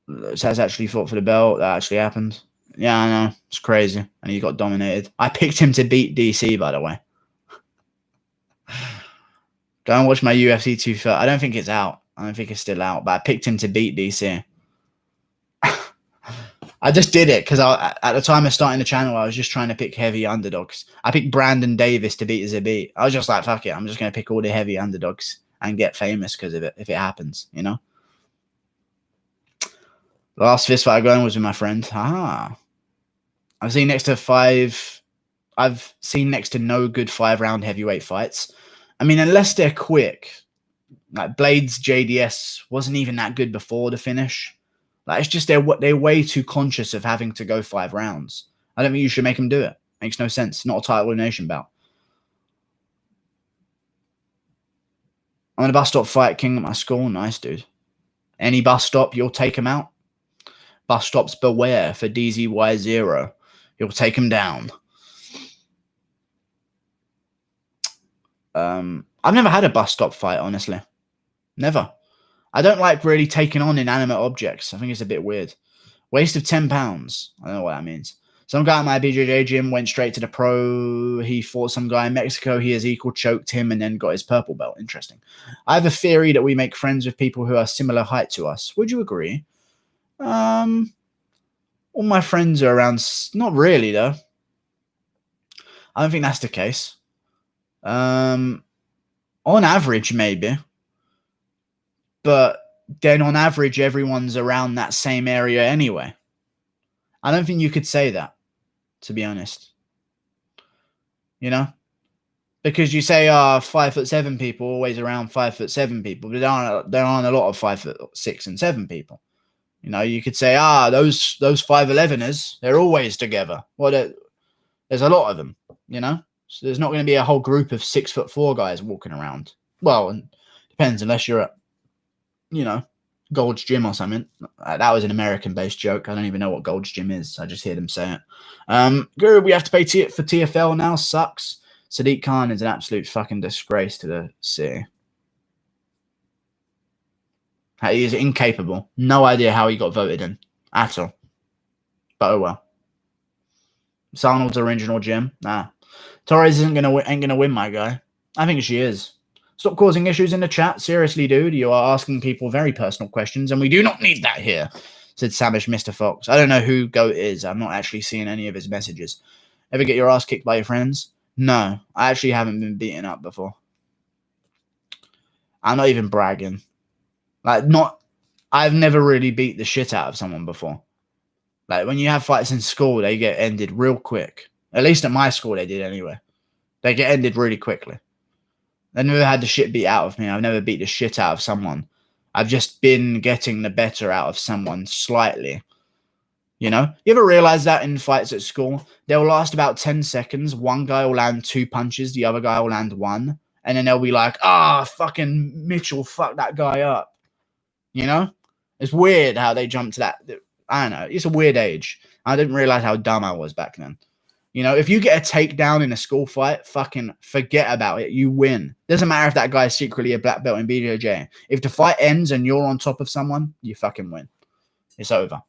Saz actually fought for the belt. That actually happened. Yeah, I know. It's crazy. And he got dominated. I picked him to beat DC, by the way. Go and watch my UFC 2 first. I don't think it's out. I don't think it's still out. But I picked him to beat DC. I just did it because at the time of starting the channel, I was just trying to pick heavy underdogs. I picked Brandon Davis to beat Zabit. I was just like, fuck it. I'm just going to pick all the heavy underdogs and get famous because of it, if it happens, you know? The last fist fight I got in was with my friend. I've seen next to no good 5-round heavyweight fights. I mean, unless they're quick. Like Blaydes JDS wasn't even that good before the finish. Like, it's just they're way too conscious of having to go 5 rounds. I don't think you should make them do it. Makes no sense. Not a title elimination bout. I'm in a bus stop fight king at my school. Nice, dude. Any bus stop, you'll take him out. Bus stops beware for DZY0. You'll take him down. I've never had a bus stop fight, honestly. Never. I don't like really taking on inanimate objects. I think it's a bit weird. Waste of £10. I don't know what that means. Some guy at my BJJ gym went straight to the pro. He fought some guy in Mexico. He has equal choked him and then got his purple belt. Interesting. I have a theory that we make friends with people who are similar height to us. Would you agree? All my friends are around. Not really, though. I don't think that's the case. On average, maybe. But then on average, everyone's around that same area anyway. I don't think you could say that, to be honest. You know? Because you say 5'7" people always around 5'7" people, but there aren't a lot of 5'6" and 7" people. You know, you could say, those 5'11ers, they're always together. Well, there's a lot of them, you know? So there's not going to be a whole group of 6'4" guys walking around. Well, it depends, unless you're at, you know, Gold's Gym or something. That was an American-based joke. I don't even know what Gold's Gym is. I just hear them say it. Guru, we have to pay for TFL now. Sucks. Sadiq Khan is an absolute fucking disgrace to the city. He is incapable. No idea how he got voted in at all. But oh well. Sarnold's original gym. Nah. Torres ain't gonna win, my guy. I think she is. Stop causing issues in the chat. Seriously, dude, you are asking people very personal questions, and we do not need that here, said Samish Mr. Fox. I don't know who Goat is. I'm not actually seeing any of his messages. Ever get your ass kicked by your friends? No, I actually haven't been beaten up before. I'm not even bragging. I've never really beat the shit out of someone before. Like, when you have fights in school, they get ended real quick. At least at my school, they did anyway. They get ended really quickly. I never had the shit beat out of me. I've never beat the shit out of someone. I've just been getting the better out of someone slightly. You know? You ever realize that in fights at school? They'll last about 10 seconds. One guy will land 2 punches. The other guy will land 1. And then they'll be like, fucking Mitchell, fuck that guy up. You know? It's weird how they jump to that. I don't know. It's a weird age. I didn't realize how dumb I was back then. You know, if you get a takedown in a school fight, fucking forget about it. You win. Doesn't matter if that guy is secretly a black belt in BJJ. If the fight ends and you're on top of someone, you fucking win. It's over.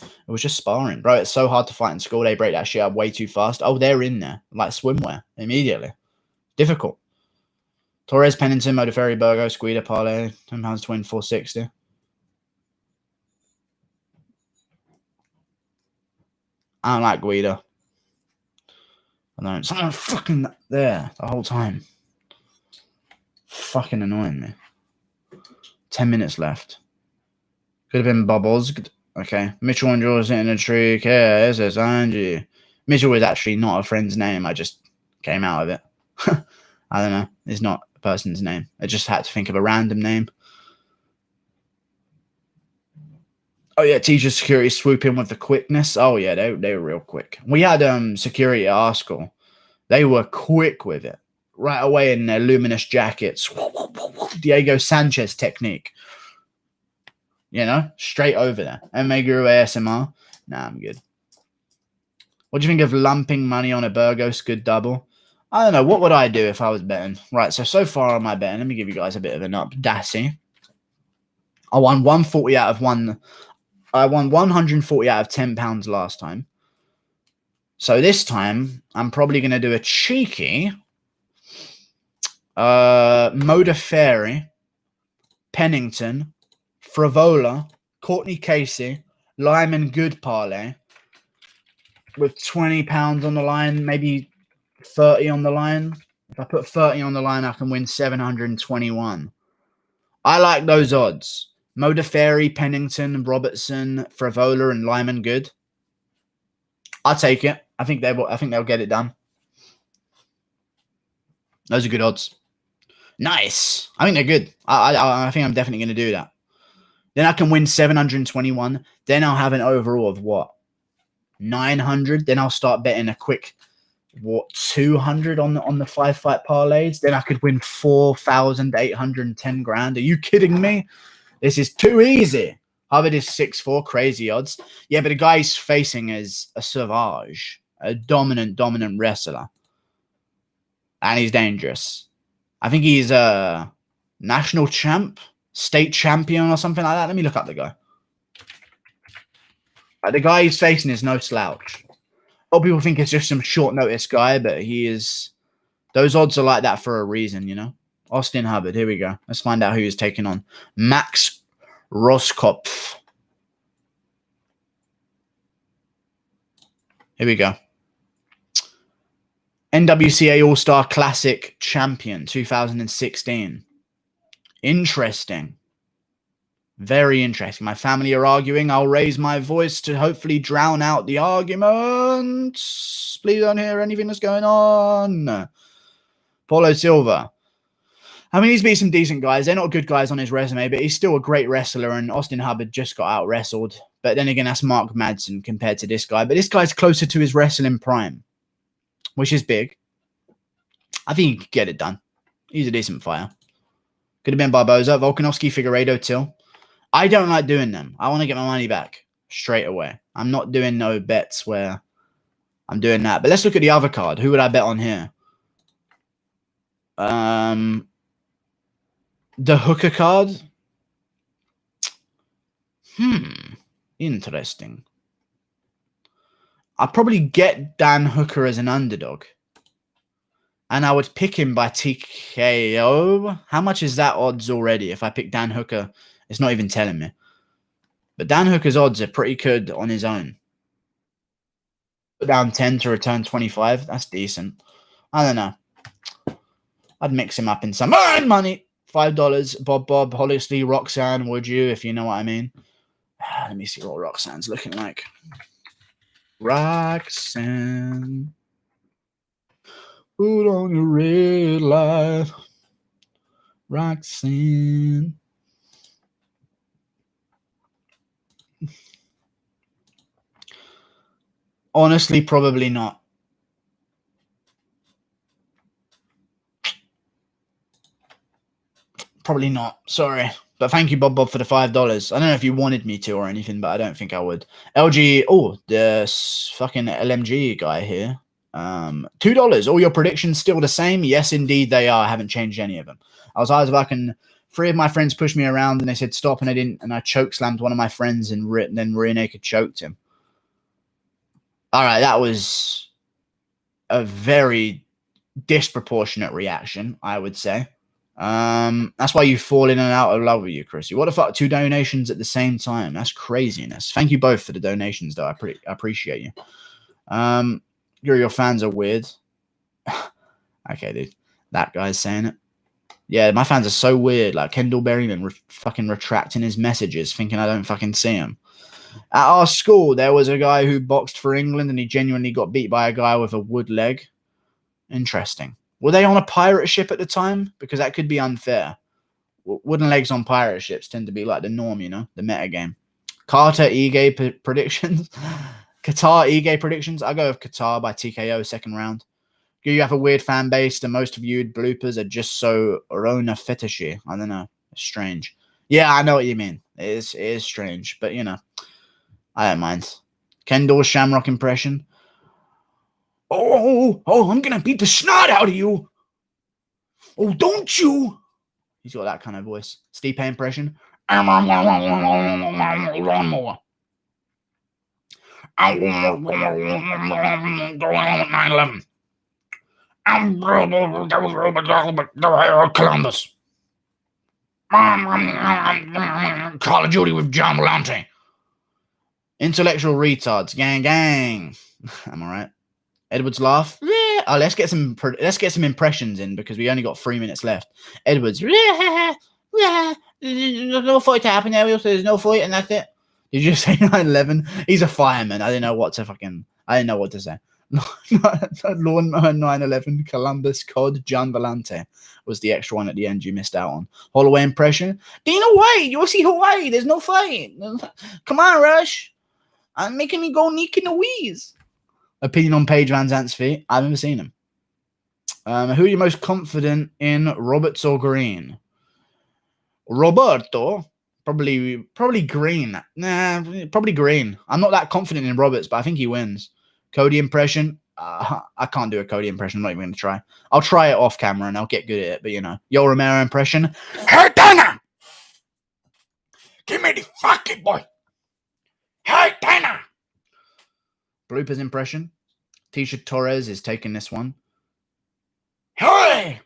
It was just sparring. Bro, it's so hard to fight in school. They break that shit up way too fast. Oh, they're in there. Like swimwear. Immediately. Difficult. Torres, Pennington, Modafferi, Burgos, Guida, Parlay. £10 to win, 460. I don't like Guida. I don't. Someone fucking there the whole time. Fucking annoying me. 10 minutes left. Could have been Bubbles. Okay. Mitchell and George in a tree. Okay, this is Angie. Mitchell was actually not a friend's name. I just came out of it. I don't know. It's not a person's name. I just had to think of a random name. Oh, yeah. Teacher security swoop in with the quickness. Oh, yeah. They were real quick. We had security at our school. They were quick with it. Right away in their luminous jackets. Diego Sanchez technique. You know? Straight over there. MMA Guru ASMR. Nah, I'm good. What do you think of lumping money on a Burgos good double? I don't know. What would I do if I was betting? Right, so far on my betting, let me give you guys a bit of an update. I won 140 out of one. I won 140 out of £10 last time. So this time, I'm probably going to do a cheeky Modafferi, Pennington, Frivola, Courtney Casey, Lyman Good parlay with £20 on the line, maybe 30 on the line. If I put 30 on the line, I can win 721. I like those odds. Modafferi, Pennington, Robertson, Frivola, and Lyman Good. I'll take it. I think they'll get it done. Those are good odds. Nice. I think they're good. I think I'm definitely going to do that. Then I can win 721. Then I'll have an overall of what? 900. Then I'll start betting a quick 200 on the 5-fight parlays. Then I could win 4,810 grand. Are you kidding me? This is too easy. Hubbard is 6'4", crazy odds. Yeah, but the guy he's facing is a Savage, a dominant wrestler. And he's dangerous. I think he's a national champ, state champion or something like that. Let me look up the guy. The guy he's facing is no slouch. A lot of people think it's just some short notice guy, but he is. Those odds are like that for a reason, you know. Austin Hubbard. Here we go. Let's find out who he's taking on. Max Roskopf. Here we go. NWCA All-Star Classic Champion 2016. Interesting. Very interesting. My family are arguing. I'll raise my voice to hopefully drown out the arguments. Please don't hear anything that's going on. Paulo Silva. I mean, he's beat some decent guys. They're not good guys on his resume, but he's still a great wrestler, and Austin Hubbard just got out-wrestled. But then again, that's Mark Madsen compared to this guy. But this guy's closer to his wrestling prime, which is big. I think he could get it done. He's a decent fighter. Could have been Barboza, Volkanovski, Figueiredo, Till. I don't like doing them. I want to get my money back straight away. I'm not doing no bets where I'm doing that. But let's look at the other card. Who would I bet on here? The Hooker card. Interesting. I'll probably get Dan Hooker as an underdog. And I would pick him by TKO. How much is that odds already? If I pick Dan Hooker, it's not even telling me. But Dan Hooker's odds are pretty good on his own. Put down 10 to return 25. That's decent. I don't know. I'd mix him up in some money. $5. Bob, Hollisley, Roxanne, would you, if you know what I mean? Let me see what Roxanne's looking like. Roxanne. Put on your red light. Roxanne. Honestly, probably not. Probably not. Sorry. But thank you, Bob, for the $5. I don't know if you wanted me to or anything, but I don't think I would. LG, oh, the fucking LMG guy here. $2. All your predictions still the same? Yes, indeed they are. I haven't changed any of them. I was either fucking 3 of my friends pushed me around and they said stop, and I didn't, and I choke slammed one of my friends and then rear naked choked him. All right, that was a very disproportionate reaction, I would say. That's why you fall in and out of love with you, Chrissy. What the fuck? 2 donations at the same time. That's craziness. Thank you both for the donations, though. I appreciate you. Your fans are weird. Okay, dude. That guy's saying it. Yeah, my fans are so weird. Like Kendall Berryman fucking retracting his messages, thinking I don't fucking see him. At our school, there was a guy who boxed for England, and he genuinely got beat by a guy with a wood leg. Interesting. Were they on a pirate ship at the time? Because that could be unfair. Wooden legs on pirate ships tend to be like the norm, you know, the meta game. Kattar Ige predictions. Kattar Ige predictions. I go with Kattar by TKO second round. Do you have a weird fan base? The most viewed bloopers are just so Rona fetishy. I don't know. It's strange. Yeah, I know what you mean. It is strange, but you know, I don't mind. Kendall's Shamrock impression. Oh, I'm going to beat the snot out of you. Oh, don't you? He's got that kind of voice. Stipe impression. Lawnmower. 9/11. Columbus. Call of Duty with John Volante. Intellectual retards. Gang, gang. Am I right? Edwards laugh. Oh, let's get some impressions in because we only got 3 minutes left. Edwards. There's no fight to happen there. There's no fight, and that's it. Did you say 9/11? He's a fireman. I didn't know what to say. Lawnmower 9/11, Columbus, COD, John Volante was the extra one at the end you missed out on. Holloway impression. Dana White, UFC Hawaii. There's no fight. Come on, Rush. I'm making me go Nick in the wheeze. Opinion on Paige Van Zant's feet. I've never seen him. Who are you most confident in, Roberts or Green? Roberto. Probably Green. Nah, probably Green. I'm not that confident in Roberts, but I think he wins. Cody impression. I can't do a Cody impression. I'm not even going to try. I'll try it off camera and I'll get good at it, but you know. Yo Romero impression. Hey, Dana! Give me the fucking boy. Hey, Dana! Bloopers impression. Tisha Torres is taking this one. Hey!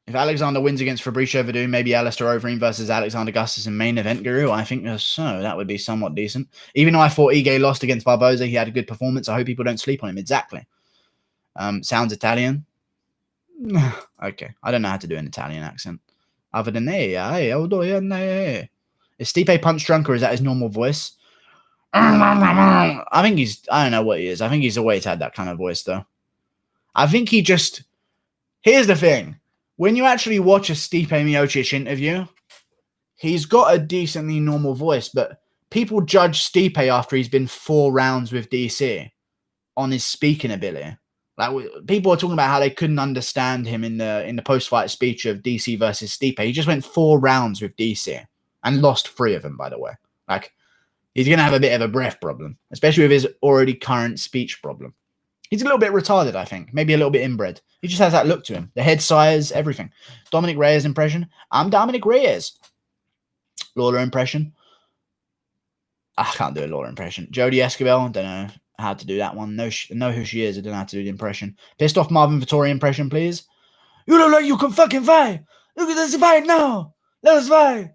If Alexander wins against Fabricio Verdun, maybe Alistair Overeem versus Alexander Gustafsson main event, Guru. I think so. That would be somewhat decent. Even though I thought Ige lost against Barboza, he had a good performance. I hope people don't sleep on him. Exactly. Sounds Italian. Okay. I don't know how to do an Italian accent. Other than, is Stipe punch drunk or is that his normal voice? I don't know what he is. I think he's always had that kind of voice, though. I think he just... Here's the thing. When you actually watch a Stipe Miocic interview, he's got a decently normal voice, but people judge Stipe after he's been 4 rounds with DC on his speaking ability. Like, people are talking about how they couldn't understand him in the post-fight speech of DC versus Stipe. He just went 4 rounds with DC and lost 3 of them, by the way. Like, he's going to have a bit of a breath problem, especially with his already current speech problem. He's a little bit retarded, I think. Maybe a little bit inbred. He just has that look to him. The head size, everything. Dominic Reyes impression. I'm Dominic Reyes. Lawler impression. I can't do a Lawler impression. Jodie Escobar. Don't know how to do that one. Know who she is. I don't know how to do the impression. Pissed off Marvin Vittori impression, please. You look like you can fucking fight. Look at this fight now. Let us fight.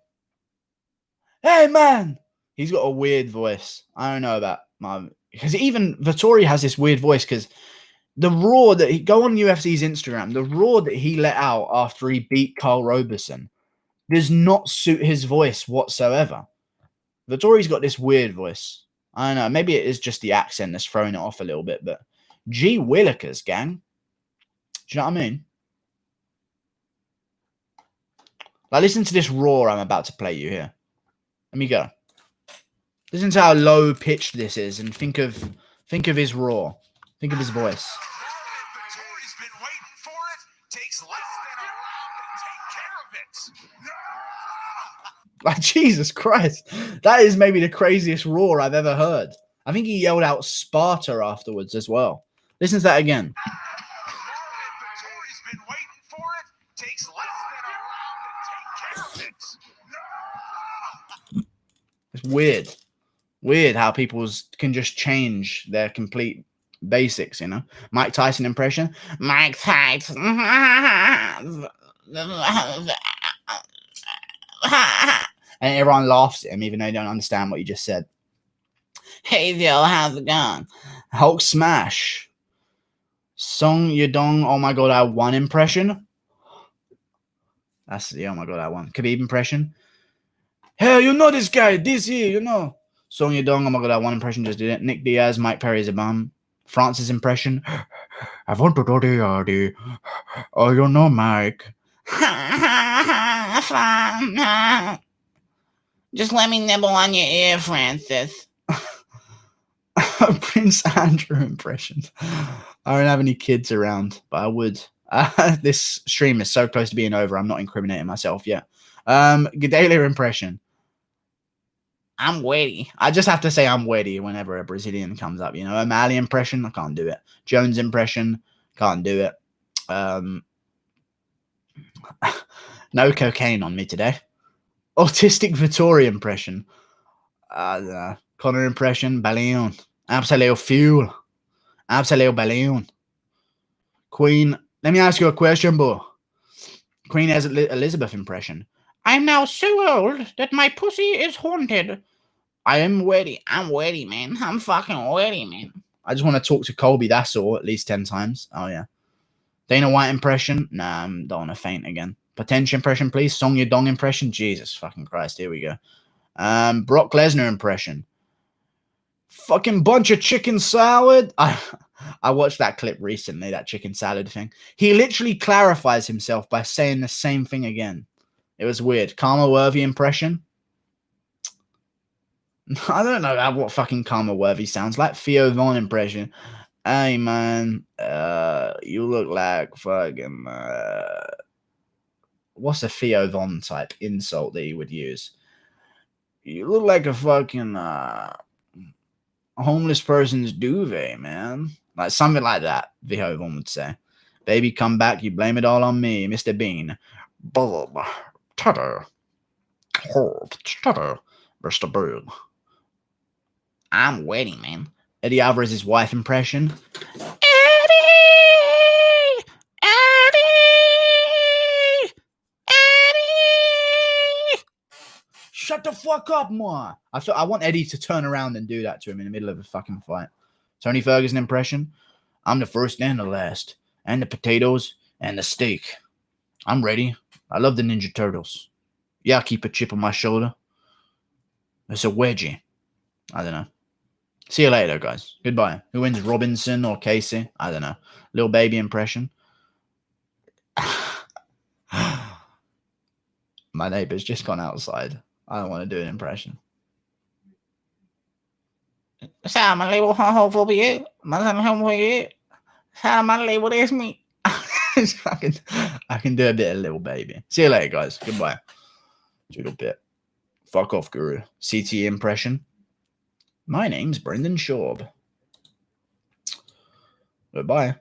Hey, man. He's got a weird voice. I don't know about Marvin. Because even Vittori has this weird voice because the roar that go on UFC's Instagram, the roar that he let out after he beat Carl Roberson does not suit his voice whatsoever. Vittori's got this weird voice. I don't know. Maybe it is just the accent that's throwing it off a little bit, but gee willikers, gang. Do you know what I mean? Like, listen to this roar I'm about to play you here. Let me go. Listen to how low pitched this is, and think of his roar. Think of his voice. Vittori's been waiting for it. Takes less than a round to take care of it. Like, Jesus Christ. That is maybe the craziest roar I've ever heard. I think he yelled out Sparta afterwards as well. Listen to that again. Vittori's been waiting for it. Takes less than a round to take care of it. It's weird. Weird how people can just change their complete basics, you know? Mike Tyson impression. Mike Tyson. And everyone laughs at him, even though they don't understand what you just said. Hey, Bill, how's it going? Hulk smash. Song Yudong. Oh my god, I have one impression. That's the oh my god, I won. Khabib impression. Hey, you know this guy, this here, you know. Song Yudong. Oh my god, I one impression just did it. Nick Diaz, Mike Perry's a bum. Francis impression. I want to do the oh, you know, Mike. Just let me nibble on your ear, Francis. Prince Andrew impression. I don't have any kids around, but I would. This stream is so close to being over. I'm not incriminating myself yet. Gedalia impression. I'm witty. I just have to say I'm witty whenever a Brazilian comes up. You know, O'Malley impression. I can't do it. Jones impression. Can't do it. No cocaine on me today. Autistic Vittori impression. Connor impression. Balloon. Absolute fuel. Absolute balloon. Queen. Let me ask you a question, boy. Queen Elizabeth impression. I'm now so old that my pussy is haunted. I am witty. I'm witty, man. I'm fucking witty, man. I just want to talk to Colby, that's all, at least 10 times. Oh, yeah. Dana White impression. Nah, I don't want to faint again. Potential impression, please. Song Yudong impression. Jesus fucking Christ. Here we go. Brock Lesnar impression. Fucking bunch of chicken salad. I watched that clip recently, that chicken salad thing. He literally clarifies himself by saying the same thing again. It was weird. Karma Worthy impression. I don't know what fucking Karma Worthy sounds like. Theo Von impression. Hey, man. You look like fucking... what's a Theo Von type insult that you would use? You look like a fucking... homeless person's duvet, man. Like something like that, Theo Von would say. Baby, come back. You blame it all on me, Mr. Bean. Bob. Tutter. Tutter. Mr. Bean. I'm waiting, man. Eddie Alvarez's wife impression. Eddie! Eddie! Eddie! Shut the fuck up, man. I want Eddie to turn around and do that to him in the middle of a fucking fight. Tony Ferguson impression. I'm the first and the last. And the potatoes and the steak. I'm ready. I love the Ninja Turtles. Yeah, I keep a chip on my shoulder. It's a wedgie. I don't know. See you later, guys. Goodbye. Who wins, Robinson or Casey? I don't know. Little baby impression. My neighbor's just gone outside. I don't want to do an impression. Sao mà label ho for you? Mà thằng không for you? Sao mà label this me? I can do a bit of little baby. See you later, guys. Goodbye. Little bit. Fuck off, guru. CT impression. My name's Brendan Schaub. Goodbye.